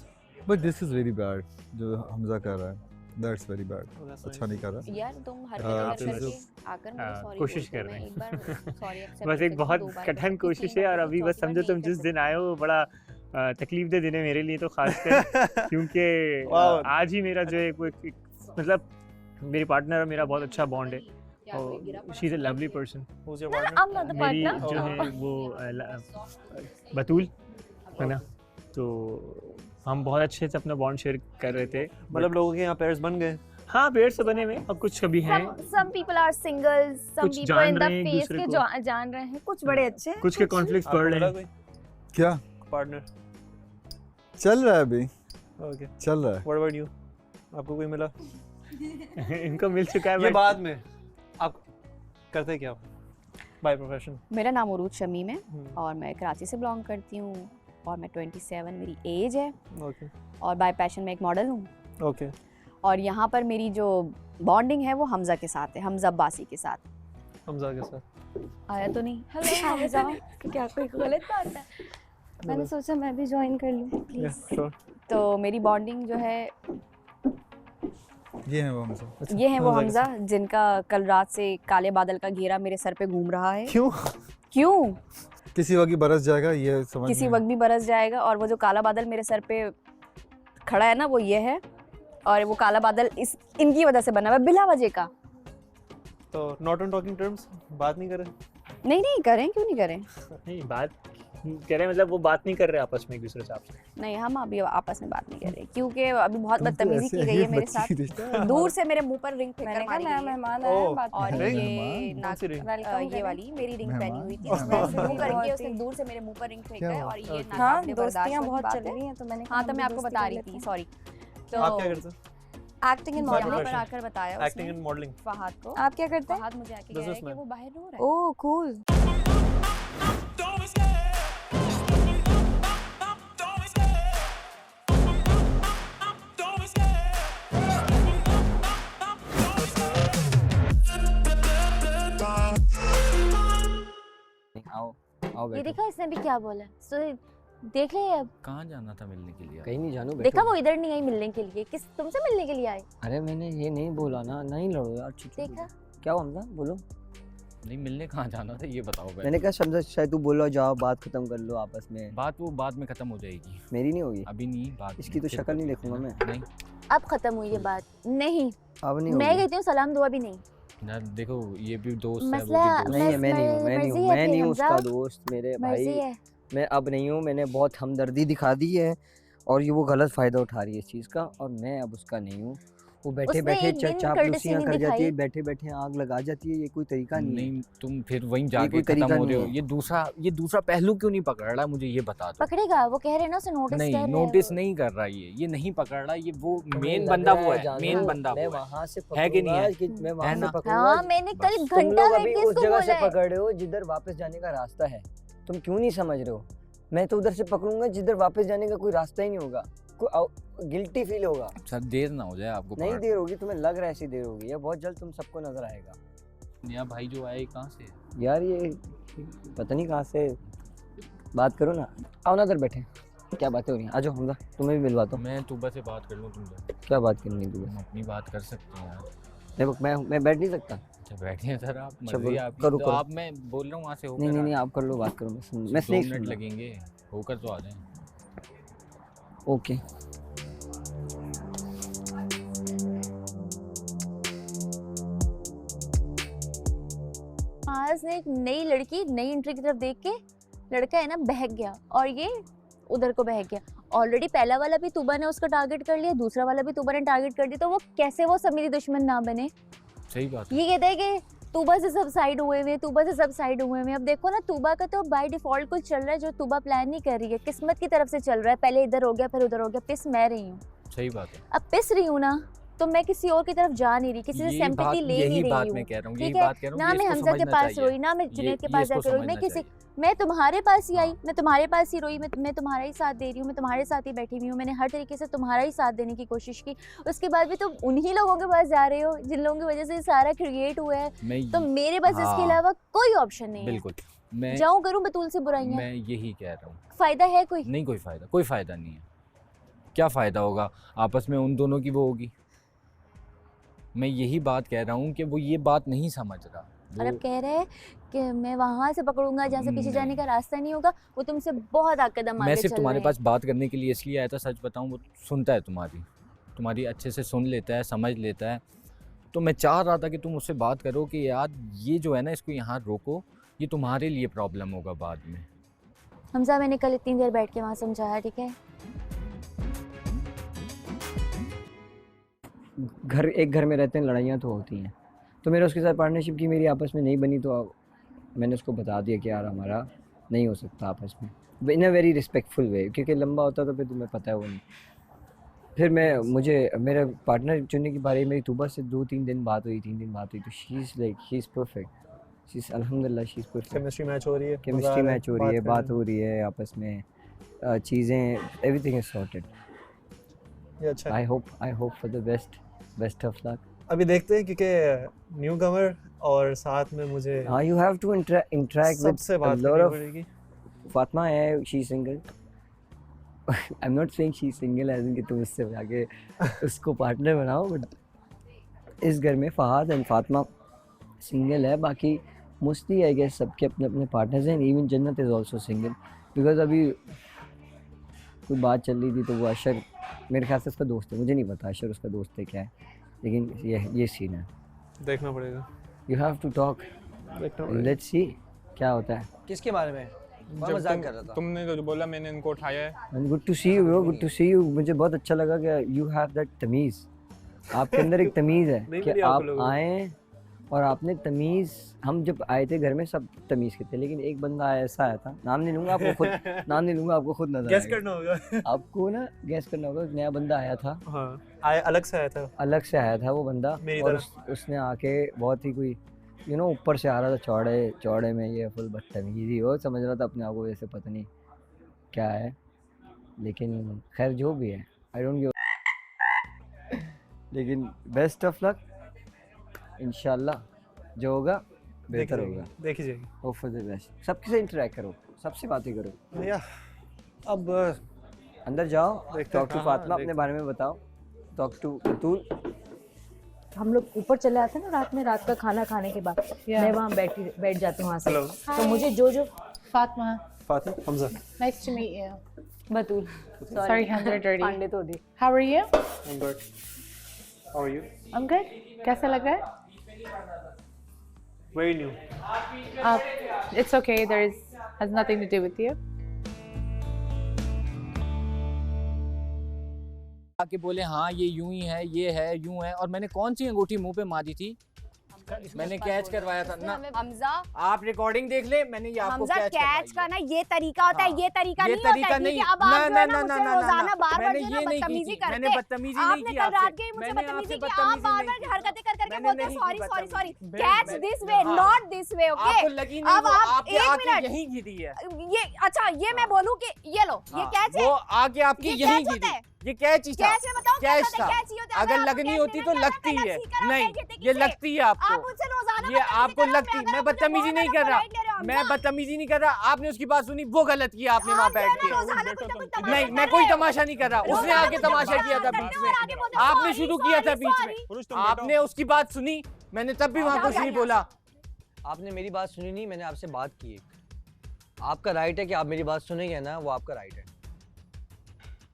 But this is very bad जो हमजा कर रहा है, that's very bad. Oh, that's अच्छा नहीं कर रहा। यार तुम हर हाँ, बार तो करके जो- आकर मुझे हाँ, सॉरी कोशिश कर रहे हैं। एक बार सॉरी एक्सेप्ट बस एक बहुत कठिन कोशिश है, और अभी बस समझो तुम जिस दिन आए हो बड़ा तकलीफ दे दिन है मेरे लिए तो खासकर, क्योंकि Wow. आज ही मेरा जो है वो मतलब मेरी पार्टनर और मेरा बहुत अच्छा बॉन्ड है, और she is a lovely person. Who's your No, partner? I'm not the मेरी partner। जो है वो बतूल है ना, तो हम बहुत अच्छे से अपना बॉन्ड शेयर कर रहे थे। मतलब लोगों के यहाँ पेयर्स बन गए। हाँ पेड़ से बने हुए, और कुछ कभी हैं, Some people are single, some कुछ people जान in the रहे हैं एक face दूसरे के को। जान रहे हैं, कुछ बड़े अच्छे हैं, कुछ के कॉन्फ्लिक्ट्स आपको बढ़ रहे मिला हैं। कोई क्या पार्टनर? चल रहा है अभी, Okay. चल रहा है। What about you? आपको कोई मिला? इनको मिल चुका है ये but बाद में। आप करते क्या? By profession. मेरा नाम उरूज शमीम है और मैं कराची से बिलोंग करती हूँ, और मैं 27 मेरी एज है, ओके और बाय पैशन में एक मॉडल हूँ। ओके। और यहाँ पर मेरी जो बॉन्डिंग है वो हमज़ा के साथ है, हमज़ा अब्बासी के साथ। हमजा के साथ। आया तो नहीं? हेलो हमजा, क्या कोई गलत बात है? मैंने सोचा मैं भी ज्वाइन कर लूँ Yeah, प्लीज। sure. तो मेरी बॉन्डिंग जो है, ये है वो हमजा। ये है वो हमज़ा के हमज़ा जिनका कल रात से काले बादल का घेरा मेरे सर पे घूम रहा है। क्यों? क्यों? किसी वक्त बरस जाएगा, ये समझ किसी में- वक्त भी बरस जाएगा, और वो जो काला बादल मेरे सर पे खड़ा है ना, वो ये है, और वो काला बादल इनकी वजह से बना हुआ है, बिला वजह का। तो नॉट ऑन टॉकिंग टर्म्स, बात नहीं करें? नहीं करें, क्यों नहीं करें? नहीं बात कह रहे हैं, मतलब वो बात नहीं कर रहे आपस में एक दूसरे से आपसे। नहीं, हम अभी आपस में बात नहीं कर रहे, क्योंकि अभी बहुत तुम तो बदतमीजी ऐसे की गई है मेरे बच्ची साथ। रिश्ता। दूर से मेरे मुंह पर रिंग फेंक मैंने कर कहा मारी नया गई है। मेहमान आया है, ओह, बात और रिंग? ये कौन नाक सी रिंग? ये वाली मेरी रिंग पहनी हुई थी, मेहमान। उसने मुंह करके बहुत उसने ही- दूर से मेरे मुंह पर रिंग फेंका क्या है, हुआ? और ये Okay. हाँ, नाकाबिले बर्दाश्त दोस्तियाँ वाली बहुत बात चल है। रही हैं, तो मैंने कहा हाँ, तो हम मैं भी आपको दोस्ती बता कर रही लेते थी, हैं। सॉरी। आप क्या तो करते हैं? एक्टिंग एंड What यहाँ मॉडलिंग। पर profession? आकर बताया एक्टिंग उसने एंड मॉडलिंग। फहद को। आप क्या करते हैं? फहद मुझे आके कह रहा है कि Businessman. वो बाहर रो रहा है। ओह कूल। आओ आओ ये बैठो। देखा इसने भी क्या बोला, सो देख ले अब। कहाँ जाना था मिलने के लिए? कहीं नहीं जानू देखा वो इधर नहीं आई मिलने के लिए, किस तुमसे मिलने के लिए आए? अरे मैंने ये नहीं बोला ना, नहीं लड़ो यार, ठीक है। देखा? क्या हुआ हमजा, बोलो। नहीं मिलने कहाँ जाना था ये बताओ पहले। मैंने कहा समझा शायद तू बोलो, जाओ बात खत्म कर लो आपस में। बात वो बाद में खत्म हो जाएगी, मेरी नहीं होगी, अभी नहीं। बात इसकी तो फिर शक्ल नहीं करते देखूंगा हैं मैं। ना। नहीं अब खत्म हुई ये बात? नहीं, अब नहीं मैं होगी। कहती हूँ सलाम दुआ भी नहीं। यार देखो ये भी दोस्त है, वो मसला भी दोस्त नहीं है, मैं नहीं हूँ, मैं नहीं हूँ, मैं नहीं हूँ उसका मर्जी दोस्त मेरे भाई। है। मैं अब नहीं हूँ, मैंने बहुत हमदर्दी दिखा दी है, और ये वो गलत फ़ायदा उठा रही है इस चीज़ का, और मैं अब उसका नहीं हूँ। वो बैठे उसने बैठे एक दिन courtesy चापलूसियां नहीं कर जाती है, दिखाई। बैठे बैठे आग लगा जाती है, ये कोई तरीका नहीं है। नहीं तुम फिर वहीं ये जाके कोई खत्म तरीका हो रहे नहीं हो। है। ये दूसरा पहलू क्यों नहीं पकड़ रहा, मुझे ये बता दो। पकड़ेगा, वो कह रहे हैं ना उसे नोटिस नहीं कर रहे हैं नोटिस वो। नहीं कर रहा, ये नहीं पकड़ रहा, ये वो तुम्हें मेन लग बंदा रहा वो है है, जानू, मेन बंदा मैं वो वहाँ से है कि नहीं पकड़ूंगा है? कि मैं वहाँ है से ना? पकड़ूंगा। हाँ मैंने कल तुम घंटा लोग वेट अभी किया, उस इसको जगह बोला से है। पकड़ रहे हो जिधर वापस जाने का रास्ता है, तुम क्यों नहीं समझ रहे हो? मैं तो उधर से पकड़ूंगा जिधर वापस जाने का कोई रास्ता ही नहीं होगा, गिल्टी फील होगा। अच्छा देर ना हो जाए आपको नहीं पकड़। देर होगी, तुम्हें लग रहा है ऐसी देर होगी, या बहुत जल्द तुम सबको नजर आएगा। नया भाई जो आया ये कहाँ से है? यार ये पता नहीं कहाँ से, बात करो ना, आओ ना इधर बैठे, क्या बातें हो रही हैं, आ जाओ हमजा, तुम्हें भी मिलवाता हूँ। मैं तुबा से बात कर लूँ तुमसे? क्या बात करनी तुम्हें? हम अपनी बात कर सकते हैं यार। देखो मैं बैठ नहीं सकता। अच्छा बैठिए सर, आप अच्छा, मर्जी बोलो, आपकी। करो, तो करो। आप, मैं बोल रहा हूँ वहाँ से होकर नहीं आ- नहीं आप कर लो, बात करो, मैं 2 नहीं मिनट सुन लगेंगे, होकर तो आ जाएं। ओके। आज ने एक नई लड़की नई एंट्री की तरफ देख के लड़का है ना बहक गया और ये उधर को बहक गया। ऑलरेडी पहला वाला भी तुबा ने उसका टारगेट कर लिया, दूसरा वाला भी तुबा ने टारगेट कर दिया, तो वो कैसे वो सब मेरी दुश्मन ना बने। सही बात है। ये कहते हैं कि तुबा से सब साइड हुए हुए, तुबा से सब साइड हुए हुए। अब देखो ना, तुबा का तो बाय डिफॉल्ट कुछ चल रहा है जो तुबा प्लान नहीं कर रही है, किस्मत की तरफ से चल रहा है। पहले इधर हो गया फिर उधर हो गया, पिस मैं रही हूँ। सही बात है। अब पिस रही हूँ ना, तो मैं किसी और की तरफ जा नहीं रही, किसी से यही सिंपैथी बात- ले यही नहीं रही बात हूँ। मैं कह रहा हूँ, ठीक यही है बात कह रहा हूँ, ना, ये मैं इसको हमजा के समझना पास चाहिए। रोई ना, मैं जुनैद के ये पास इसको जाकर रोई, मैं समझना किसी चाहिए। मैं तुम्हारे पास ही आई, मैं तुम्हारे पास ही रोई, मैं तुम्हारा ही साथ दे रही हूँ, मैं तुम्हारे साथ ही बैठी हुई हूँ, मैंने हर तरीके से तुम्हारा ही साथ देने की कोशिश की। उसके बाद भी तुम उन्हीं लोगों के पास जा रहे हो जिन लोगों की वजह से ये सारा क्रिएट हुआ है। मैं तो मेरे पास इसके हाँ, अलावा कोई ऑप्शन नहीं है। बिल्कुल। मैं जाऊँ करूँ बतूल से बुराइयां? मैं यही कह रहा हूँ। फायदा है कोई? नहीं कोई फ़ायदा नहीं है। क्या फ़ायदा होगा आपस में उन दोनों की वो होगी। मैं यही बात कह रहा हूँ कि वो ये बात नहीं समझ रहा। और अब कह रहे हैं कि मैं वहाँ से पकड़ूंगा जहाँ से पीछे नहीं। जाने का रास्ता नहीं होगा। वो तुमसे बहुत आगे कदम आगे मैं चल सिर्फ तुम्हारे रहे पास बात करने के लिए इसलिए आया था, सच बताऊँ वो सुनता है तुम्हारी अच्छे से सुन लेता है, समझ लेता है। तो मैं चाह रहा था कि तुम उससे बात करो कि यार ये जो है ना, इसको यहाँ रोको, ये तुम्हारे लिए प्रॉब्लम होगा बाद में। हमजा मैंने कल इतनी देर बैठ के वहाँ समझाया, ठीक है। एक घर में रहते हैं, लड़ाइयाँ तो होती हैं, तो मेरा उसके साथ पार्टनरशिप की मेरी आपस में नहीं बनी, तो मैंने उसको बता दिया कि यार हमारा नहीं हो सकता आपस में, इन अ वेरी रिस्पेक्टफुल वे, क्योंकि लंबा होता तो फिर तुम्हें पता है वो नहीं। फिर मुझे मेरा पार्टनर चुनने की बारी मेरी तुबा से 3 दिन बात हुई, तो she is perfect, she is अल्हम्दुलिल्लाह she is perfect. Chemistry match हो रही है, केमिस्ट्री मैच हो रही है, बात हो रही है आपस में, चीज़ें एवरीथिंग इज सॉर्टेड। ये अच्छा है। I hope for the best of luck. अभी देखते हैं क्योंकि न्यू कमर और साथ में मुझे हाँ, you have to interact with सबसे a बात lot करनी of पड़ेगी। फातिमा है, she is single. I'm not saying she is single as in कि तुम उससे जाके उसको पार्टनर बनाओ, बट इस घर में फहाद एंड फातिमा सिंगल है, बाकी मोस्टली आई गेस सबके अपने अपने पार्टनर्स हैं। इवन जन्नत इज़ ऑल्सो सिंगल, बिकॉज अभी कोई बात चल रही थी तो वो अशर मेरे ख्याल से उसका दोस्त है, मुझे नहीं पता अशर उसका दोस्त है क्या है, लेकिन ये सीन है। देखना पड़ेगा, यू हैव टू टॉक, देखना पड़ेगा। लेट्स सी क्या होता है। किसके बारे में? मैं मजाक कर रहा था। तुमने तो जो बोला मैंने इनको उठाया है। Good to see you bro, good to see you. मुझे बहुत अच्छा लगा कि यू हैव दैट तमीज़, आपके अंदर एक तमीज़ है कि आप आए और आपने तमीज़। हम जब आए थे घर में सब तमीज़ के थे, लेकिन एक बंदा ऐसा आया था, नाम नहीं लूँगा आपको खुद नाम नहीं लूँगा आपको खुद नजर गैस करना होगा आपको ना, गैस करना होगा। एक नया बंदा आया था, हाँ अलग से आया था वो बंदा, और उसने आके बहुत ही कोई ऊपर से आ रहा था, चौड़े में, ये फुल बदतमीजी, वो समझ रहा था अपने आप को जैसे पता नहीं क्या है, लेकिन खैर जो भी है आई डोंट गिव, लेकिन बेस्ट ऑफ लक, इंशाल्लाह जो होगा बेहतर होगा, देखी जाएगी। Hope for the best. सबके से इंटरेक्ट करो, सबसे बातें करो भैया। अब अंदर जाओ, टॉक टू फातिमा, अपने बारे में बताओ, टॉक टू बतूल। हम लोग ऊपर चले आते हैं ना रात का खाना खाने के बाद, मैं वहाँ बैठ जाती हूँ वहाँ से। तो मुझे जो Fatima Hamza, nice to meet you. Batool, Sorry, hands are dirty. Pandey तो दी। How are you? I'm good. How are you? I'm good. कैसा लग रहा है? Very new. It's okay. Has nothing to do with you. आके बोले हाँ ये यूं ही है, ये है, यूं है, और मैंने कौन सी अंगूठी मुंह पे मारी थी? मैंने कैच करवाया था ना। हमजा, आप रिकॉर्डिंग देख ले, मैंने ये आपको हमजा कैच का ना ये तरीका होता है, ये तरीका ये नहीं होता तरीका है, नहीं। ठीक है? अब आप जो है ना मुझसे रोजाना बार-बार जो है ना बदतमीजी करते मैंने हैं। बदतमीजी नहीं आपने की कल रात आपसे। के मुझसे मैंने बदतमीजी आपसे की, आप बार-बार हरकतें कर करके बोलते हैं sorry sorry sorry, catch this way not this way, okay? आपको लगी नहीं, अब वो आप आपके एक आके मिनट, यहीं गिरी है। ये अच्छा ये मैं बोलूं कि ये लो ये कैच है, वो आके आपकी ये यहीं कैच होता गिरी। है? ये कैच ही था। कैच में बताओ क्या कैच होता है? था। कैच ही होता है। अगर आपको लगनी कैच होती नहीं तो करना, लगती पहले है। सीख करो, नहीं, कैच जीते ये किससे? लगती है आप आपको। मुझसे रोजाना ये बदतमीजी आपको कर रहे हो, लगती, अगर मैं आप मुझे बदतमीजी बहुत नहीं ज्यादा कर रहा, polite ले रहे हो, मैं हमजा। बदतमीजी नहीं कर रहा। आपने उसकी बात सुनी, वो गलत किया आपने वहाँ बैठ के। नहीं, मैं कोई तमाशा नहीं कर रहा, उसने आके तमाशा किया था बीच में। आपने शुरू किया था बीच में, आपने उसकी बात सुनी, मैंने तब भी वहाँ कुछ नहीं बोला। आपने मेरी बात सुनी नहीं, मैंने आपसे बात की एक। आपका राइट है कि आप मेरी बात सुनेंगे ना, वो आपका राइट है।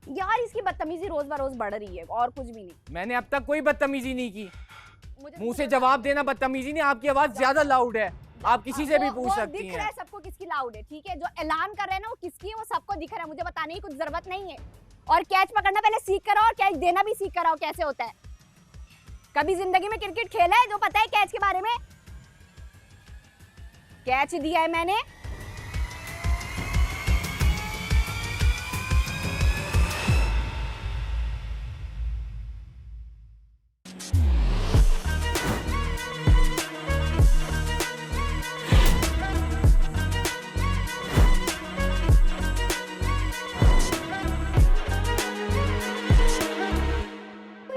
यार इसकी बदतमीजी रोज बरोज बढ़ रही है और कुछ भी नहीं। मैंने अब तक कोई बदतमीजी नहीं की। मुंह से जवाब देना बदतमीजी नहीं, आपकी आवाज ज्यादा लाउड है, आप किसी से भी पूछ सकती दिख रहा हैं। है सबको किसकी लाउड है, ठीक है? जो ऐलान कर रहे हैं ना वो किसकी है, वो सबको दिख रहा है, मुझे बताने की कुछ जरूरत नहीं है। और कैच पकड़ना पहले सीख कर आओ और कैच देना भी सीख कर आओ कैसे होता है। कभी जिंदगी में क्रिकेट खेला है जो पता है कैच के बारे में? कैच दिया है मैंने।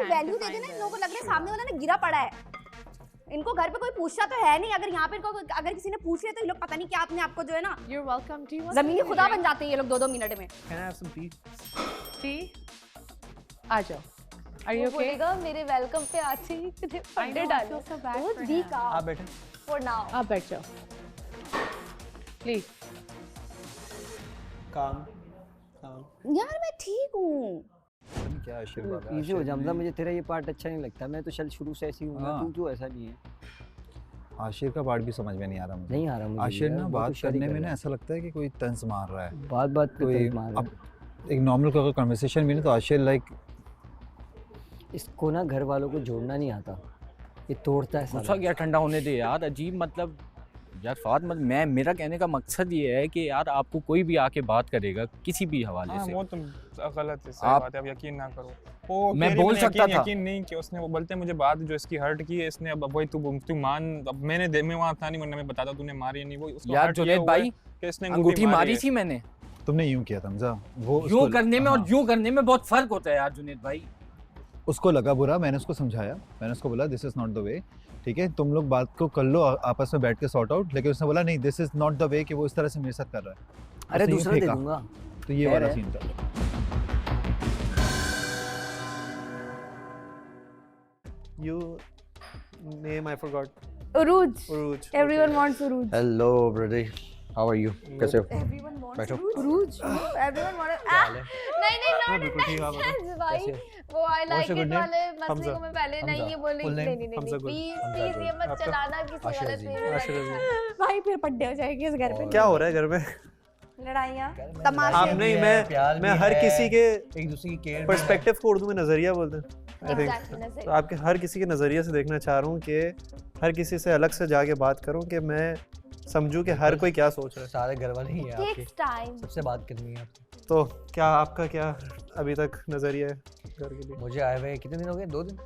वैल्यू दे देना, इन लोगों को लग रहा है सामने वाला ना गिरा पड़ा है। इनको घर पे कोई पूछता तो है नहीं, अगर यहाँ पे इनको अगर किसी ने पूछ लिया तो ये लोग पता नहीं क्या अपने आपको जो है ना You're welcome. Do you want जमीनी something to खुदा drink? बन जाते हैं ये लोग 2-2 मिनट में। Can I have some tea? Tea? आ जाओ. Are you वो okay? बोलेगा मेरे वेलकम पे आते ही इतने फंडे know, I डाले। feel so bad वो for दी him. का आप बैठे। for now। आप बैठ जाओ. Please. काम। यार मैं ठीक हूँ। क्या आशीर्वाद है इजी हो जा, मतलब मुझे तेरा ये पार्ट अच्छा नहीं लगता। मैं तो चल शुरू से ऐसी हूँ, हाँ। तू क्यों ऐसा नहीं है? आशिर का पार्ट भी समझ में नहीं आ रहा मुझे। नहीं आ रहा मुझे। आशिर यार, ना वो बात तो शादी करने कर में रहा ना है। ऐसा लगता है कि कोई तंज मार रहा है। बात पे कोई तंज मार रहा है। अब एक नॉर्मल अगर कन्वर्सेशन भी ना तो आशिर लाइक इसको ना घर वालों को जोड़ना नहीं आता, ये तोड़ता है गुस्सा साला। क्या ठंडा होने दे यार, अजीब मतलब यार फात मत। मैं मेरा कहने का मकसद ये है कि यार आपको कोई भी आके बात करेगा किसी भी हवाले हाँ, से, वो तो गलत है, सही आप- बात है, अब यकीन ना करो। वो मैं कह रही, बोल मैंने सकता था। यकीन नहीं कि उसने, वो बोलते हैं मुझे बात जो इसकी हर्ट की है इसने, अब वही तू मान। अब मैं वहाँ था नहीं, वरना मैं बताता तूने मारी नहीं। वो उसको यार hurt ये जुनैद हुआ है भाई कि इसने अंगूठी मारी है। थी मैंने। तुमने यूं किया था हमजा, वो यूं उसको- करने में और हाँ, यूं करने में बहुत फर्क होता है यार जुनैद भाई। उसको लगा बुरा, मैंने उसको समझाया, मैंने उसको बोला this is not the way, ठीक है तुम लोग बात को कर लो आपस में बैठ के सॉर्ट आउट। लेकिन उसने बोला नहीं this is not the way कि वो इस तरह से मेरे साथ कर रहा है। अरे उसने यूं दूसरा दे फेंका। दूंगा। तो ये खैर वाला है। सीन था। You name I forgot. Urooj. Uruj. Everyone wants Uruj. Hello brother, how are you? कैसे हो? Everyone wants बैठो। उरूज। Everyone wants नहीं नहीं हाँ, not बिल्कुल ठीक है, आप बताओ। intense भाई। कैसे? वो I like your it good name? वाले मसले हमजा। को मैं पहले नहीं हमजा। ये बोल रही Full name? नहीं हमजा गुल। प्लीज हमजा प्लीज गुल। ये मत आपका? चलाना किसी आशिर गलत अजीज। वे में। आशिर अजीज। भाई फिर पड्डे हो जाएंगे इस घर पे। क्या हो रहा है घर में? लड़ाइयाँ, आप तमाशे। नहीं, मैं हर किसी के एक दूसरे की केयर पर्सपेक्टिव को उर्दू में नज़रिया बोलते हैं। I think. Exactly, नजर। तो आपके हर किसी के नज़रिए से देखना चाह रहा हूँ कि हर किसी से अलग से जाके बात करूँ कि मैं समझूं कि हर कोई क्या सोच रहा है। सारे घर वाले ही हैं आपके, Takes time। सबसे बात करनी है आपको। तो क्या आपका क्या अभी तक नज़रिया है घर के लिए? मुझे आए हुए कितने दिन हो गए? 2 दिन?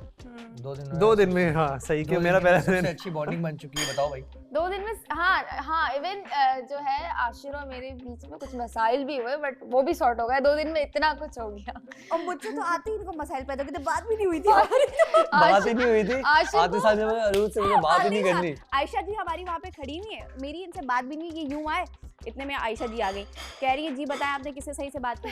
2 दिन हुए? 2 दिन में, हाँ सही कि 2 मेरा दिन में पहला सबसे दिन। अच्छी बॉन्डिंग बन चुकी है, बताओ भाई। 2 दिन में हाँ हाँ इवन जो है आशिर और मेरे बीच में कुछ मसाइल भी हुए बट वो भी सॉर्ट हो गए। 2 दिन में इतना कुछ हो गया। और मुझसे तो आते ही इनको मसाइल पैदा होते, बात भी नहीं हुई थी हमारी। बात ही नहीं हुई थी। आशिर आते साल में अरूज से मुझे बात ही नहीं करनी। आयशा जी हमारी वहाँ पे खड़ी हुई है, मेरी इनसे बात भी नहीं, ये यूं आए, इतने में आयशा जी आ गई, कह रही है जी बताएं आपने किससे सही से बात की?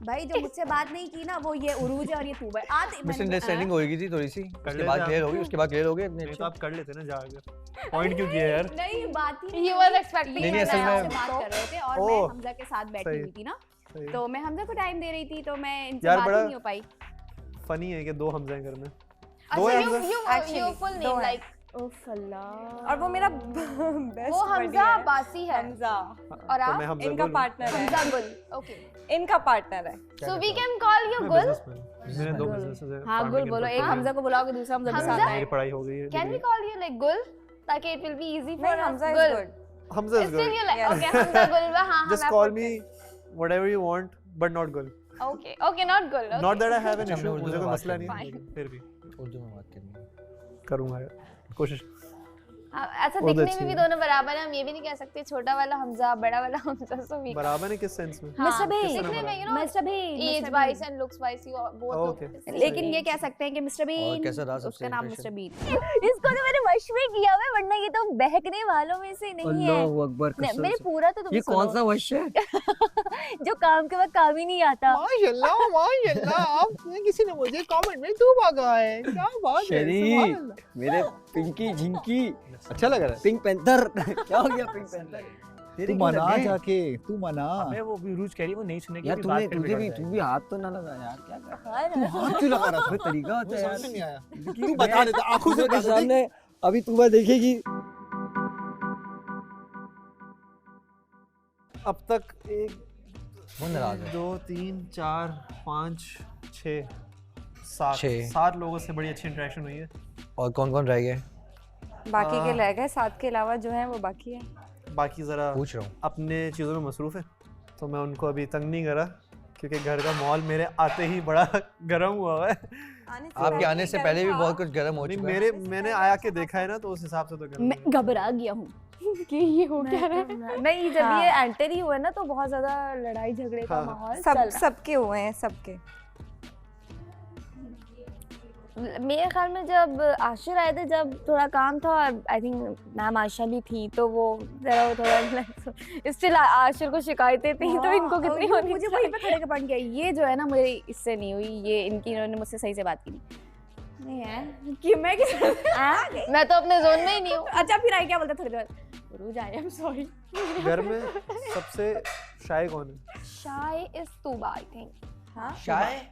भाई जो मुझसे बात नहीं की ना वो ये उरूज है और ये तू है। मिसअंडरस्टैंडिंग हो गई थी थोड़ी सी, उसके लेते बाद आप। क्लियर होगी, उसके बाद क्लियर हो गए इतने नहीं अच्छे। तो आप कर लेते ना जाकर। पॉइंट क्यों किया यार? नहीं बात ही नहीं You हुई। were expecting नहीं, मैं असल में- आपसे बात कर रहे थे और मैं ओह, हमजा के साथ बैठी सही। हुई थी ना, सही। तो मैं हमजा को टाइम दे रही थी तो मैं इनसे यार बात ही बड़ा- नहीं हो पाई। फनी है कि 2 हमजा हैं घर में। अच्छा है you Hamza? you Actually, your full दो name है। like उफ अल्लाह। और वो मेरा बेस्ट वो हमजा अब्बासी है। हमजा। और आप? इनका पार्टनर है। हमजा गुल। ओके। इनका पार्टनर है। So we can call you गुल? मैंने 2 बिजनेसेस है। हाँ गुल बोलो, एक हमजा को बुलाओगे, दूसरा हमजा के साथ आए। मेरी पढ़ाई हो गई है। Can we call you like गुल ताकि it will be easy for us? Hamza is good. Hamza is Still good. you like okay Hamza गुल वा हाँ Just call me whatever you want but not Gul. Okay not गुल। Not that I have an issue, मुझे कोई मसला नहीं है, फिर भी उर्दू में बात करनी है। करूँगा कोशिश। ऐसा दिखने में भी दोनों बराबर हैं, हम ये भी नहीं कह सकते छोटा वाला हमजा बड़ा वाला हमजा, so we बराबर है किस सेंस में? मिस्टर भी दिखने में you know मिस्टर भी age wise and looks wise both लोग। लेकिन ये कह सकते हैं कि मिस्टर बीन, कैसा रहा सबसे उसका नाम मिस्टर बीन। इसको तो मैंने वश में किया हुआ है, वरना ये तो बहकने वालों में से नहीं है। अल्लाहू अकबर, कसम मेरे से। पूरा तो तुम ये सुनो। कौन सा वश है? जो काम के वक्त काम ही नहीं आता। माशाल्लाह आपने किसी ने मुझे कमेंट में तू भागा है, क्या बात है, शरी मेरे पिंकी झिंकी अच्छा लग रहा है। पिंक पैंथर क्या हो गया पिंक पैंथर? तू मना जाके, तू मना। अबे वो भी रूज कह रही है, वो नहीं सुनेगी। यार अभी तूने बात तू भी हाथ तो ना लगा यार, क्या कर तू हाथ क्यों लगा रहा? कोई तरीका होता है यार। समझ नहीं आया। तू बता देता आंखों से के सामने अभी तू बात देखेगी। अब तक 1 वो नाराज है। 2 3 4 5 6 7 छः। 7 लोगों से बड़ी अच्छी इंटरेक्शन हुई है। और कौन रह गए? बाकी के रह गए, 7 के अलावा जो है वो बाकी है। बाकी ज़रा पूछ रहा हूँ। अपने चीज़ों में मसरूफ़ है, तो मैं उनको अभी तंग नहीं करा क्योंकि घर का माहौल मेरे आते ही बड़ा गर्म हुआ है। आपके आने से पहले भी बहुत कुछ गर्म हो चुका है। मैंने आया के देखा है ना, तो उस हिसाब से तो गर्म मैं घबरा गया हूँ कि ये हो क्या रहा है। नहीं जब हाँ। ये एंटर ही हुआ ना तो बहुत ज्यादा लड़ाई झगड़े का हाँ। माहौल चल रहा। सबके हुए हैं, सबके। मेरे ख्याल में जब आशिर आए थे, जब थोड़ा काम था और आई थिंक मैम आशा भी थी, तो वो जरा वो थोड़ा स्टिल आशिर को शिकायतें थी, तो इनको कितनी होनी मुझे वहीं पे खड़े के पॉइंट गया। ये जो है ना मेरी इससे नहीं हुई, ये इनकी इन्होंने मुझसे सही से बात की नहीं है कि मैं मैं तो अपने जोन में ही नहीं हूँ। अच्छा फिर आई क्या बोलते थोड़ी देर रूज आई एम सॉरी। घर में सबसे शाय कौन है? शाय इज तूबा आई थिंक। हाँ शाय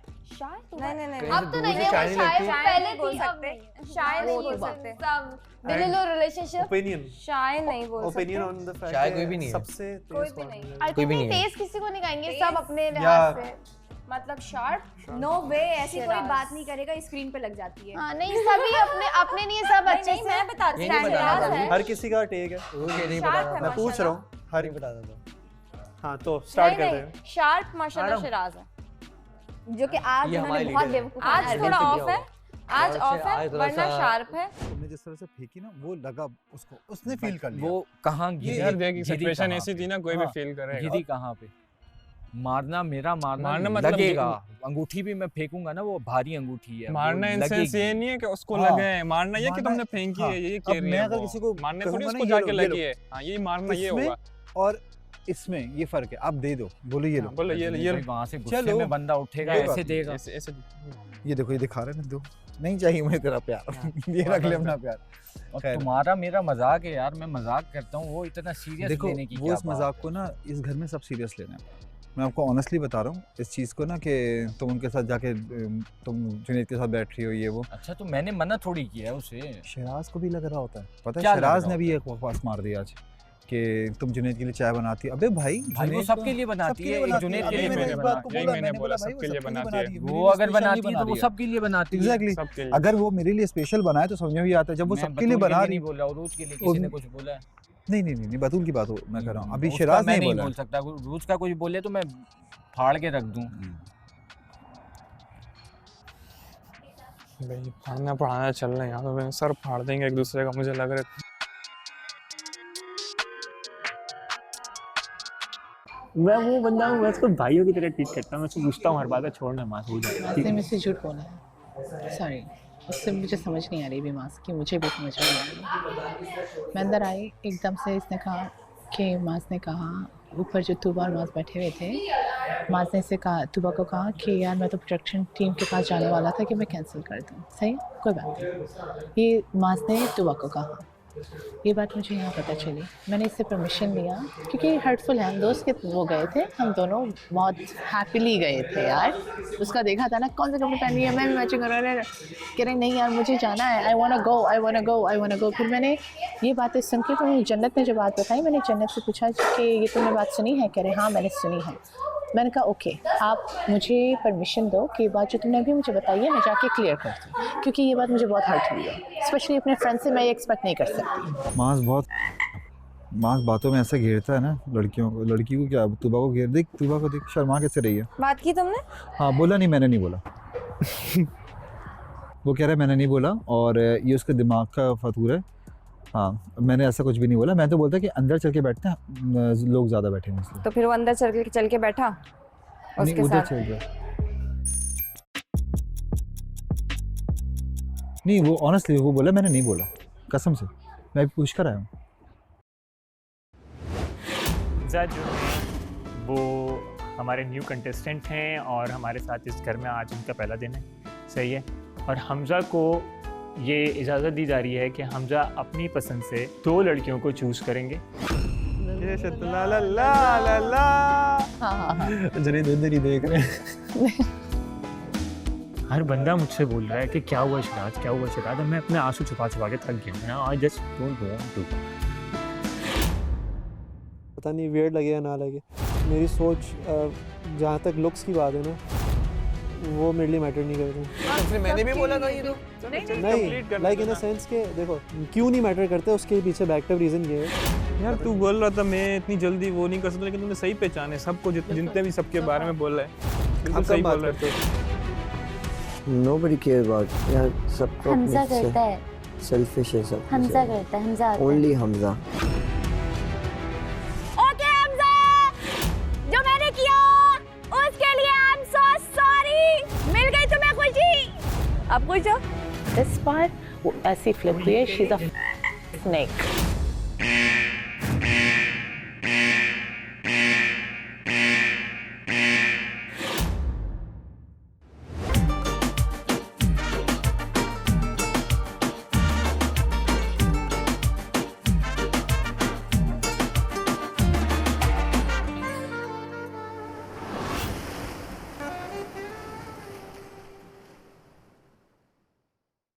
नहीं अब तो नहीं है, वो शाय पहले थी, अब नहीं। शाय नहीं बोल सकते सब दिलो रिलेशनशिप। ओपिनियन शाय नहीं बोल सकते। ओपिनियन ऑन द फैक्ट शाय कोई भी नहीं है। सबसे कोई तेज भी कौन नहीं। है? आई कोई भी थिंक नहीं है। तेज किसी को नहीं कहेंगे, सब अपने या- लिहाज से। मतलब शार्प नो वे, ऐसी कोई बात नहीं करेगा, स्क्रीन पे लग जाती है। हाँ नहीं, सभी अपने अपने लिए सब अच्छे नहीं, से। मैं बताती ये नहीं बताना था। हर किसी का टेक है, ये नहीं शार्प बताना है था। मैं पूछ रहा हूँ हर नहीं बताना था। हाँ तो स्टार्ट करते हैं। शार्प माशाल्लाह शिराज है, जो कि आज ये उन्होंने हमारी बहुत लीडर है। बेवकूफ आज थोड़ा ऑफ है, आज ऑफ है आज थोड़ा वरना सा- शार्प है। तुमने जिस तरह से फेंकी ना, वो लगा उसको, उसने फील कर लिया। वो कहाँ गिरी? यार देख गिरी सिचुएशन कहाँ ऐसी पे? थी ना, कोई भी हाँ, फील करेगा। गिरी कहाँ पे? मारना मारना मतलब लगेगा। अंगूठी भी मैं फेंकूंगा ना, वो भारी अंगूठी है, मारना वो इन सेंस लगेगी। ये नहीं है कि उसको हाँ, लगे, मारना ये कि मारना- तुमने फेंकी हाँ, है, ये अब कह रही मैं है अगर वो। किसी को मारने थोड़ी कहूंगा उसको ना, जाके ये लो, लगी है। हाँ ये मारना ये इसमें होगा। और इसमें ये फर्क है। आप दे दो, बोलो ये लो। हाँ, बोलो ये भाई वहाँ से गुस्से चलो। में बंदा उठेगा, कोई बात ऐसे देगा। ऐसे ऐसे ये देखो, ये दिखा रहे हैं, दो नहीं चाहिए मुझे तेरा प्यार। ये रख ले अपना प्यार। और खैर। तुम्हारा मेरा मजाक है यार, मैं मजाक करता हूँ, वो इतना सीरियस देखो लेने की वो क्या इस बात मजाक को ना इस घर में सब सीरियस ले रहे हैं। मैं आपको ऑनेस्टली बता रहा हूँ इस चीज़ को ना, कि तुम उनके साथ जाके तुम जुनैद के साथ बैठ रही हो, ये वो। अच्छा तो मैंने मना थोड़ी किया है उसे। शहराज को भी लग रहा होता है, पता है क्या लग शहराज रहा ने भी एक बकवास मार दिया आज कि तुम जुनैद के लिए चाय बनाती है। अबे भाई भाई वो जुनैद सबके को- लिए बनाती सबके लिए है, एक बनाती है। जुनैद के अभी लिए मैंने मैंने इस बना- बात को यही बोला, मैंने बोला, भाई, सबके लिए वो बनाती है। मेरे वो लिए अगर specially बनाती है बना तो वो रही है। सबके लिए बनाती है। Exactly। सबके लिए। अगर वो मेरे लिए स्पेशल बनाए तो समझ में भी आता है। जब वो मैं सबके लिए बतूल बना लिए रही नहीं बोल रहा, उरूज के लिए किसी ने कुछ बोला है? नहीं बतूल की बात मैं कर रहा हूँ। अभी उसका शहराज मैं नहीं बोला बोल सकता, उरूज का कुछ बोले तो मैं फाड़ के रख दूं। भाई पढ़ाना पढ़ाना चल रहा है यहाँ पे, सर फाड़ देंगे एक दूसरे का, मुझे लग रहा है। मैं वो बंदा हूँ, मैं उसको भाइयों की तरह ट्रीट करता हूँ, मैं उसको पूछता हूँ हर बात है, छोड़ना मास हो जाए। मास्क ने मुझसे झूठ बोला है, सॉरी। उससे मुझे समझ नहीं आ रही भी मास्क की, मुझे भी समझ नहीं आ रही। मैं अंदर आई एकदम से, इसने कहा कि मास ने कहा, ऊपर जो तूबा और मास बैठे हुए थे, मास ने इससे कहा, तूबा को कहा कि यार मैं तो प्रोडक्शन टीम के पास जाने वाला था कि मैं कैंसिल कर दूँ। सही, कोई बात नहीं। ये मास ने तूबा को कहा, ये बात मुझे यहाँ पता चली, मैंने इससे परमिशन लिया क्योंकि हर्टफुल है। हम दोस्त के वो गए थे, हम दोनों बहुत हैप्पीली गए थे यार। उसका देखा था ना कौन से कपड़े पहन रही है, मैं भी मैचिंग कर रहा कह रहे नहीं यार मुझे जाना है, I want go I want go I want go. फिर मैंने ये बातें सुन के, तो जन्नत ने जो बात बताई, मैंने जन्नत से पूछा कि ये तुमने बात सुनी है? कह रहे हाँ मैंने सुनी है। मैंने कहा ओके, आप मुझे परमिशन दो कि ये बात जो तुमने अभी मुझे बताई है मैं जाके क्लियर कर दूँ, क्योंकि ये बात मुझे बहुत हर्ट हुई है। स्पेशली अपने फ्रेंड से मैं ये एक्सपेक्ट नहीं कर सकती। मास बातों में ऐसे घेरता है ना लड़कियों को। लड़की को क्या, तुबा को घेर देख, तुबा को देख शर्मा कैसे रही है। बात की तुमने? हाँ बोला नहीं, मैंने नहीं बोला। वो कह रहा है मैंने नहीं बोला और ये उसके दिमाग का फतूर है। हाँ मैंने ऐसा कुछ भी नहीं बोला। मैं तो बोलता कि अंदर चल के बैठते हैं, लोग ज़्यादा बैठे हैं इसलिए। तो फिर वो अंदर चल के बैठा उसके नहीं, साथ? चल गया। नहीं वो ऑनेस्टली वो बोला मैंने नहीं बोला, कसम से मैं पूछ कर आया हूँ। वो हमारे न्यू कंटेस्टेंट हैं और हमारे साथ इस घर में आज इनका पहला दिन है, सही है। और हमज़ा को ये इजाज़त दी जा रही है कि हमज़ा अपनी पसंद से 2 लड़कियों को चूज़ करेंगे। ला ला ला ला ला। हाँ। जरे इधर ही देख रहे हैं। हर बंदा मुझसे बोल रहा है कि क्या हुआ शिराज, क्या हुआ शिराज। अब मैं अपने आंसू छुपा के थक गया हूँ। I just don't want to. पता नहीं वियर्ड लगे या ना लगे, मेरी सोच जहाँ तक लुक्स की बात है ना, वो मेरे लिए मैटर नहीं करते। फिर मैंने भी बोला था ये तो नहीं, लाइक इन द सेंस के देखो क्यों नहीं मैटर करते, उसके पीछे बैकअप रीज़न ये है। यार तू बोल रहा था मैं इतनी जल्दी वो नहीं कर सकता, लेकिन तूने सही पहचाने सबको, जितने भी सबके बारे में बोल रहा है, बिल्कुल सही बोल रहा है। Nobody cares about यार, सबको हमज़ा करता है, सेल्फिश है सब। हमज़ा करता है, हमज़ा आता है। ओनली हमज़ा। ओके हमज़ा, जो मैंने किया उसके लिए आई एम सो सॉरी। मिल गई तुम्हें खुशी, अब खुश हो? इस बार वो ऐसी फ्लिप हुई है, शी इज अ स्नेक।